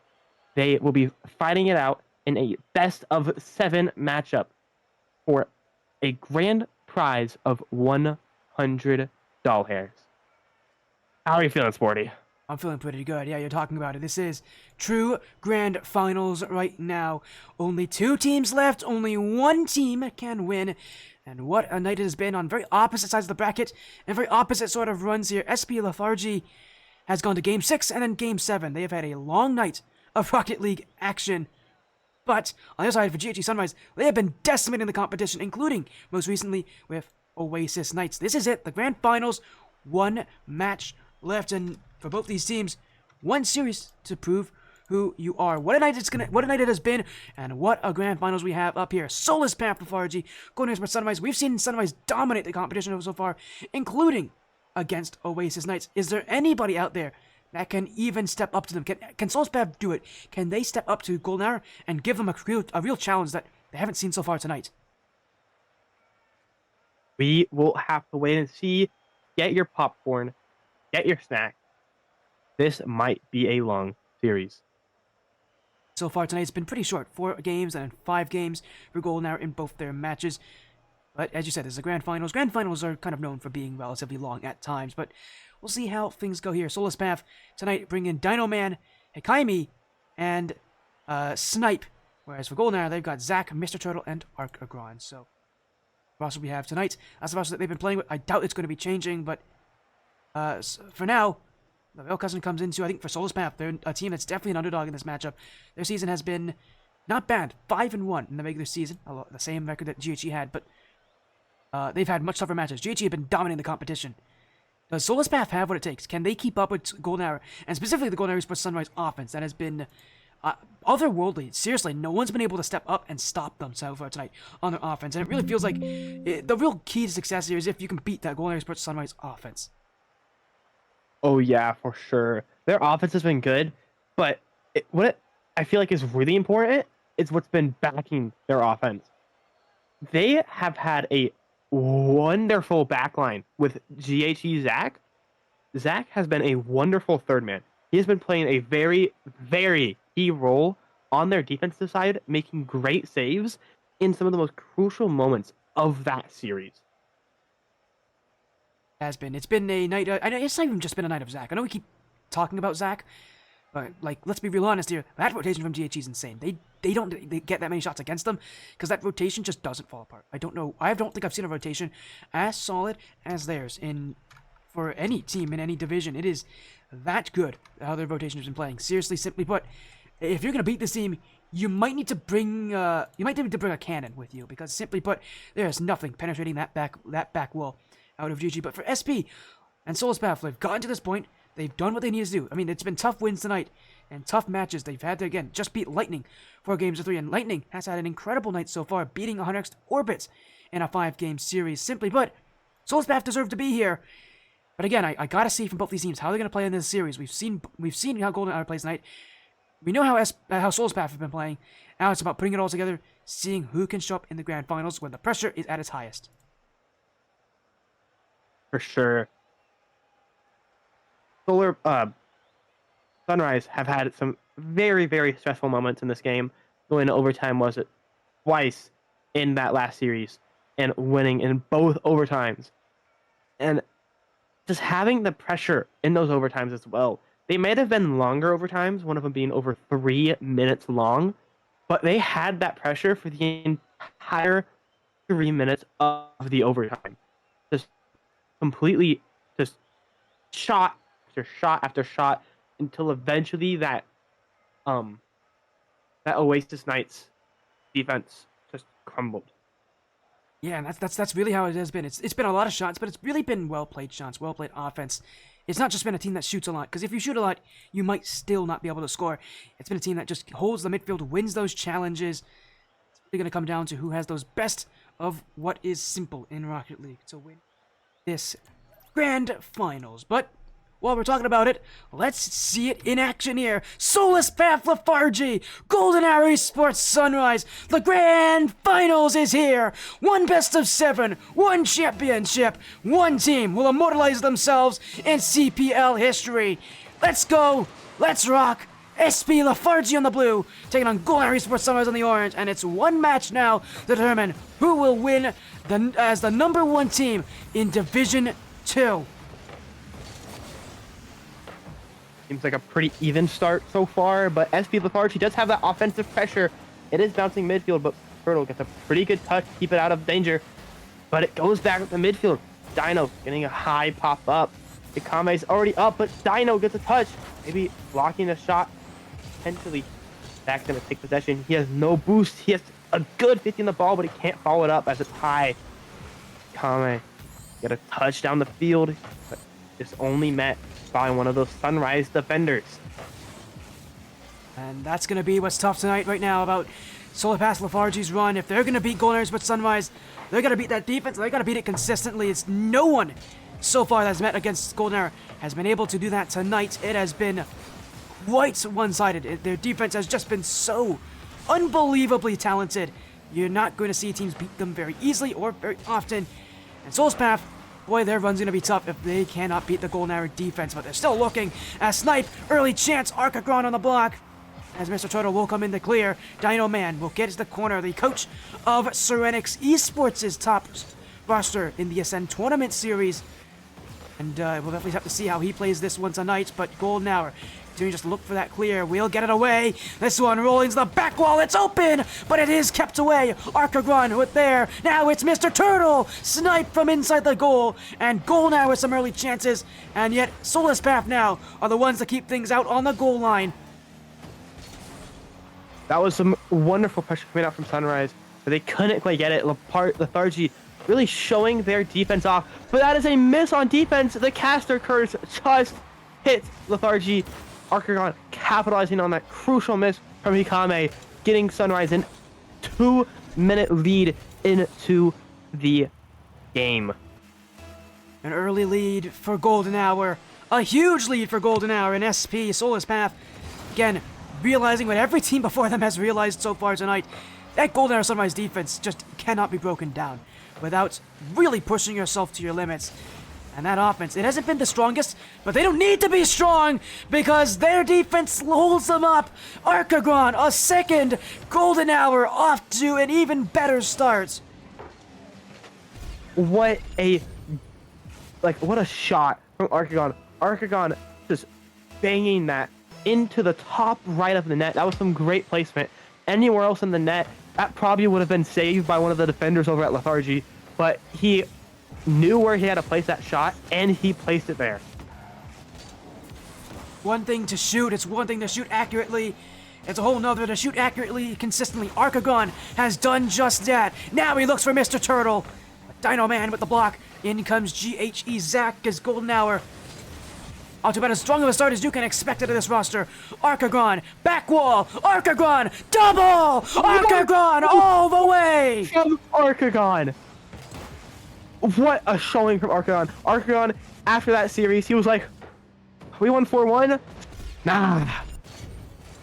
They will be fighting it out in a best of 7 matchup for a grand prize of 100 doll hairs. How are you feeling, Sporty? I'm feeling pretty good. Yeah, you're talking about it. This is true grand finals right now. Only 2 teams left. Only 1 team can win. And what a night it has been on very opposite sides of the bracket and very opposite sort of runs here. SP Lethargy has gone to Game 6 and then Game 7. They have had a long night of Rocket League action. But on the other side, for GHE Sunrise, they have been decimating the competition, including most recently with Oasis Knights. This is it, the grand finals. 1 match left, and for both these teams, 1 series to prove who you are. What a night it has been, and what a grand finals we have up here. Soulless Path Lethargy going against Sunrise. We've seen Sunrise dominate the competition so far, including against Oasis Knights. Is there anybody out there that can even step up to them? Can Soulless Path do it? Can they step up to Golden Hour and give them a real challenge that they haven't seen so far tonight? We will have to wait and see. Get your popcorn, get your snack. This might be a long series. So far tonight, it's been pretty short. 4 games and 5 games for Golden Hour in both their matches. But as you said, this is the grand finals. Grand finals are kind of known for being relatively long at times, but we'll see how things go here. Soulless Path tonight bring in Dino Man, Hikaimi, and Snipe. Whereas for Golden Hour, they've got Zack, Mr. Turtle, and Arc Agron. So the roster we have tonight, that's the roster that they've been playing with. I doubt it's going to be changing, but for now, the Veil Cousin comes into, I think, for Soulless Path. They're a team that's definitely an underdog in this matchup. Their season has been not bad, 5-1 in the regular season, the same record that GHE had, but they've had much tougher matches. GHE have been dominating the competition. Does Soulless Path have what it takes? Can they keep up with Golden Hour, and specifically the Golden Hour Esports Sunrise offense that has been otherworldly? Seriously, no one's been able to step up and stop them so far tonight on their offense, and it really feels like the real key to success here is if you can beat that Golden Hour Esports Sunrise offense. Oh yeah, for sure. Their offense has been good, but I feel like is really important is what's been backing their offense. They have had a wonderful backline with GHE Zack. Zack has been a wonderful third man. He has been playing a very, very key role on their defensive side, making great saves in some of the most crucial moments of that series. Has been. It's been a night. It's not even just been a night of Zack. I know we keep talking about Zack, but like, let's be real honest here. That rotation from GHE is insane. They don't get that many shots against them because that rotation just doesn't fall apart. I don't know. I don't think I've seen a rotation as solid as theirs for any team in any division. It is that good how their rotation has been playing. Seriously, simply put, if you're gonna beat this team, you might need to bring a cannon with you because simply put, there is nothing penetrating that back wall out of GG. But for SP and Soulless Path, they've gotten to this point. They've done what they need to do. I mean, it's been tough wins tonight and tough matches. They've had to, again, just beat Lightning 4 games to 3. And Lightning has had an incredible night so far, beating 100x Orbits in a 5-game series. Simply put, Soulless Path deserve to be here. But again, I gotta see from both these teams how they're gonna play in this series. We've seen how Golden Hour plays tonight. We know how Soulless Path have been playing. Now it's about putting it all together, seeing who can show up in the grand finals when the pressure is at its highest. For sure. Sunrise have had some very, very stressful moments in this game. Going to overtime was it twice in that last series and winning in both overtimes. And just having the pressure in those overtimes as well. They might have been longer overtimes, one of them being over 3 minutes long, but they had that pressure for the entire 3 minutes of the overtime. Just completely just shot after shot after shot until eventually that Oasis Knights defense just crumbled. Yeah, and that's really how it has been. It's been a lot of shots, but it's really been well played shots, well played offense. It's not just been a team that shoots a lot, because if you shoot a lot, you might still not be able to score. It's been a team that just holds the midfield, wins those challenges. It's really going to come down to who has those best of what is simple in Rocket League to win this grand finals. But while we're talking about it, let's see it in action here. Soulless Path Lethargy, Golden Hour Esports Sunrise. The grand finals is here. One best of 7, one championship, one team will immortalize themselves in CPL history. Let's go. Let's rock. SP Lethargy on the blue, taking on Golden Hour Esports Sunrise on the orange, and it's one match now to determine who will win as the #1 team in Division 2. Seems like a pretty even start so far, but SP Lethargy does have that offensive pressure. It is bouncing midfield, but Turtle gets a pretty good touch to keep it out of danger. But it goes back to the midfield. Dino getting a high pop up. Ikame's already up, but Dino gets a touch. Maybe blocking the shot. Potentially, Zach's going to take possession. He has no boost. He has a good 50 in the ball, but he can't follow it up as it's high. Ikame get a touch down the field, but it's only met by one of those Sunrise defenders. And that's going to be what's tough tonight right now about Solar Pass Lethargy's run. If they're going to beat Golden Hour Esports Sunrise, they're going to beat that defense. They're going to beat it consistently. It's no one so far that's met against Golden Hour has been able to do that tonight. It has been quite one-sided. Their defense has just been so unbelievably talented. You're not going to see teams beat them very easily or very often. And Soul's Path, boy, their run's going to be tough if they cannot beat the Golden Hour defense, but they're still looking at Snipe. Early chance, Archagron on the block. As Mr. Turtle will come in to clear, Dino Man will get to the corner. The coach of Serenix Esports' top roster in the Ascend Tournament Series. And we'll definitely have to see how he plays this one tonight, but Golden Hour doing just look for that clear. We'll get it away. This one rolling to the back wall. It's open, but it is kept away. Archagron with there. Now it's Mr. Turtle. Snipe from inside the goal. And Golden Hour with some early chances. And yet, Soulless Path now are the ones that keep things out on the goal line. That was some wonderful pressure coming out from Sunrise, but they couldn't quite get it. Lethargy really showing their defense off, but that is a miss on defense. The caster curse just hit Lethargy. Archagron capitalizing on that crucial miss from Hikame, getting Sunrise in 2-minute lead into the game. An early lead for Golden Hour. A huge lead for Golden Hour in SP Soulless Path. Again, realizing what every team before them has realized so far tonight. That Golden Hour Sunrise defense just cannot be broken down without really pushing yourself to your limits. And that offense, it hasn't been the strongest, but they don't need to be strong because their defense holds them up. Archagron, a second. Golden Hour off to an even better start. What a shot from Archagron. Archagron just banging that into the top right of the net. That was some great placement. Anywhere else in the net, that probably would have been saved by one of the defenders over at Lethargy, but he knew where he had to place that shot, and he placed it there. One thing to shoot, it's one thing to shoot accurately. It's a whole nother to shoot accurately, consistently. Archagron has done just that. Now he looks for Mr. Turtle. Dino Man with the block. In comes GHE Zach as Golden Hour. Off to about as strong of a start as you can expect out of this roster. Archagron, back wall. Archagron, double. Archagron all the way. From Archagron. What a showing from Archagron. Archagron, after that series, he was like, we won 4-1? Nah,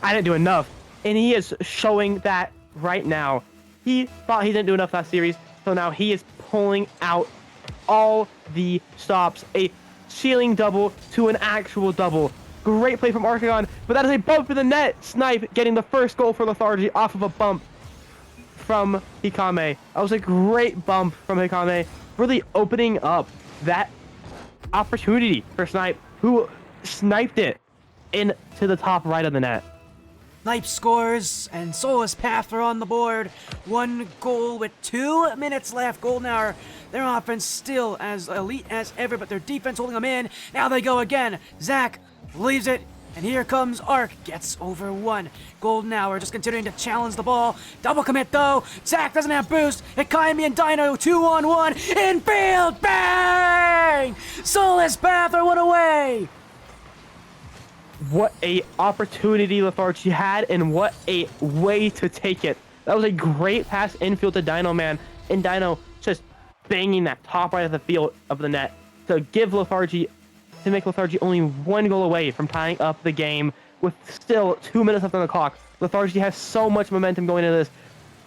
I didn't do enough. And he is showing that right now. He thought he didn't do enough that series, so now he is pulling out all the stops. A ceiling double to an actual double. Great play from Archagron, but that is a bump in the net. Snipe getting the first goal for Lethargy off of a bump from Hikame. That was a great bump from Hikame, really opening up that opportunity for Snipe, who sniped it into the top right of the net. Snipe scores, and Soulless Path are on the board. One goal with 2 minutes left. Golden Hour, their offense still as elite as ever, but their defense holding them in. Now they go again. Zach leaves it, and here comes Arc. Gets over one. Golden Hour just continuing to challenge the ball. Double commit though. Zach doesn't have boost. Hikame and Dino 2-on-1. Infield, bang! Soulless Path are one away. What a opportunity Lethargy had, and what a way to take it. That was a great pass infield to Dino Man, and Dino just banging that top right of the field of the net to give Lethargy to make Lethargy only 1 goal away from tying up the game with still 2 minutes left on the clock. Lethargy has so much momentum going into this,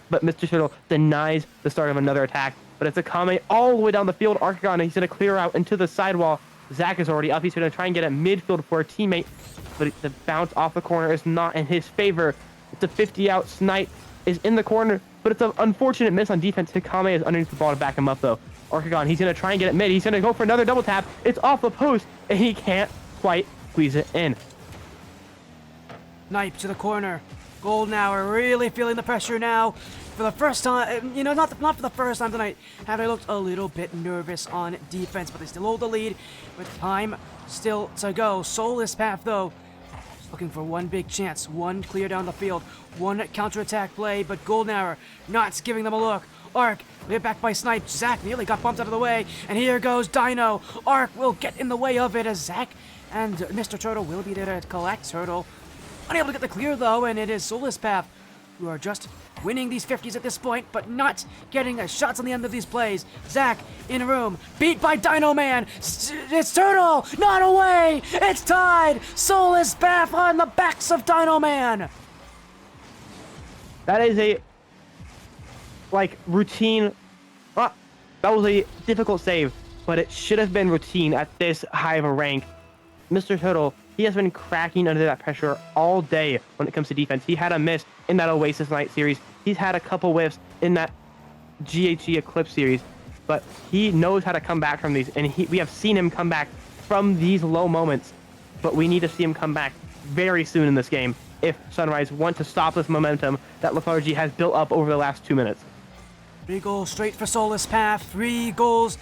but Mr. Turtle denies the start of another attack. But it's a Akame all the way down the field. Arcagon, he's going to clear out into the sidewall. Zach is already up. He's going to try and get at midfield for a teammate, but the bounce off the corner is not in his favor. It's a 50 out. Snipe is in the corner, but it's an unfortunate miss on defense. Hikame is underneath the ball to back him up, though. Arcagon, he's going to try and get it mid. He's going to go for another double tap. It's off the post, and he can't quite squeeze it in. Snipe to the corner. Golden Hour really feeling the pressure now. For the first time, you know, not for the first time tonight, have they looked a little bit nervous on defense, but they still hold the lead with time still to go. Soulless Path, though, looking for one big chance, one clear down the field, one counterattack play, but Golden Hour not giving them a look. Arc, cleared back by Snipe. Zach nearly got bumped out of the way, and here goes Dino. Arc will get in the way of it as Zach and Mr. Turtle will be there to collect. Turtle unable to get the clear, though, and it is Soulless Path who are just winning these 50s at this point, but not getting shots on the end of these plays. Zach in room, beat by Dino Man. It's Turtle, not away. It's tied. Soulless Path on the backs of Dino Man. That is a routine. That was a difficult save, but it should have been routine at this high of a rank. Mr. Turtle, he has been cracking under that pressure all day when it comes to defense. He had a miss in that Oasis night series. He's had a couple whiffs in that GHG Eclipse series, but he knows how to come back from these, and we have seen him come back from these low moments, but we need to see him come back very soon in this game if Sunrise want to stop this momentum that Lethargy has built up over the last 2 minutes. 3 goals straight for Soulless Path. 3 goals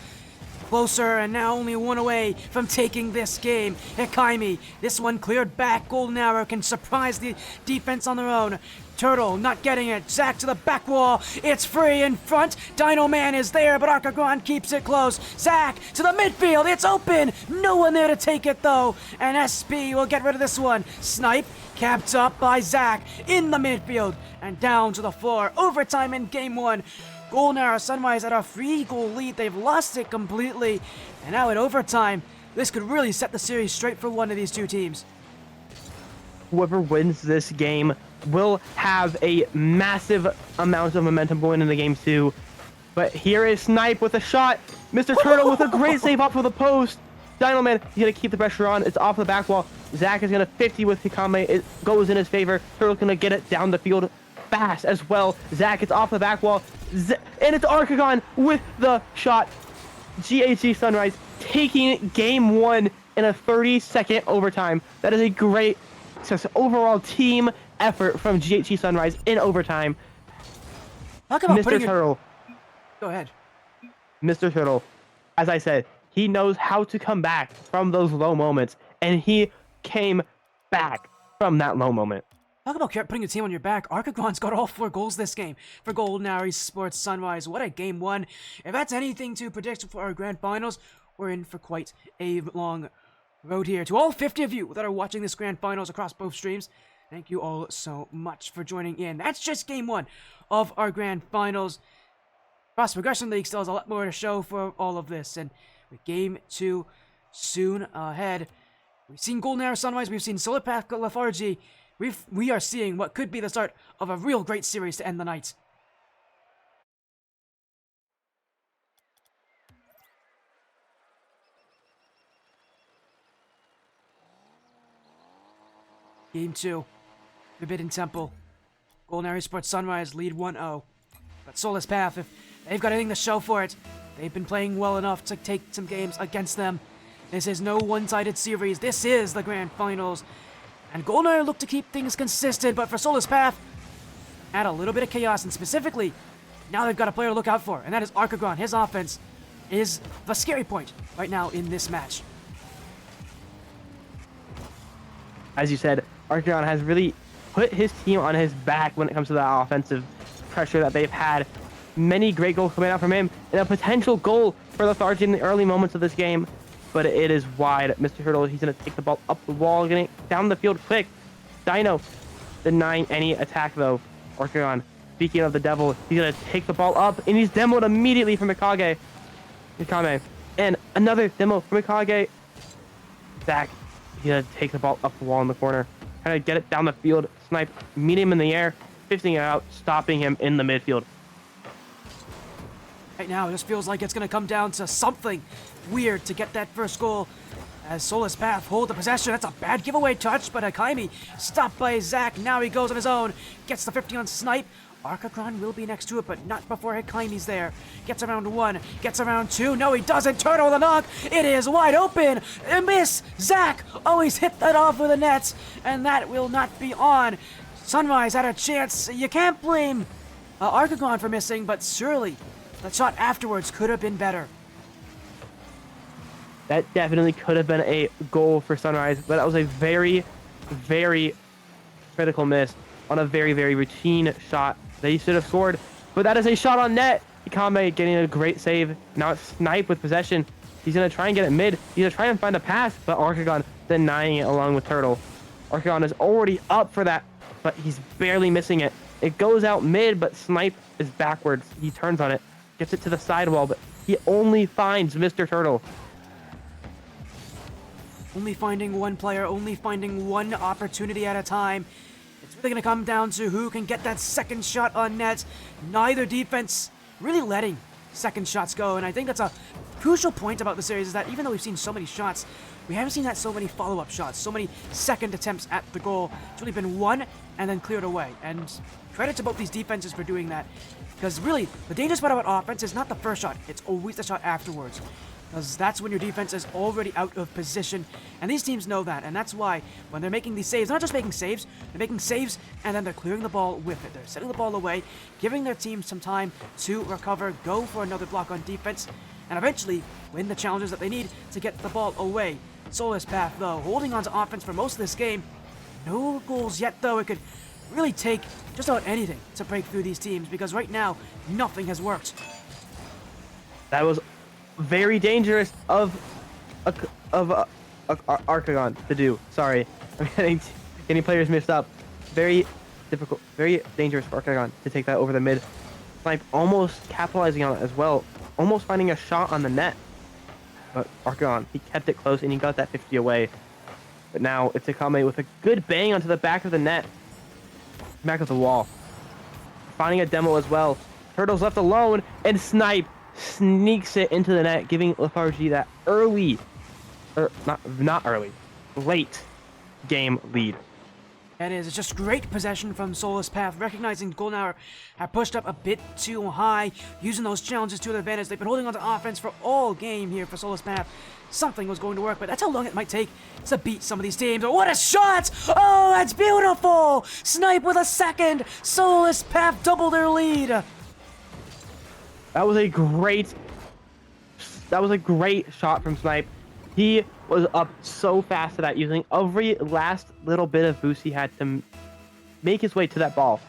closer, and now only 1 away from taking this game. Hikaimi, this one cleared back. Golden Arrow can surprise the defense on their own. Turtle not getting it. Zach to the back wall. It's free in front. Dino Man is there, but Arcagon keeps it close. Zach to the midfield. It's open. No one there to take it, though. And SP will get rid of this one. Snipe capped up by Zach in the midfield and down to the floor. Overtime in game 1. Golden Arrow Sunrise had a 3-goal lead. They've lost it completely. And now in overtime, this could really set the series straight for one of these two teams. Whoever wins this game will have a massive amount of momentum going into game 2. But here is Snipe with a shot. Mr. Turtle with a great save off of the post. Dino Man, he's going to keep the pressure on. It's off the back wall. Zach is going to 50 with Hikame. It goes in his favor. Turtle's going to get it down the field fast as well. Zach, it's off the back wall. And it's Arcagon with the shot. GHG Sunrise taking game 1 in a 30-second overtime. That is a great overall team effort from GHG Sunrise in overtime. Talk about Mr. Turtle. Go ahead. Mr. Turtle, as I said, he knows how to come back from those low moments, and he came back from that low moment. Talk about putting your team on your back. Arcagon's got all 4 goals this game for Golden Hour Esports Sunrise. What a game 1. If that's anything to predict for our grand finals, we're in for quite a long road here. To all 50 of you that are watching this grand finals across both streams, thank you all so much for joining in. That's just game 1 of our grand finals. Cross Progression League still has a lot more to show for all of this, and with game 2 soon ahead, we've seen Golden Arrow Sunrise, we've seen Solar Path Lethargy. We are seeing what could be the start of a real great series to end the night. Game 2, Forbidden Temple. Golden Arrow Esports Sunrise lead 1-0. But Soulless Path, if they've got anything to show for it, they've been playing well enough to take some games against them. This is no one-sided series. This is the grand finals. And Golden Arrow look to keep things consistent, but for Soulless Path, add a little bit of chaos, and specifically, now they've got a player to look out for, and that is Arcagon. His offense is the scary point right now in this match. As you said, Arcagon has really put his team on his back when it comes to that offensive pressure that they've had. Many great goals coming out from him, and a potential goal for Lethargy in the early moments of this game. But it is wide. Mr. Turtle, he's going to take the ball up the wall, getting it down the field quick. Dino denying any attack, though. Arcagon, speaking of the devil, he's going to take the ball up, and he's demoed immediately from Mikage. And another demo from Mikage. Zach, he's gonna take the ball up the wall in the corner, trying to get it down the field, snipe, meet him in the air, 50ing it out, stopping him in the midfield. Right now, it just feels like it's going to come down to something weird to get that first goal. As Soulless Path hold the possession. That's a bad giveaway touch, but Akaimi stopped by Zach. Now he goes on his own. Gets the 50 on Snipe. Archagron will be next to it, but not before Akaimi's there. Gets around 1. Gets around 2. No, he doesn't. Turtle the knock. It is wide open. A miss. Zach always hit that off with the nets, and that will not be on. Sunrise had a chance. You can't blame Archagron for missing, but surely the shot afterwards could have been better. That definitely could have been a goal for Sunrise, but that was a very, very critical miss on a very, very routine shot that he should have scored. But that is a shot on net. Ikame getting a great save. Now it's Snipe with possession. He's going to try and get it mid. He's going to try and find a pass, but Archagron denying it along with Turtle. Archagron is already up for that, but he's barely missing it. It goes out mid, but Snipe is backwards. He turns on it, gets it to the sidewall, but he only finds Mr. Turtle. Only finding one player, only finding one opportunity at a time. It's really going to come down to who can get that second shot on net. Neither defense really letting second shots go, and I think that's a crucial point about the series is that even though we've seen so many shots, we haven't seen that so many follow-up shots, so many second attempts at the goal. It's really been one and then cleared away, and credit to both these defenses for doing that, because really, the dangerous part about offense is not the first shot, it's always the shot afterwards. Because that's when your defense is already out of position, and these teams know that, and that's why when they're making these saves, they're not just making saves, they're making saves, and then they're clearing the ball with it. They're setting the ball away, giving their team some time to recover, go for another block on defense, and eventually win the challenges that they need to get the ball away. Soulless Path, though, holding on to offense for most of this game. No goals yet, though. It could really take just about anything to break through these teams, because right now, nothing has worked. That was very dangerous of Archagron to do. Sorry, I'm getting players mixed up. Very difficult, very dangerous for Archagron to take that over the mid. Snipe almost capitalizing on it as well, almost finding a shot on the net. But Archagron, he kept it close and he got that 50 away. But now it's Ikame with a good bang onto the back of the net, back of the wall, finding a demo as well. Turtle's left alone, and Snipe sneaks it into the net, giving Lethargy that early, or not early, late game lead. That is, it's just great possession from Soulless Path, recognizing Golden Hour have pushed up a bit too high, using those challenges to their advantage. They've been holding on to offense for all game here for Soulless Path. Something was going to work, but that's how long it might take to beat some of these teams. What a shot! Oh, that's beautiful! Snipe with a second! Soulless Path double their lead! That was a great shot from Snipe. He was up so fast to that, using every last little bit of boost he had to make his way to that ball.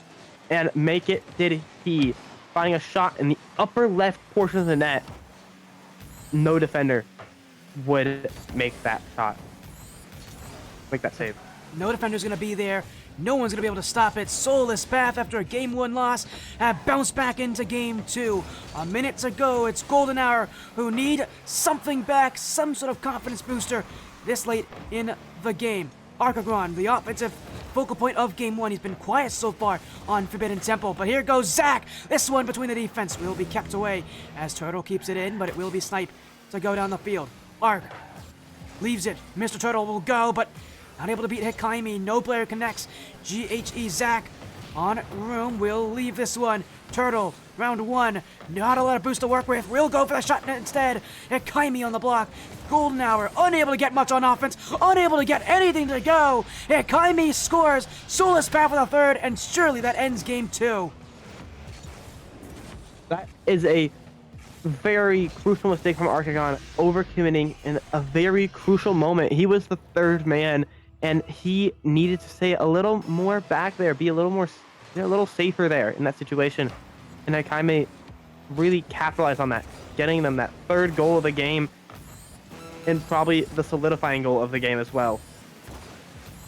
And make it did he, finding a shot in the upper left portion of the net. No defender would make that shot. Make that save. No defender's going to be there. No one's going to be able to stop it. Soulless Path, after a Game 1 loss, have bounced back into Game 2. A minute to go. It's Golden Hour who need something back, some sort of confidence booster this late in the game. Archagron, the offensive focal point of Game 1. He's been quiet so far on Forbidden Temple, but here goes Zach. This one between the defense will be kept away as Turtle keeps it in, but it will be Snipe to go down the field. Arc leaves it. Mr. Turtle will go, but not able to beat Hikaimi. No player connects. GHE Zach on room will leave this one. Turtle, round 1. Not a lot of boost to work with. Will go for the shot instead. Hikaimi on the block. Golden Hour unable to get much on offense. Unable to get anything to go. Hikaimi scores. Soulless Path with a third, and surely that ends Game 2. That is a very crucial mistake from Archagron, overcommitting in a very crucial moment. He was the third man, and he needed to stay a little more back there, be a little safer there in that situation. And Hikaime really capitalized on that, getting them that third goal of the game, and probably the solidifying goal of the game as well.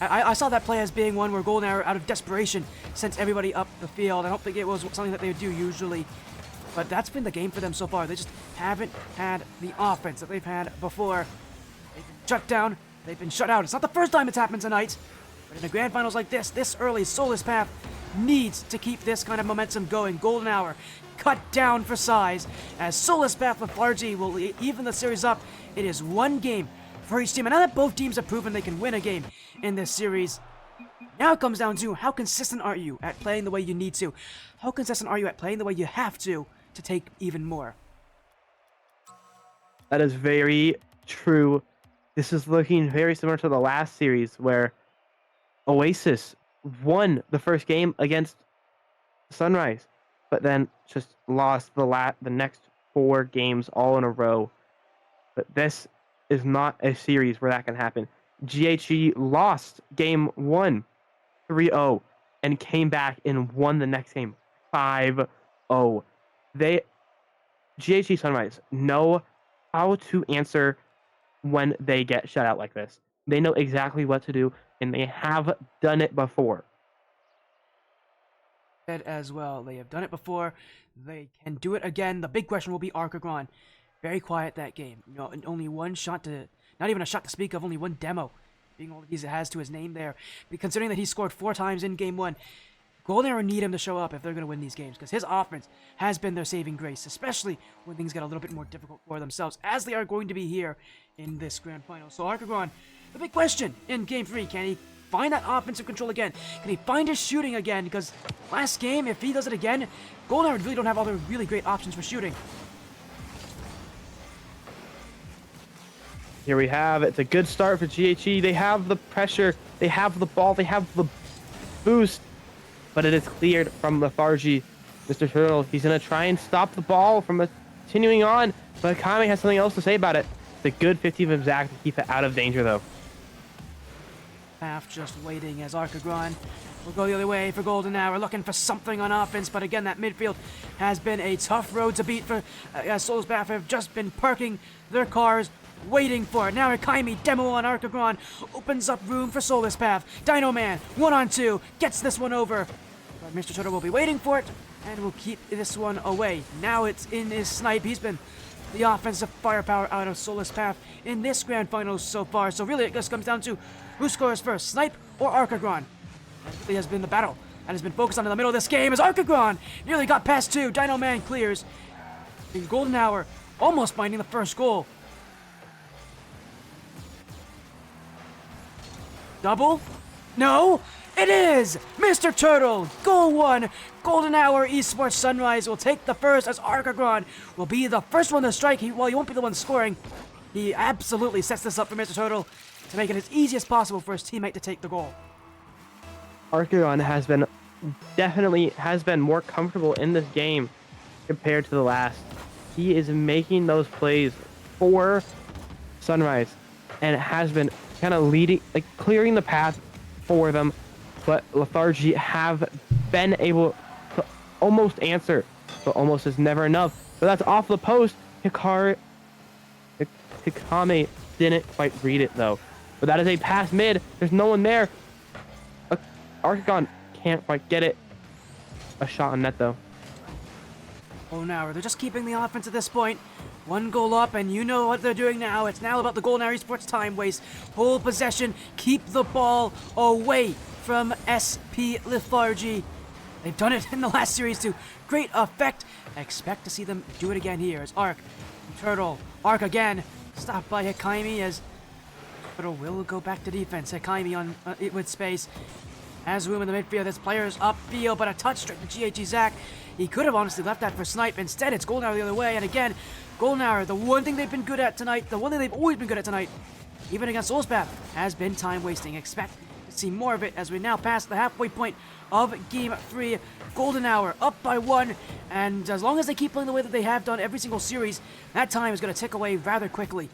I saw that play as being one where Golden Hour, out of desperation, sent everybody up the field. I don't think it was something that they would do usually. But that's been the game for them so far. They just haven't had the offense that they've had before. They've been shut down, They've been shut out. It's not the first time it's happened tonight. But in the grand finals like this early, Soulless Path needs to keep this kind of momentum going. Golden Hour cut down for size as Soulless Path Lethargy will even the series up. It is one game for each team. And now that both teams have proven they can win a game in this series, now it comes down to how consistent are you at playing the way you need to? How consistent are you at playing the way you have to take even more? That is very true. This is looking very similar to the last series where Oasis won the first game against Sunrise, but then just lost the next 4 games all in a row. But this is not a series where that can happen. GHE lost game 1 3-0 and came back and won the next game 5-0. GHE Sunrise know how to answer when they get shut out like this. They know exactly what to do, and they have done it before. As well, they have done it before. They can do it again. The big question will be Archagron. Very quiet that game. No, only one shot to, not even a shot to speak of, only one demo, being all he has to his name there. But considering that he scored 4 times in game 1, Golden Arrow need him to show up if they're going to win these games, because his offense has been their saving grace, especially when things get a little bit more difficult for themselves, as they are going to be here in this grand final. So Archagron, the big question in game 3, can he find that offensive control again? Can he find his shooting again? Because last game, if he does it again, Golden Arrow really don't have other really great options for shooting. Here we have, it's a good start for GHE. They have the pressure, they have the ball, they have the boost, but it is cleared from Lethargy. Mr. Turtle, he's going to try and stop the ball from continuing on, but Kame has something else to say about it. It's a good 50 from Zach to keep it out of danger, though. Half just waiting as Archagron will go the other way for Golden Hour, looking for something on offense, but again, that midfield has been a tough road to beat for Soulless Path have just been parking their cars, waiting for it. Now Akaimi, demo on Archagron, opens up room for Soulless Path. Dino Man, 1-on-2, gets this one over. But Mr. Turtle will be waiting for it, and will keep this one away. Now it's in his snipe. He's been the offensive firepower out of Soulless Path in this grand finals so far. So really, it just comes down to who scores first, Snipe or Archagron. That really has been the battle that has been focused on in the middle of this game as Archagron nearly got past 2. Dino Man clears. And Golden Hour almost finding the first goal. Double? No, it is! Mr. Turtle, goal 1. Golden Hour Esports Sunrise will take the first as Archagron will be the first one to strike. He won't be the one scoring. He absolutely sets this up for Mr. Turtle to make it as easy as possible for his teammate to take the goal. Archagron has been more comfortable in this game compared to the last. He is making those plays for Sunrise, and it has been kind of leading, like clearing the path for them. But Lethargy have been able to almost answer, but almost is never enough. But that's off the post. Hikame didn't quite read it though. But that is a pass mid. There's no one there. Archagron can't quite get it. A shot on net though. Oh, now they're just keeping the offense at this point. 1 goal up, and you know what they're doing now. It's now about the Golden Hour Esports time waste. Hold possession, keep the ball away from SP Lethargy. They've done it in the last series to great effect. I expect to see them do it again here as Arc, Turtle, Arc again. Stopped by Hikaimi as Turtle will go back to defense. Hikaimi on with space. Has room in the midfield. There's players upfield, but a touch straight to GHG Zach. He could have honestly left that for Snipe. Instead, it's Golden Hour the other way. And again, Golden Hour, the one thing they've been good at tonight, the one thing they've always been good at tonight, even against Soulless Path, has been time wasting. Expect to see more of it as we now pass the halfway point of Game 3. Golden Hour up by 1, and as long as they keep playing the way that they have done every single series, that time is going to tick away rather quickly.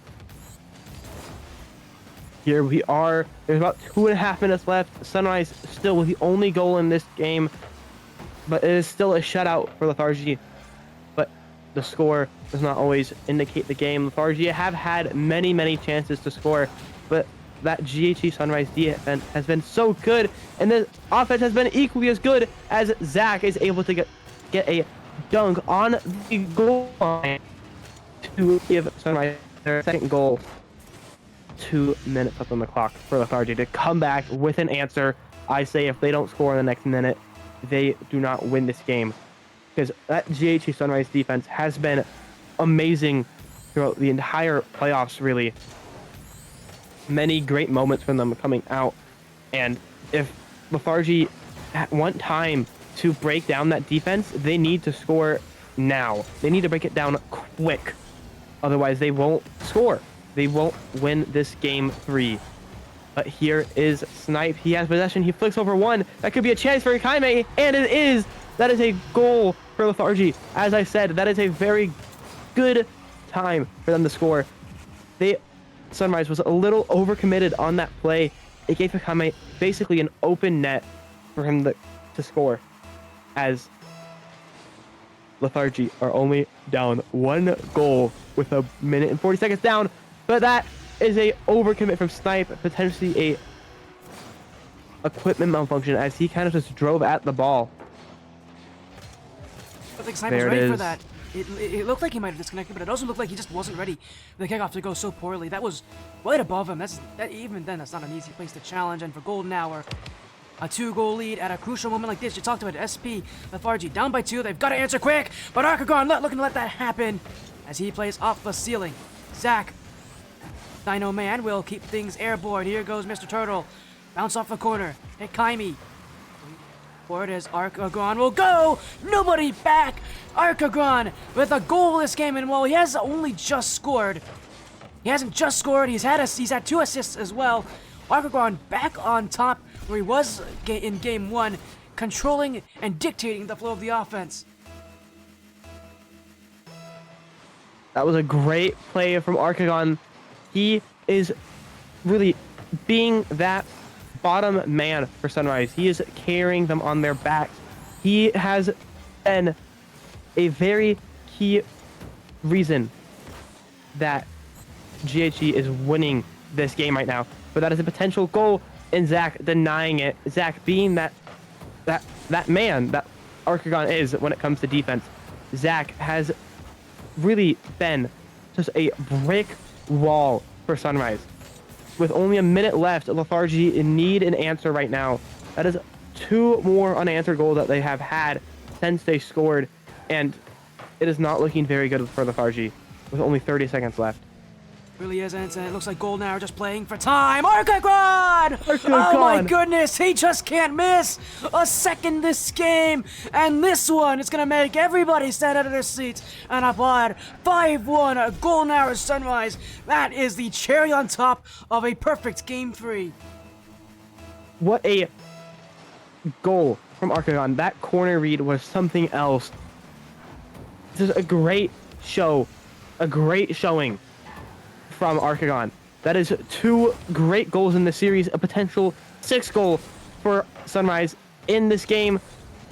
Here we are. There's about 2.5 minutes left. Sunrise still with the only goal in this game, but it is still a shutout for Lethargy. But the score does not always indicate the game. Lethargy have had many chances to score, but that GHE Sunrise defense has been so good, and the offense has been equally as good as Zach is able to get a dunk on the goal line to give Sunrise their second goal. 2 minutes left on the clock for Lethargy to come back with an answer. I say if they don't score in the next minute, they do not win this game. Because that GHC Sunrise defense has been amazing throughout the entire playoffs, really. Many great moments from them coming out. And if Lethargy want time to break down that defense, they need to score now. They need to break it down quick. Otherwise, they won't score. They won't win this game 3. But here is Snipe. He has possession. He flicks over one. That could be a chance for Kaime, and it is. That is a goal for Lethargy. As I said, that is a very good time for them to score. Sunrise was a little overcommitted on that play. It gave Kaime basically an open net for him to score, as Lethargy are only down 1 goal with a minute and 40 seconds down. But that is a overcommit from Snipe, potentially a equipment malfunction, as he kind of just drove at the ball. I think Snipe was ready for that. It looked like he might have disconnected, but it also looked like he just wasn't ready for the kickoff to go so poorly. That was right above him. Even then, that's not an easy place to challenge. And for Golden Hour, a 2-goal lead at a crucial moment like this. You talked about it. SP, Lethargy down by 2. They've got to answer quick, but Arkagon not looking to let that happen as he plays off the ceiling. Zach, Dino Man, will keep things airborne. Here goes Mr. Turtle. Bounce off the corner. Hit Kaimi. Forward as Arkagon will go. Nobody back. Arkagon with a goal this game, and while he has only just scored, he hasn't just scored. He's had 2 assists as well. Arkagon back on top where he was in game 1, controlling and dictating the flow of the offense. That was a great play from Arkagon. He is really being that bottom man for Sunrise. He is carrying them on their backs. He has been a very key reason that GHE is winning this game right now. But that is a potential goal, and Zach denying it. Zach being that man that Arkagon is when it comes to defense. Zach has really been just a brick wall for Sunrise. With only a minute left, Lethargy need an answer right now. That is 2 more unanswered goals that they have had since they scored, and it is not looking very good for Lethargy with only 30 seconds left. Really isn't, and it looks like Golden Hour just playing for time. Arkagon! Oh my goodness, he just can't miss a second this game. And this one is going to make everybody stand out of their seats and applaud. 5-1, a Golden Hour Sunrise. That is the cherry on top of a perfect game 3. What a goal from Arkagon. That corner read was something else. This is a great show, a great showing from Arkagon. That is 2 great goals in the series, a potential 6th goal for Sunrise in this game.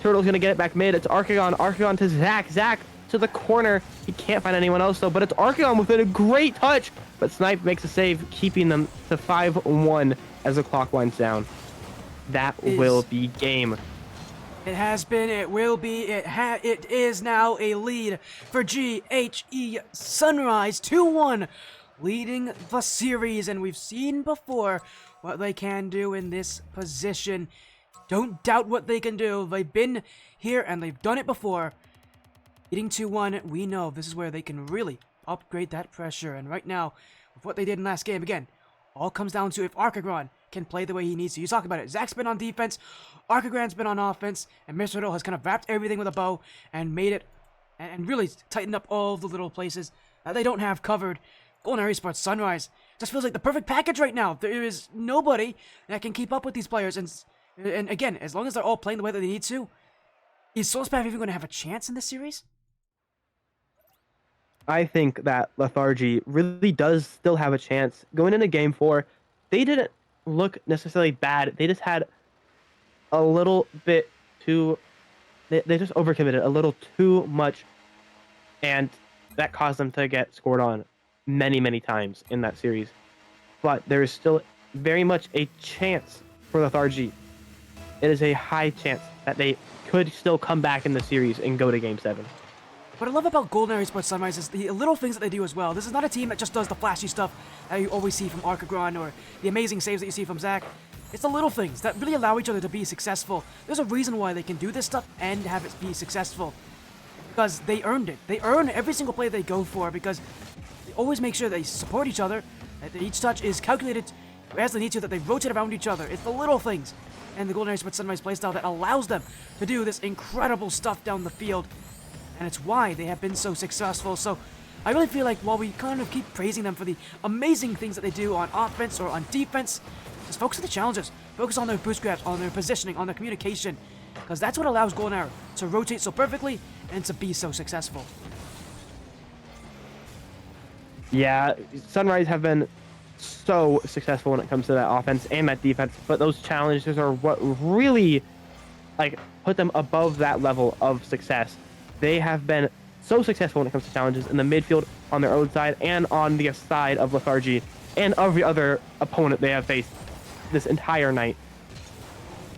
Turtle's gonna get it back mid. It's Arkagon. Arkagon to Zach. Zach to the corner. He can't find anyone else though, but it's Arkagon with a great touch. But Snipe makes a save, keeping them to 5-1 as the clock winds down. That will be game. It has been, it will be, it is now a lead for GHE Sunrise, 2-1. Leading the series, and we've seen before what they can do in this position. Don't doubt what they can do. They've been here and they've done it before. Leading 2-1, we know this is where they can really upgrade that pressure. And right now, with what they did in last game, again, all comes down to if Arkagon can play the way he needs to. You talk about it. Zach's been on defense, Arkagon's been on offense, and Mr. Riddle has kind of wrapped everything with a bow and made it, and really tightened up all the little places that they don't have covered. Golden Hour Esports Sunrise just feels like the perfect package right now. There is nobody that can keep up with these players, and again, as long as they're all playing the way that they need to, is Soulspath even going to have a chance in this series? I think that Lethargy really does still have a chance. Going into Game 4, they didn't look necessarily bad. They just had a little bit too... They just overcommitted a little too much, and that caused them to get scored on many times in that series. But there is still very much a chance for Lethargy. It is a high chance that they could still come back in the series and go to Game 7. What I love about Golden Esports Sunrise is the little things that they do as well. This is not a team that just does the flashy stuff that you always see from Archagron or the amazing saves that you see from Zach. It's the little things that really allow each other to be successful. There's a reason why they can do this stuff and have it be successful. Because they earned it. They earn every single play they go for because they always make sure they support each other, that each touch is calculated as they need to, that they rotate around each other. It's the little things and the Golden Esports Sunrise playstyle that allows them to do this incredible stuff down the field. And it's why they have been so successful. So I really feel like while we kind of keep praising them for the amazing things that they do on offense or on defense, just focus on the challenges. Focus on their boost grabs, on their positioning, on their communication. Because that's what allows Golden Arrow to rotate so perfectly and to be so successful. Yeah, Sunrise have been so successful when it comes to that offense and that defense, but those challenges are what really put them above that level of success. They have been so successful when it comes to challenges in the midfield on their own side and on the side of Lethargy and every other opponent they have faced this entire night.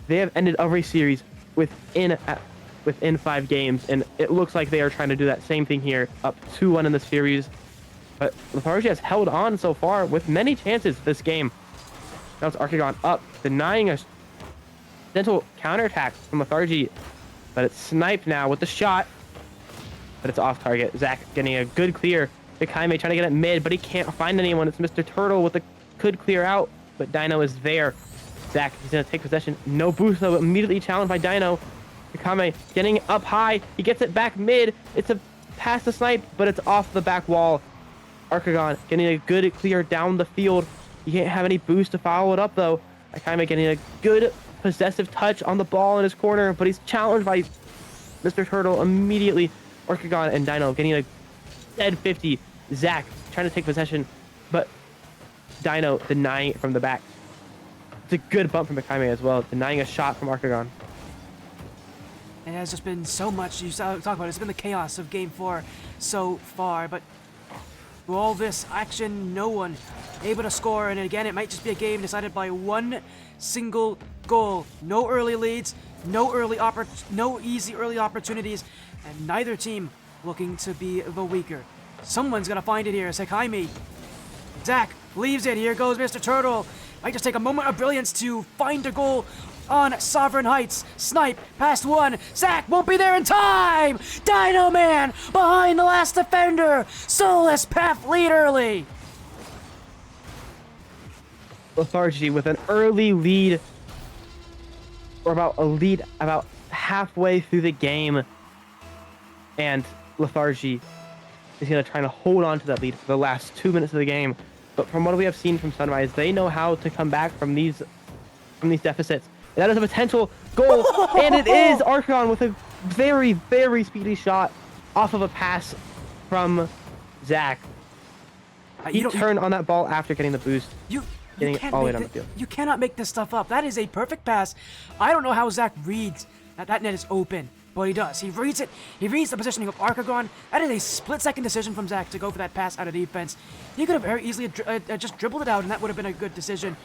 They have ended every series within 5 games, and it looks like they are trying to do that same thing here, up 2-1 in the series. But Lethargy has held on so far with many chances this game. Now it's Archagron up, denying a potential counterattack from Lethargy, but it's sniped now with the shot. But it's off target. Zach getting a good clear. Kaime trying to get it mid, but he can't find anyone. It's Mr. Turtle with a good clear out, but Dino is there. Zach, he's going to take possession. No boost, though. Immediately challenged by Dino. Kaime getting up high. He gets it back mid. It's a pass to snipe, but it's off the back wall. Archagron getting a good clear down the field. He can't have any boost to follow it up, though. Kaime getting a good possessive touch on the ball in his corner, but he's challenged by Mr. Turtle immediately. Archagron and Dino getting a dead 50. Zach trying to take possession, but Dino denying it from the back. It's a good bump from Kaime as well, denying a shot from Archagron. It has just been so much, you talk about it, it's been the chaos of Game 4 so far, but through all this action, no one able to score, and again, it might just be a game decided by one single goal. No early leads, no easy early opportunities, and neither team looking to be the weaker. Someone's gonna find it here. Sekaimi. Zach leaves it. Here goes Mr. Turtle. Might just take a moment of brilliance to find a goal on Sovereign Heights. Snipe past one. Zach won't be there in time. Dino Man behind the last defender. Soulless Path lead early. Lethargy with an early lead, or about halfway through the game. And Lethargy is going to try to hold on to that lead for the last 2 minutes of the game. But from what we have seen from Sunrise, they know how to come back from these deficits. And that is a potential goal, and it is Archon with a very, very speedy shot off of a pass from Zach. He turned on that ball after getting the boost. Getting it all the way down the field. You cannot make this stuff up. That is a perfect pass. I don't know how Zach reads that net is open. But he does. He reads it. He reads the positioning of Archagron. That is a split-second decision from Zach to go for that pass out of defense. He could have very easily just dribbled it out, and that would have been a good decision.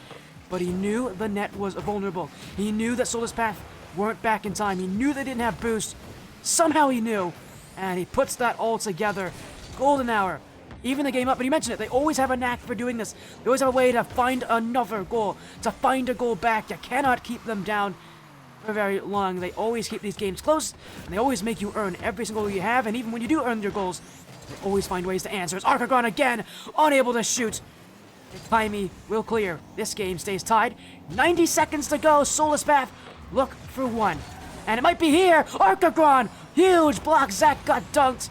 But he knew the net was vulnerable. He knew that Soulless Path weren't back in time. He knew they didn't have boost. Somehow he knew, and he puts that all together. Golden hour. Even the game up, but he mentioned it. They always have a knack for doing this. They always have a way to find another goal, to find a goal back. You cannot keep them down for very long. They always keep these games close, and they always make you earn every single goal you have, and even when you do earn your goals, they always find ways to answer. It's Archagron again, unable to shoot. Kaime will clear. This game stays tied. 90 seconds to go. Soulless Path look for one. And it might be here. Archagron, huge block. Zach got dunked.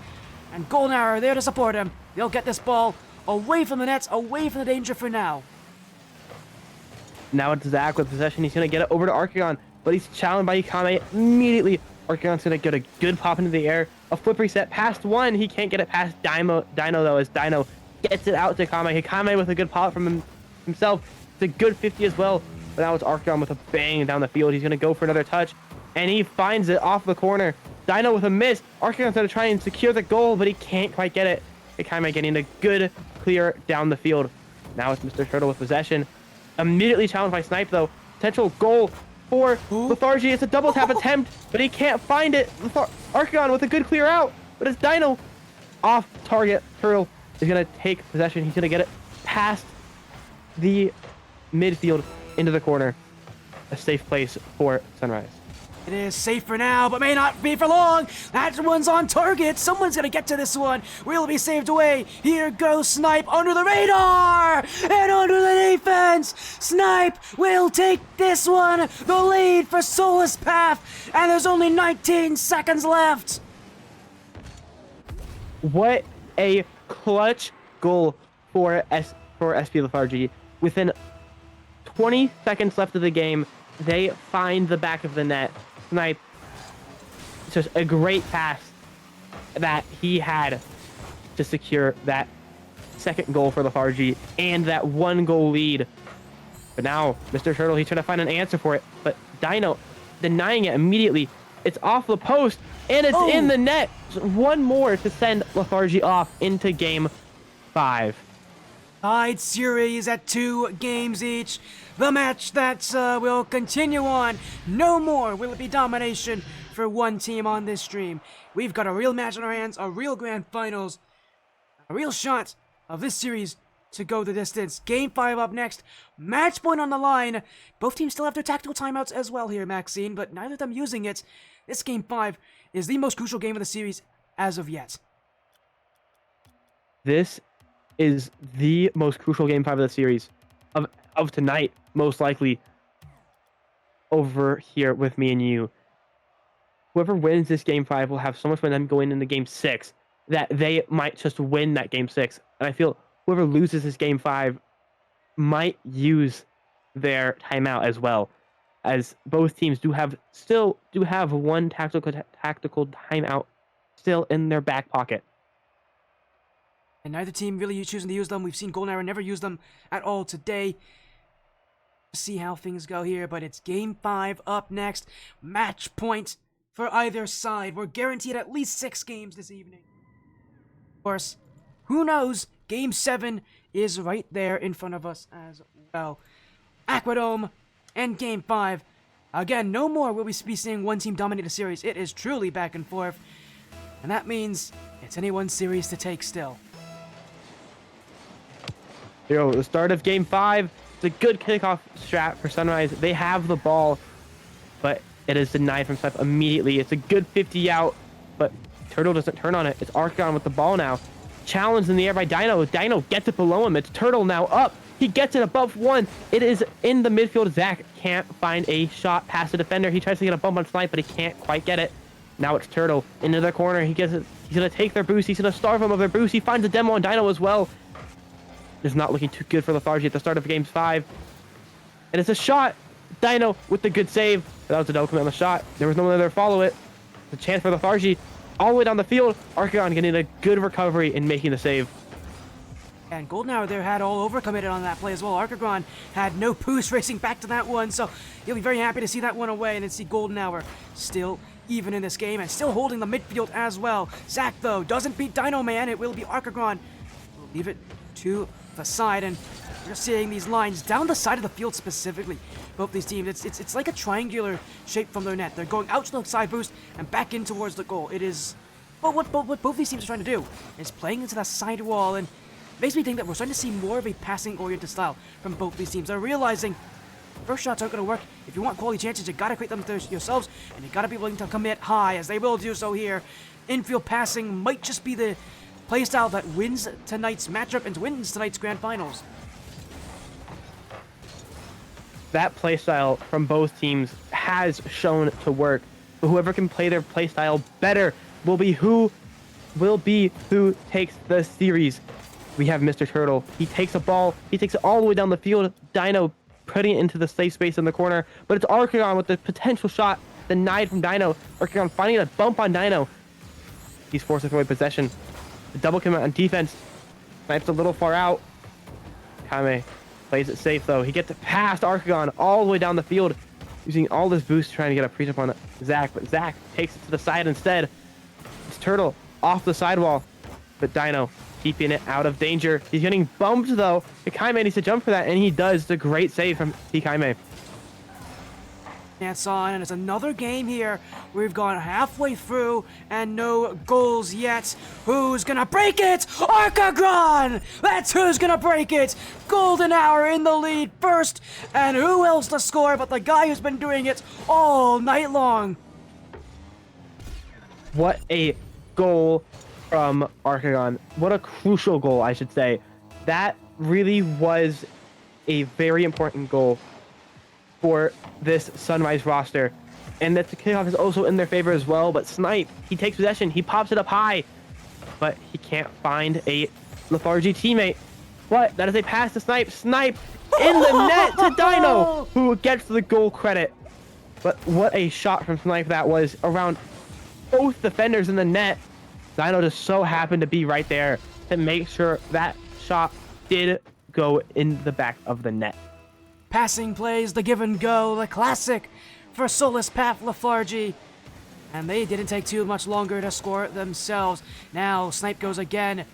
And Golden Arrow there to support him. They'll get this ball away from the nets, away from the danger for now. Now it's Zach with possession. He's going to get it over to Archagron, but he's challenged by Kaime immediately. Archagron's going to get a good pop into the air. A flip reset past one. He can't get it past Dino though, as Dino gets it out to Kaime. Kaime with a good pop from himself. It's a good 50 as well. But now it's Archagron with a bang down the field. He's going to go for another touch, and he finds it off the corner. Dino with a miss. Archagron's going to try and secure the goal, but he can't quite get it. Kaime getting a good clear down the field. Now it's Mr. Turtle with possession. Immediately challenged by Snipe, though. Potential goal for Lethargy. It's a double tap attempt, but he can't find it. Archagron with a good clear out. But it's Dino off target. Turtle is going to take possession. He's going to get it past the midfield into the corner. A safe place for Sunrise. It is safe for now, but may not be for long. That one's on target. Someone's gonna get to this one. Will be saved away. Here goes Snipe under the radar and under the defense. Snipe will take this one. The lead for Solus Path, and there's only 19 seconds left. What a clutch goal for SP Lethargy. Within 20 seconds left of the game, they find the back of the net. Snipe, it's just a great pass that he had to secure that second goal for Lethargy and that 1-goal lead. But now, Mr. Turtle, he's trying to find an answer for it. But Dino denying it immediately. It's off the post, and it's in the net. Just one more to send Lethargy off into Game 5. Tied series at 2 games each. The match that will continue on. No more will it be domination for one team on this stream. We've got a real match on our hands, a real grand finals, a real shot of this series to go the distance. Game 5 up next. Match point on the line. Both teams still have their tactical timeouts as well here, Maxine, but neither of them using it. This Game 5 is the most crucial game of the series as of yet. This is the most crucial Game 5 of the series of tonight, most likely, over here with me and you. Whoever wins this Game 5 will have so much momentum going into Game 6 that they might just win that Game 6. And I feel whoever loses this Game 5 might use their timeout as well, as both teams still have one tactical timeout still in their back pocket. And neither team really choosing to use them. We've seen Golden Arrow never use them at all today. See how things go here, but it's Game 5 up next. Match point for either side. We're guaranteed at least 6 games this evening. Of course, who knows? Game 7 is right there in front of us as well. Aquadome and Game 5. Again, no more will we be seeing one team dominate a series. It is truly back and forth. And that means it's anyone's series to take still. Here, the start of Game 5. It's a good kickoff strat for Sunrise. They have the ball, but it is denied from Snipe immediately. It's a good 50 out, but Turtle doesn't turn on it. It's Archaon with the ball now. Challenged in the air by Dino. Dino gets it below him. It's Turtle now up. He gets it above 1. It is in the midfield. Zach can't find a shot past the defender. He tries to get a bump on Snipe, but he can't quite get it. Now it's Turtle into the corner. He gets it. He's going to take their boost. He's going to starve them of their boost. He finds a demo on Dino as well. It's not looking too good for Lethargy at the start of Game 5. And it's a shot. Dino with the good save. That was a double commit on the shot. There was no one there to follow it. It's a chance for Lethargy. All the way down the field. Archaon getting a good recovery and making the save. And Golden Hour there had all over committed on that play as well. Archaon had no boost racing back to that one, so he'll be very happy to see that one away and then see Golden Hour still even in this game and still holding the midfield as well. Zach, though, doesn't beat Dino Man. It will be Archaon. We'll leave it to the side, and we're seeing these lines down the side of the field specifically. Both these teams, it's like a triangular shape from their net. They're going out to the side boost and back in towards the goal. It is, well, what both these teams are trying to do is playing into that side wall, and makes me think that we're starting to see more of a passing-oriented style from both these teams. They're realizing first shots aren't going to work. If you want quality chances, you got to create them yourselves, and you got to be willing to commit high, as they will do so here. Infield passing might just be the playstyle that wins tonight's matchup and wins tonight's grand finals. That playstyle from both teams has shown to work. But whoever can play their playstyle better will be who takes the series. We have Mr. Turtle. He takes a ball. He takes it all the way down the field. Dino putting it into the safe space in the corner. But it's Archaon with the potential shot denied from Dino. Archaon finding a bump on Dino. He's forced to throw away possession. The double commit on defense. Snipes a little far out. Kame plays it safe, though. He gets it past Archaon all the way down the field, using all this boost trying to get a pre-jump on Zach. But Zach takes it to the side instead. It's Turtle off the sidewall. But Dino keeping it out of danger. He's getting bumped, though. Hikaime needs to jump for that, and he does. It's a great save from Hikaime. Chance on, and it's another game here. We've gone halfway through and no goals yet. Who's gonna break it? Archagron! That's who's gonna break it! Golden Hour in the lead first, and who else to score but the guy who's been doing it all night long? What a goal from Archagron. What a crucial goal, I should say. That really was a very important goal for this Sunrise roster. And that the kickoff is also in their favor as well, but Snipe, he takes possession, he pops it up high, but he can't find a Lethargy teammate. But that is a pass to Snipe. Snipe in the net to Dino, who gets the goal credit. But what a shot from Snipe that was around both defenders in the net. Dino just so happened to be right there to make sure that shot did go in the back of the net. Passing plays, the give and go, the classic for Soulless Path Lethargy. And they didn't take too much longer to score it themselves. Now, Snipe goes again.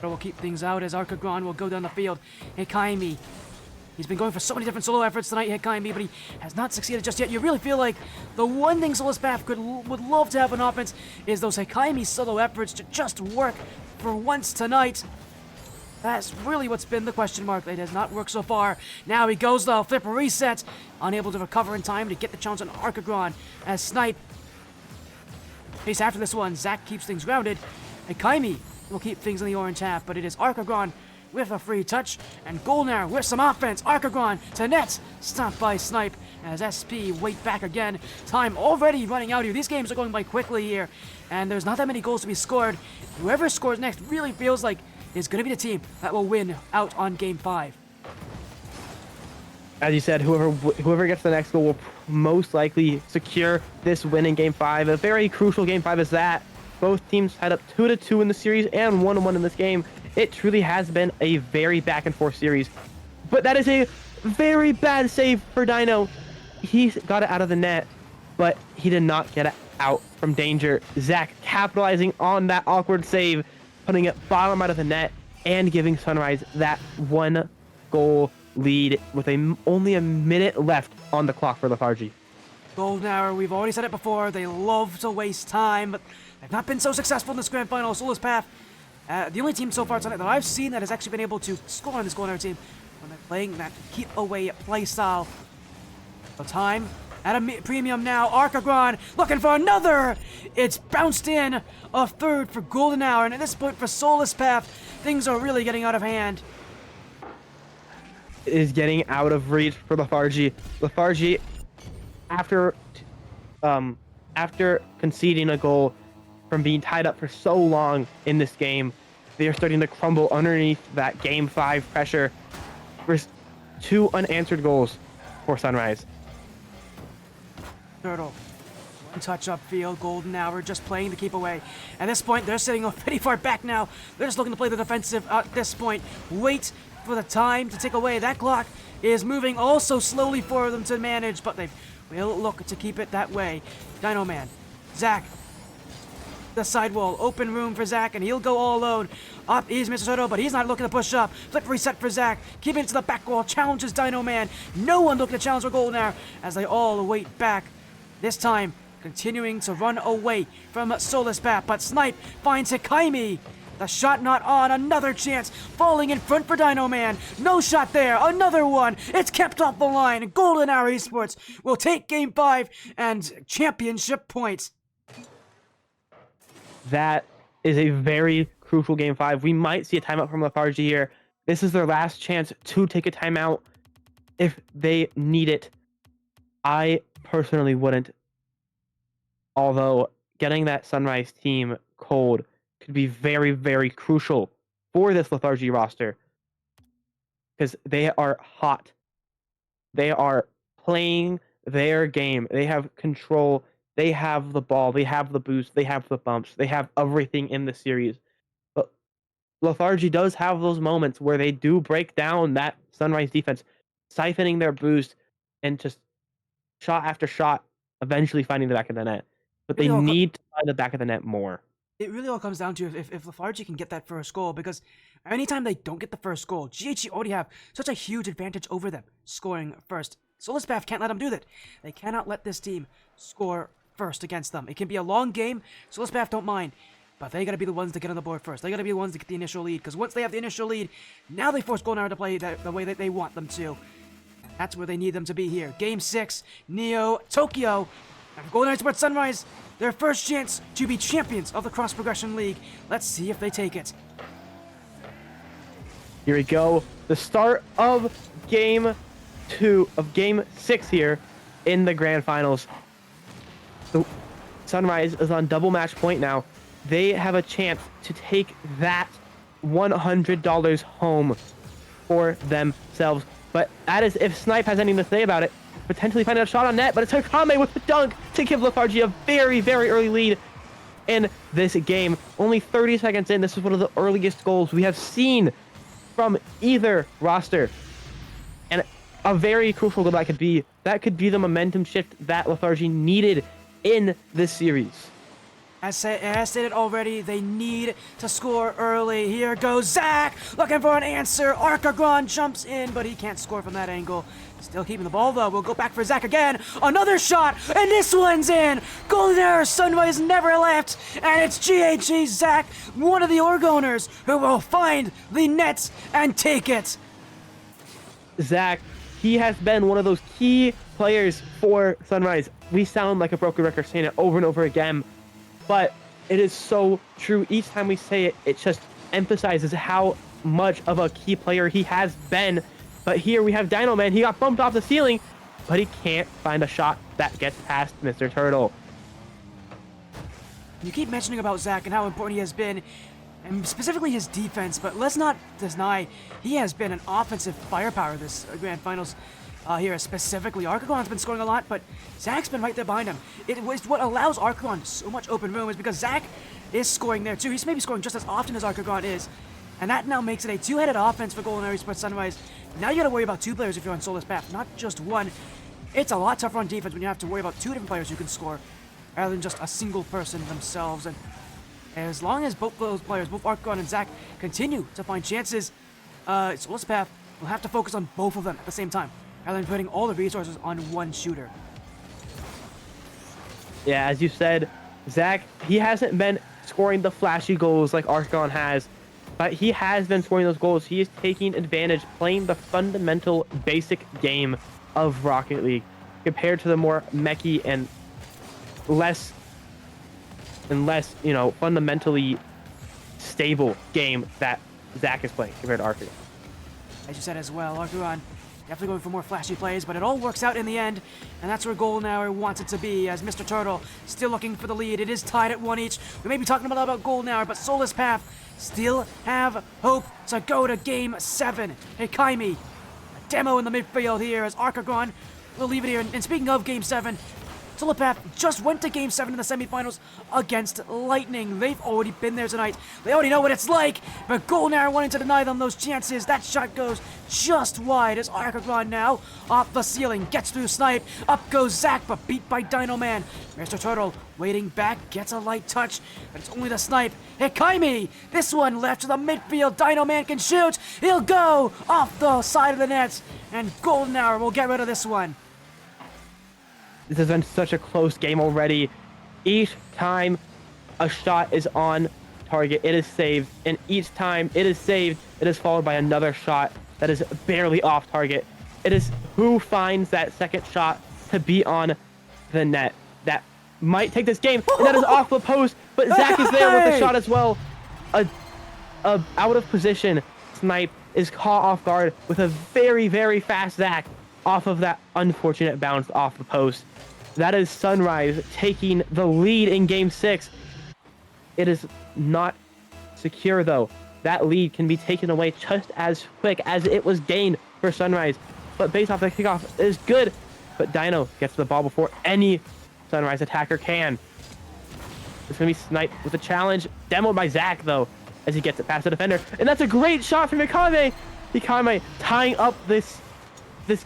But we'll keep things out as Archagron will go down the field. Hikaimi. He's been going for so many different solo efforts tonight, Hikaimi, but he has not succeeded just yet. You really feel like the one thing Soulless Path would love to have on offense is those Hikaimi solo efforts to just work for once tonight. That's really what's been the question mark. It has not worked so far. Now he goes though, flip reset. Unable to recover in time to get the challenge on Archagron as Snipe. Chase after this one. Zach keeps things grounded. Hikaimi will keep things in the orange half, but it is Archagron with a free touch. And Golnar with some offense. Archagron to net. Stopped by Snipe as SP wait back again. Time already running out here. These games are going by quickly here. And there's not that many goals to be scored. Whoever scores next really feels like is going to be the team that will win out on Game 5. As you said, whoever gets the next goal will most likely secure this win in Game 5. A very crucial Game 5 is that. Both teams had up 2-2 in the series and 1-1 in this game. It truly has been a very back-and-forth series. But that is a very bad save for Dino. He got it out of the net, but he did not get it out from danger. Zach capitalizing on that awkward save, putting it bottom out of the net and giving Sunrise that 1 goal lead with only a minute left on the clock for Lethargy. Golden Hour, we've already said it before, they love to waste time, but they've not been so successful in this grand final. Soulless Path, the only team so far tonight that I've seen that has actually been able to score on this Golden Hour team when they're playing that keep away play style. So time at a premium now. Archagron looking for another. It's bounced in. A third for Golden Hour. And at this point for Soulless Path, things are really getting out of hand. It is getting out of reach for Lethargy. Lethargy, after conceding a goal from being tied up for so long in this game, they are starting to crumble underneath that Game 5 pressure. There's 2 unanswered goals for Sunrise. Turtle. One touch upfield. Golden Hour just playing to keep away. At this point, they're sitting pretty far back now. They're just looking to play the defensive at this point. Wait for the time to tick away. That clock is moving also slowly for them to manage, but they will look to keep it that way. Dino Man. Zach. The sidewall. Open room for Zach, and he'll go all alone. Up is Mr. Soto, but he's not looking to push up. Flip reset for Zach. Keeping it to the back wall. Challenges Dino Man. No one looking to challenge for Golden Hour as they all wait back. This time, continuing to run away from Soulless Path, but Snipe finds Hikaimi. The shot not on, another chance, falling in front for Dino Man. No shot there, another one. It's kept off the line. Golden Hour Esports will take Game 5 and championship points. That is a very crucial Game 5. We might see a timeout from Lethargy here. This is their last chance to take a timeout if they need it. I personally wouldn't. Although getting that Sunrise team cold could be very, very crucial for this Lethargy roster. Because they are hot. They are playing their game. They have control. They have the ball. They have the boost. They have the bumps. They have everything in the series. But Lethargy does have those moments where they do break down that Sunrise defense, siphoning their boost and just shot after shot, eventually finding the back of the net. But they need to find the back of the net more. It really all comes down to if Lethargy can get that first goal, because anytime they don't get the first goal, GHG already have such a huge advantage over them, scoring first. Solis Path can't let them do that. They cannot let this team score first against them. It can be a long game. Solis Path don't mind. But they got to be the ones to get on the board first. They got to be the ones to get the initial lead. Because once they have the initial lead, now they force Golden Hour to play the way that they want them to. And that's where they need them to be here. Game 6, Neo, Tokyo. And Golden Hour Esports Sunrise, their first chance to be champions of the Cross Progression League. Let's see if they take it. Here we go. The start of Game 6 here in the Grand Finals. So Sunrise is on double match point now. They have a chance to take that $100 home for themselves. But that is if Snipe has anything to say about it. Potentially finding a shot on net, but it's Hakame with the dunk to give Lethargy a very, very early lead in this game. Only 30 seconds in, this is one of the earliest goals we have seen from either roster. And a very crucial goal that could be the momentum shift that Lethargy needed in this series. As stated already, they need to score early. Here goes Zach, looking for an answer. Archagron jumps in, but he can't score from that angle. Still keeping the ball, though. We'll go back for Zach again. Another shot, and this one's in. Golden Hour Sunrise never left, and it's GHG Zach, one of the org owners, who will find the net and take it. Zach, he has been one of those key players for Sunrise. We sound like a broken record saying it over and over again, but it is so true. Each time we say it, it just emphasizes how much of a key player he has been. But here we have Dino Man. He got bumped off the ceiling, but he can't find a shot that gets past Mr. Turtle. You keep mentioning about Zach and how important he has been, and specifically his defense, but let's not deny he has been an offensive firepower this Grand Finals. Here specifically, Archagron's been scoring a lot, but Zach's been right there behind him. It was what allows Archagron so much open room is because Zach is scoring there too. He's maybe scoring just as often as Archagron is, and that now makes it a two-headed offense for Golden Hour Esports Sunrise. Now you gotta worry about two players if you're on Solis Path, not just one. It's a lot tougher on defense when you have to worry about two different players who can score, rather than just a single person themselves. And as long as both those players, both Archagron and Zach, continue to find chances, Solis Path will have to focus on both of them at the same time, rather than putting all the resources on one shooter. Yeah, as you said, Zach, he hasn't been scoring the flashy goals like Archon has, but he has been scoring those goals. He is taking advantage, playing the fundamental basic game of Rocket League compared to the more mechy and less, fundamentally stable game that Zach is playing compared to Archon. As you said as well, Archagron definitely going for more flashy plays, but it all works out in the end, and that's where Golden Hour wants it to be, as Mr. Turtle still looking for the lead. It is tied at 1 each. We may be talking a lot about Golden Hour, but Solis Path still have hope to go to Game 7. Hikaimi, a demo in the midfield here as Archagron will leave it here. And speaking of Game 7, Solis Path just went to Game 7 in the semifinals against Lightning. They've already been there tonight. They already know what it's like, but Golden Hour wanting to deny them those chances. That shot goes just wide as Archagron now off the ceiling, gets through Snipe. Up goes Zach, but beat by Dino Man. Mr. Turtle waiting back, gets a light touch, but it's only the Snipe. Hikaimi, this one left to the midfield. Dino Man can shoot. He'll go off the side of the net, and Golden Hour will get rid of this one. This has been such a close game already. Each time a shot is on target, it is saved. And each time it is saved, it is followed by another shot that is barely off target. It is who finds that second shot to be on the net that might take this game. And that is off the post, but Zach is there with the shot as well. A out of position Snipe is caught off guard with a very, very fast Zach off of that unfortunate bounce off the post. That is Sunrise taking the lead in Game 6. It is not secure, though. That lead can be taken away just as quick as it was gained for Sunrise. But based off the kickoff, it is good. But Dino gets the ball before any Sunrise attacker can. It's going to be Snipe with a challenge. Demoed by Zach, though, as he gets it past the defender. And that's a great shot from Hikaime. Hikaime tying up this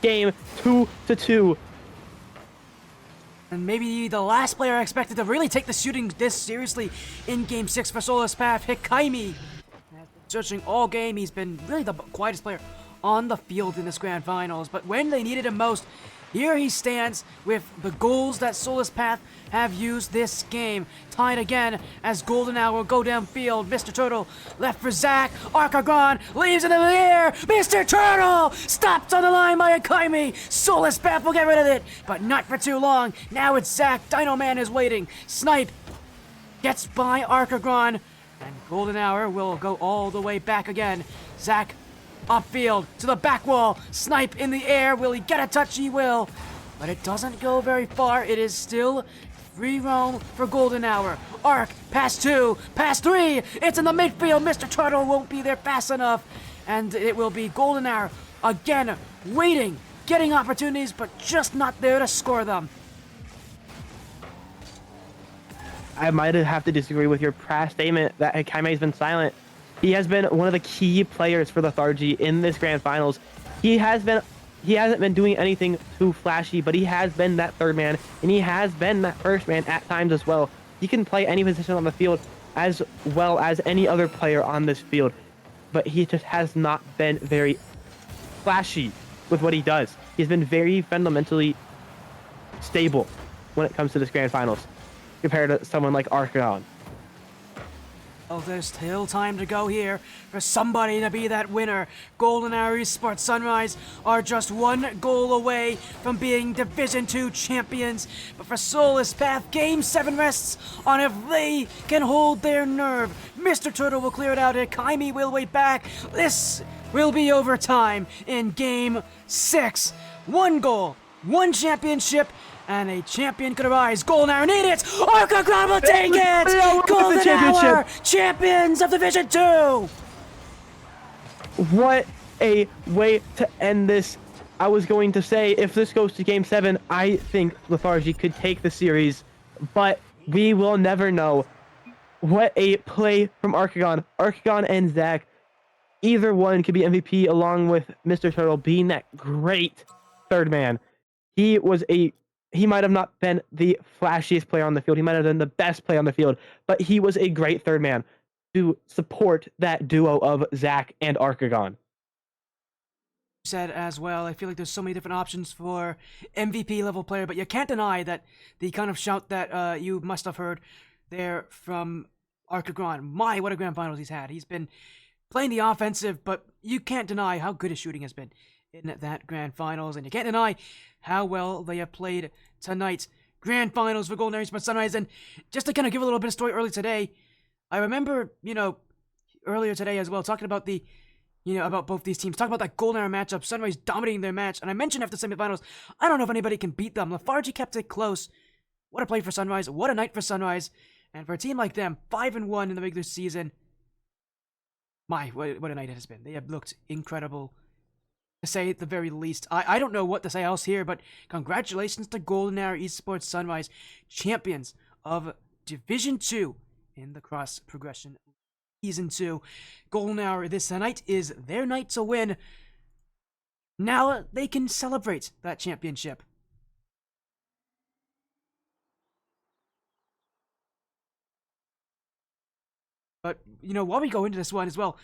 game 2-2. And maybe the last player expected to really take the shooting this seriously in Game 6 for Solis Path, Hikaimi. Searching all game, he's been really the quietest player on the field in this Grand Finals. But when they needed him most, here he stands with the goals that Soulless Path have used this game. Tied again as Golden Hour go downfield. Mr. Turtle left for Zach. Arcagon leaves it in the air. Mr. Turtle stopped on the line by Akaimi. Soulless Path will get rid of it, but not for too long. Now it's Zach. Dino Man is waiting. Snipe gets by Arcagon, and Golden Hour will go all the way back again. Zach upfield to the back wall. Snipe in the air. Will he get a touch? He will. But it doesn't go very far. It is still free roam for Golden Hour. Arc, pass 2, pass 3. It's in the midfield. Mr. Turtle won't be there fast enough. And it will be Golden Hour again, waiting, getting opportunities, but just not there to score them. I might have to disagree with your past statement that Hikaime has been silent. He has been one of the key players for Lethargy in this grand finals. He hasn't been doing anything too flashy, but he has been that third man, and he has been that first man at times as well. He can play any position on the field as well as any other player on this field, but he just has not been very flashy with what he does. He's been very fundamentally stable when it comes to this grand finals compared to someone like Arcaon. Oh, there's still time to go here for somebody to be that winner. Golden Hour Esports Sunrise are just one goal away from being Division 2 champions. But for Soulless Path, Game 7 rests on if they can hold their nerve. Mr. Turtle will clear it out. Akaimi will wait back. This will be overtime in Game 6. One goal, one championship, and a champion could arise. Golden Hour need it! Arcagon will take it! Golden Hour, champions of Division 2! What a way to end this. I was going to say, if this goes to Game 7, I think Lethargy could take the series, but we will never know. What a play from Arcagon. Arcagon and Zach, either one could be MVP along with Mr. Turtle being that great third man. He might have not been the flashiest player on the field. He might have been the best player on the field, but he was a great third man to support that duo of Zach and Arcagon. Said as well, I feel like there's so many different options for MVP level player, but you can't deny that the kind of shout that you must have heard there from Arcagon. My, what a grand finals he's had. He's been playing the offensive, but you can't deny how good his shooting has been in that grand finals, and you can't deny how well they have played tonight. Grand finals for Golden Hour Esports Sunrise, and just to kind of give a little bit of story early today, I remember, earlier today as well, talking about about both these teams, talking about that Golden Hour matchup, Sunrise dominating their match, and I mentioned after semifinals, I don't know if anybody can beat them. Lethargy kept it close. What a play for Sunrise, what a night for Sunrise, and for a team like them, 5-1 in the regular season, my, what a night it has been. They have looked incredible, to say at the very least. I don't know what to say else here, but congratulations to Golden Hour Esports Sunrise, champions of Division 2 in the Cross Progression Season 2. Golden Hour this night is their night to win. Now they can celebrate that championship. But, while we go into this one as well,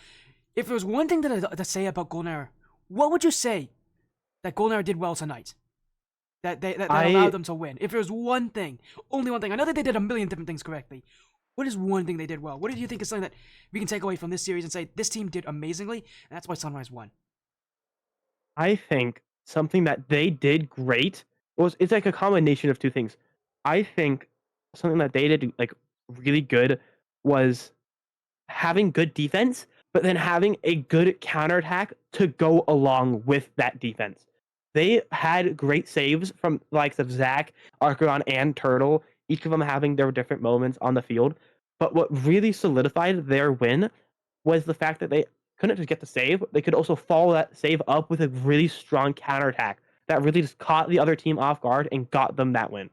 if there was one thing to say about Golden Hour, what would you say that Golden Hour did well tonight? That allowed them to win? If there was one thing, only one thing. I know that they did a million different things correctly. What is one thing they did well? What do you think is something that we can take away from this series and say, this team did amazingly, and that's why Sunrise won? I think something that they did great it's like a combination of two things. I think something that they did really good was having good defense, but then having a good counterattack to go along with that defense. They had great saves from the likes of Zach, Arcagon, and Turtle, each of them having their different moments on the field. But what really solidified their win was the fact that they couldn't just get the save, they could also follow that save up with a really strong counterattack that really just caught the other team off guard and got them that win.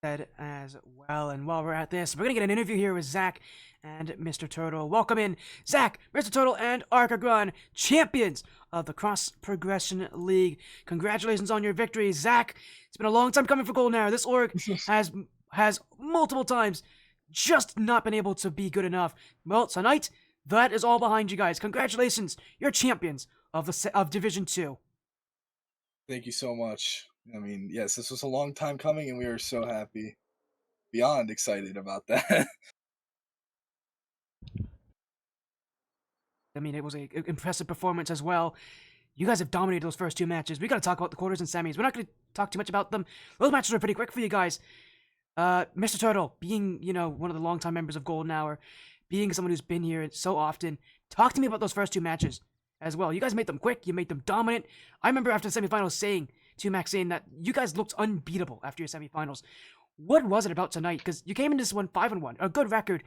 As well, and while we're at this, we're gonna get an interview here with Zach and Mr. Turtle. Welcome in, Zach, Mr. Turtle, and Arcagon, champions of the Cross Progression League. Congratulations on your victory, Zach. It's been a long time coming for Golden Hour. This org has multiple times just not been able to be good enough. Well, tonight, that is all behind you guys. Congratulations, you're champions of Division 2. Thank you so much. I mean, yes, this was a long time coming, and we are so happy, beyond excited about that. I mean, it was a impressive performance as well. You guys have dominated those first two matches. We got to talk about the quarters and semis. We're not going to talk too much about them. Those matches were pretty quick for you guys. Mr. Turtle, being, one of the longtime members of Golden Hour, being someone who's been here so often, talk to me about those first two matches as well. You guys made them quick. You made them dominant. I remember after the semifinals saying to Maxine that you guys looked unbeatable after your semifinals. What was it about tonight? Because you came into this one 5-1, a good record,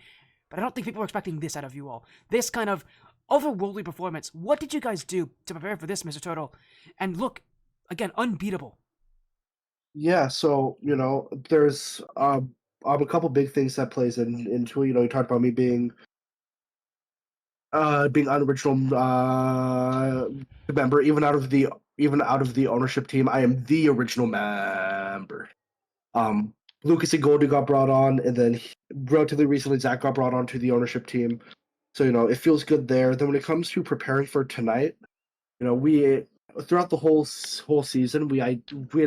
but I don't think people were expecting this out of you all. This kind of otherworldly performance. What did you guys do to prepare for this, Mr. Turtle? And look, again, unbeatable. Yeah, so there's a couple big things that plays into it. You talked about me being unoriginal member, even out of the ownership team. I am the original member. Lucas and Goldie got brought on, and then relatively recently Zach got brought on to the ownership team. So it feels good there. Then when it comes to preparing for tonight, we throughout the whole season we had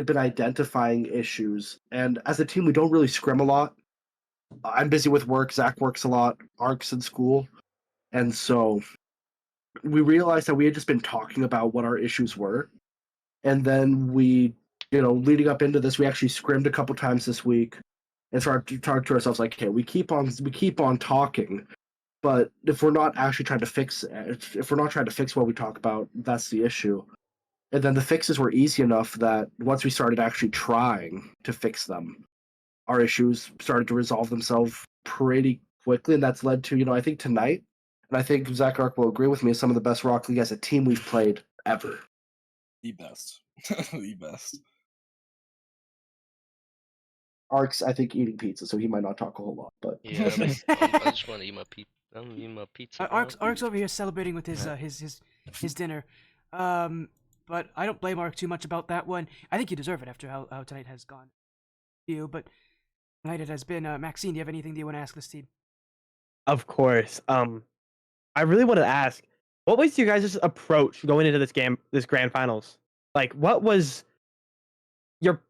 been identifying issues, and as a team we don't really scrim a lot. I'm busy with work. Zach works a lot. Ark's in school, and so we realized that we had just been talking about what our issues were, and then we, leading up into this, we actually scrimmed a couple times this week, and started to talk to ourselves like, okay, we keep on talking, but if we're not actually trying to fix what we talk about, that's the issue. And then the fixes were easy enough that once we started actually trying to fix them, our issues started to resolve themselves pretty quickly, and that's led to, I think tonight, and I think Zach Ark will agree with me, some of the best Rocket League as a team we've played ever. The best. The best. Ark's, I think, eating pizza, so he might not talk a whole lot, but Yeah, I just want to eat my pizza. I'm eating my pizza. Ark's over here celebrating with his dinner. But I don't blame Ark too much about that one. I think you deserve it after how tonight has gone. You, but tonight it has been. Maxine, do you have anything that you want to ask this team? Of course. I really want to ask, what was your guys' approach going into this grand finals? Like, what was your,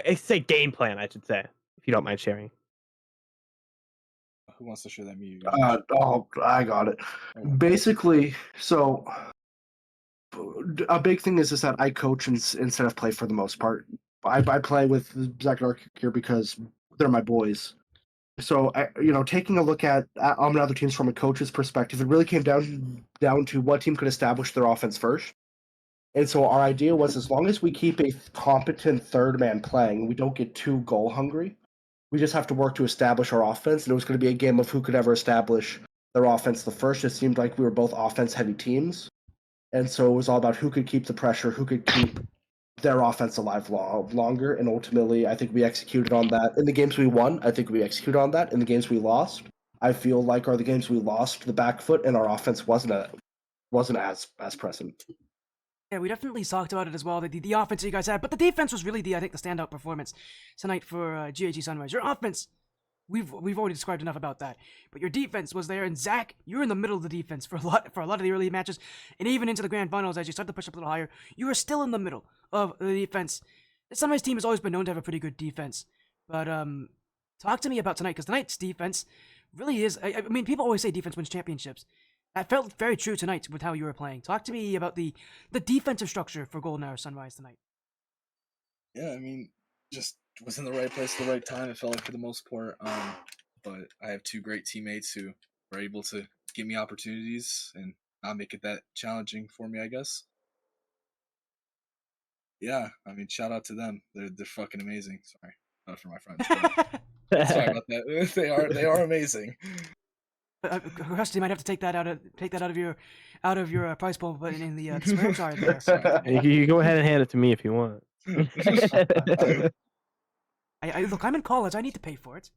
I say game plan, I should say, if you don't mind sharing. Who wants to share that? Me, you guys. I got it. Okay. Basically, so a big thing is that I coach instead of play for the most part. I play with Zach and Ark here because they're my boys. So taking a look at other teams from a coach's perspective, it really came down to what team could establish their offense first. And so our idea was, as long as we keep a competent third man playing, we don't get too goal hungry. We just have to work to establish our offense, and it was going to be a game of who could ever establish their offense the first. It seemed like we were both offense-heavy teams, and so it was all about who could keep the pressure, who could keep their offense alive longer, and ultimately, I think we executed on that. In the games we won, I think we executed on that. In the games we lost, I feel like are the games we lost the back foot, and our offense wasn't as present. Yeah, we definitely talked about it as well. The offense that you guys had, but the defense was really the standout performance tonight for GAG Sunrise. Your offense, we've already described enough about that, but your defense was there. And Zach, you're in the middle of the defense for a lot of the early matches, and even into the grand finals as you start to push up a little higher, you were still in the middle of the defense. The Sunrise team has always been known to have a pretty good defense, but talk to me about tonight, because tonight's defense really is. I mean, people always say defense wins championships. That felt very true tonight with how you were playing. Talk to me about the defensive structure for Golden Hour Sunrise tonight. Yeah, I mean, just was in the right place at the right time. It felt like for the most part. But I have two great teammates who were able to give me opportunities and not make it that challenging for me, I guess. Yeah, I mean, shout out to them. They're fucking amazing. Sorry, not for my friends. But sorry about that. They are amazing. Rusty might have to take that out of your prize pool, but in the swear jar there. Sorry. You go ahead and hand it to me if you want. Look, I'm in college. I need to pay for it.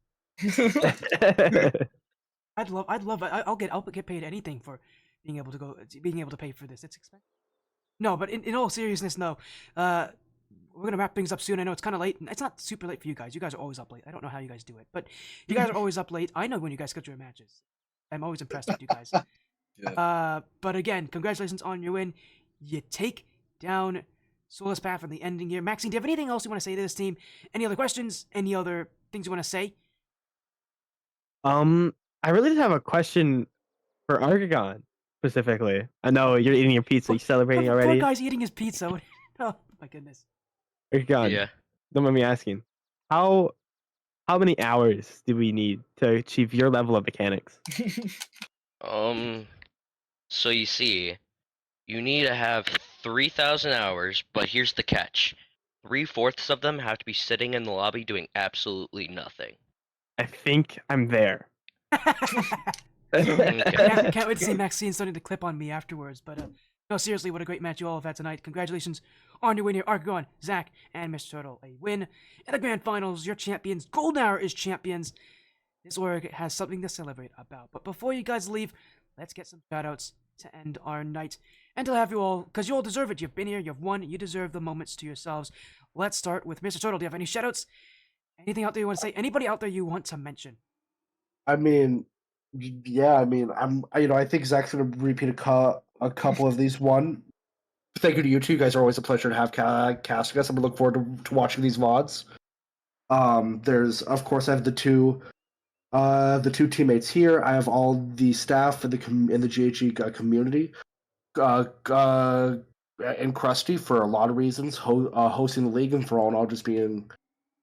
I'll get paid anything for being able to pay for this. It's expensive. No, but in all seriousness, no. We're gonna wrap things up soon. I know it's kind of late. It's not super late for you guys. You guys are always up late. I don't know how you guys do it, but you guys are always up late. I know when you guys schedule your matches. I'm always impressed with you guys. Yeah. But again, congratulations on your win. You take down soulless path in the ending here. Maxine, do you have anything else you want to say to this team? Any other questions? Any other things you want to say? I really did have a question for Argagon specifically. I know you're eating your pizza. You celebrating Poor already? guy's eating his pizza. Oh my goodness. Argagon, Yeah. don't mind me asking. How how many hours do we need to achieve your level of mechanics? So you see, you need to have 3,000 hours, but here's the catch. 3/4 of them have to be sitting in the lobby doing absolutely nothing. I think I'm there. Okay. Can't wait to see Maxine starting to clip on me afterwards. But no, seriously, what a great match you all have had tonight. Congratulations on your win here, Argon, Zach, and Mr. Turtle. A win in the grand finals. Your champions. Golden Hour is champions. This org has something to celebrate about. But before you guys leave, let's get some shoutouts to end our night. And to have you all, because you all deserve it. You've been here, you've won, you deserve the moments to yourselves. Let's start with Mr. Turtle. Do you have any shoutouts? Anything out there you want to say? Anybody out there you want to mention? I mean, yeah. I mean, I think Zach's gonna repeat a couple of these. One, thank you to you two. You guys are always a pleasure to have casting us. I'm gonna look forward to watching these VODs. There's of course I have the two teammates here. I have all the staff in the GHE community. And Krusty for a lot of reasons, hosting the league, and for all in all, just being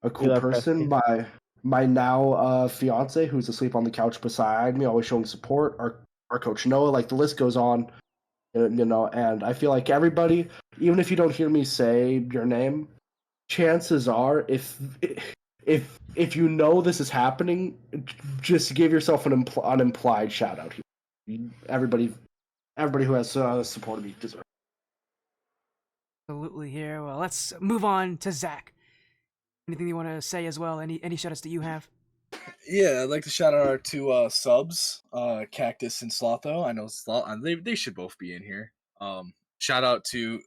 a cool love person. Krusty. My now fiance, who's asleep on the couch beside me, always showing support. Our coach Noah, like the list goes on, And I feel like everybody, even if you don't hear me say your name, chances are, if you know this is happening, just give yourself an implied shout out here. Everybody who has supported me deserves. Absolutely here. Well, let's move on to Zach. Anything you want to say as well? Any shoutouts that you have? Yeah, I'd like to shout out our two subs, Cactus and Slotho. I know Sloth, they should both be in here. Shout out to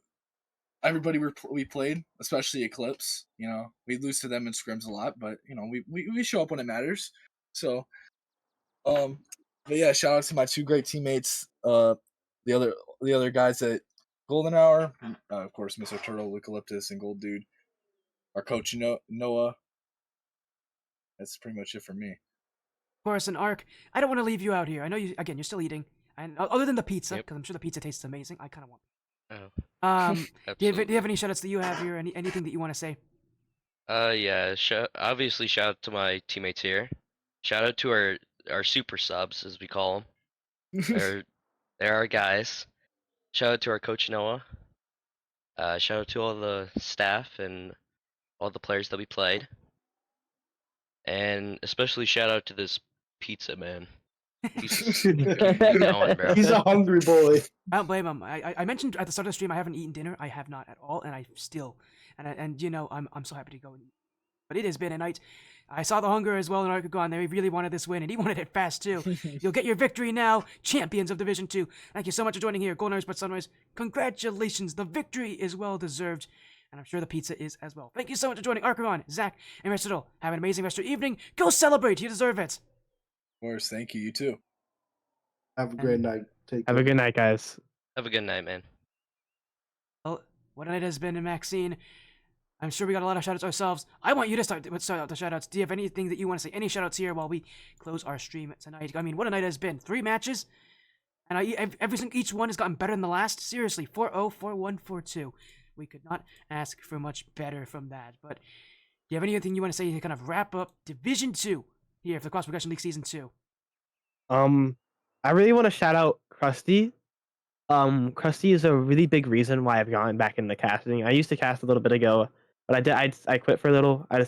everybody we played, especially Eclipse. We lose to them in scrims a lot, but we show up when it matters. So, but yeah, shout out to my two great teammates. The other guys at Golden Hour, of course, Mr. Turtle, Eucalyptus, and Gold Dude. Our coach Noah. That's pretty much it for me. Of course, an Arc. I don't want to leave you out here. I know you're still eating, and other than the pizza, Yep. because I'm sure the pizza tastes amazing. I kind of want. Oh, Do you have absolutely. any shoutouts that you have here? Anything that you want to say? Yeah. Obviously, shout out to my teammates here. Shout out to our super subs, as we call them. They're our guys. Shout out to our coach Noah. Shout out to all the staff and all the players that we played. And especially shout out to this pizza man. He's keep going, bro. He's a hungry boy. I don't blame him. I mentioned at the start of the stream I haven't eaten dinner. I have not at all, and I still, I'm so happy to go and eat. But it has been a night. I saw the hunger as well in Arcagon. They really wanted this win, and he wanted it fast too. You'll get your victory now, champions of Division 2. Thank you so much for joining here, Golden Esports Sunrise. Congratulations, the victory is well deserved, and I'm sure the pizza is as well. Thank you so much for joining Arcagon, Zach, and Mr. Diddle. Have an amazing rest of your evening. Go celebrate, you deserve it. Of course, thank you. You too. Have a great night. Take Have care. a good night, guys. Have a good night, man. Well, what a night has been, Maxine. I'm sure we got a lot of shoutouts ourselves. I want you to start out the shoutouts. Do you have anything that you want to say? Any shoutouts here while we close our stream tonight? I mean, what a night it has been. 3 matches, and each one has gotten better than the last. Seriously, 4-0, 4-1, 4-2. We could not ask for much better from that. But do you have anything you want to say to kind of wrap up Division 2 here for the Cross Progression League Season 2? I really want to shout out Krusty. Krusty is a really big reason why I've gone back into casting. I used to cast a little bit ago, but I quit for a little. I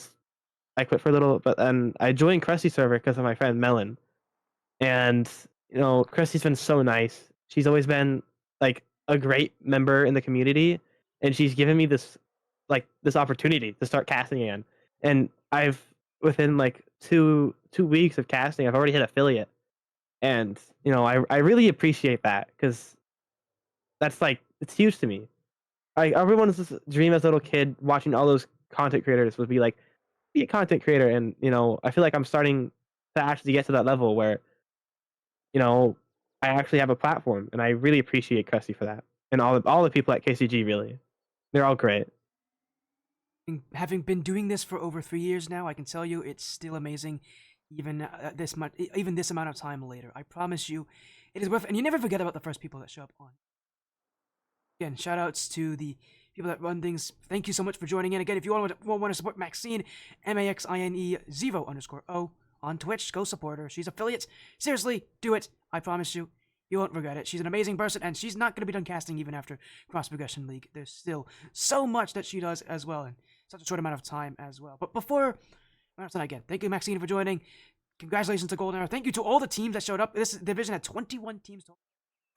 quit for a little, but then I joined Krusty server because of my friend Melon. And Krusty's been so nice. She's always been like a great member in the community, and she's given me this opportunity to start casting again. And within like two weeks of casting, I've already hit affiliate. And I really appreciate that because it's huge to me. Everyone's dream as a little kid watching all those content creators would be like, be a content creator, and I feel like I'm starting to actually get to that level where I actually have a platform, and I really appreciate Krusty for that, and all the people at KCG really. They're all great. Having been doing this for over 3 years now, I can tell you it's still amazing, even even this amount of time later. I promise you, it is worth. And you never forget about the first people that show up on. Again, shout outs to the people that run things. Thank you so much for joining in. Again, if you want to support Maxine, Maxine0_O on Twitch, go support her. She's affiliate. Seriously, do it. I promise you. You won't regret it. She's an amazing person, and she's not going to be done casting even after Cross Progression League. There's still so much that she does as well, and such a short amount of time as well. But before, again, thank you, Maxine, for joining. Congratulations to Golden Arrow. Thank you to all the teams that showed up. This division had 21 teams total.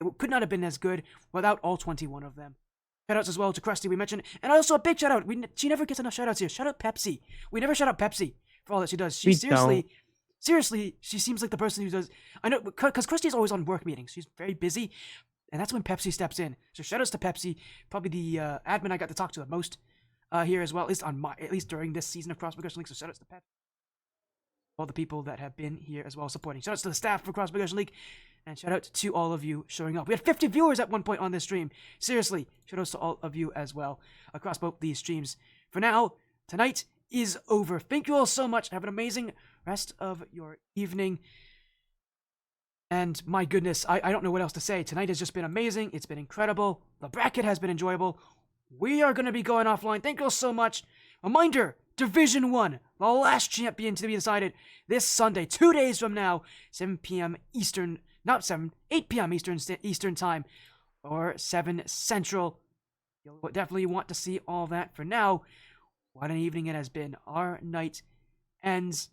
It could not have been as good without all 21 of them. Shoutouts as well to Krusty, we mentioned. And also a big shout out. She never gets enough shoutouts here. Shout out Pepsi. We never shout out Pepsi for all that she does. She seriously, she seems like the person who does. I know, because Krusty is always on work meetings. She's very busy. And that's when Pepsi steps in. So shoutouts to Pepsi. Probably the admin I got to talk to the most here as well. At least during this season of Cross Progression League. So shoutouts to Pepsi. All the people that have been here as well supporting. Shoutouts to the staff for Cross Progression League. And shout out to all of you showing up. We had 50 viewers at one point on this stream. Seriously, shout outs to all of you as well across both these streams. For now, tonight is over. Thank you all so much. Have an amazing rest of your evening. And my goodness, I don't know what else to say. Tonight has just been amazing. It's been incredible. The bracket has been enjoyable. We are going to be going offline. Thank you all so much. Reminder, Division 1, the last champion to be decided this Sunday, 2 days from now, 7 p.m. Eastern. Not 8 p.m. Eastern time, or 7 Central. You'll definitely want to see all that. For now, what an evening it has been. Our night ends.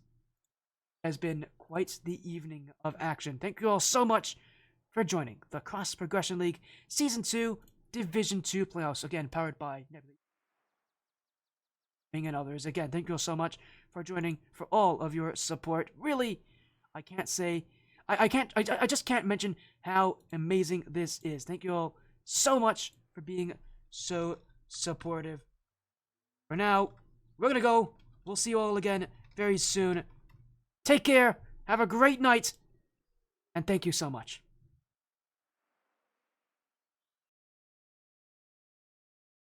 Has been quite the evening of action. Thank you all so much for joining the Cross Progression League Season 2, Division 2 playoffs. Again, powered by Nebula and others. Again, thank you all so much for joining, for all of your support. Really, I can't say... I just can't mention how amazing this is. Thank you all so much for being so supportive. For now, we're gonna go. We'll see you all again very soon. Take care. Have a great night. And thank you so much.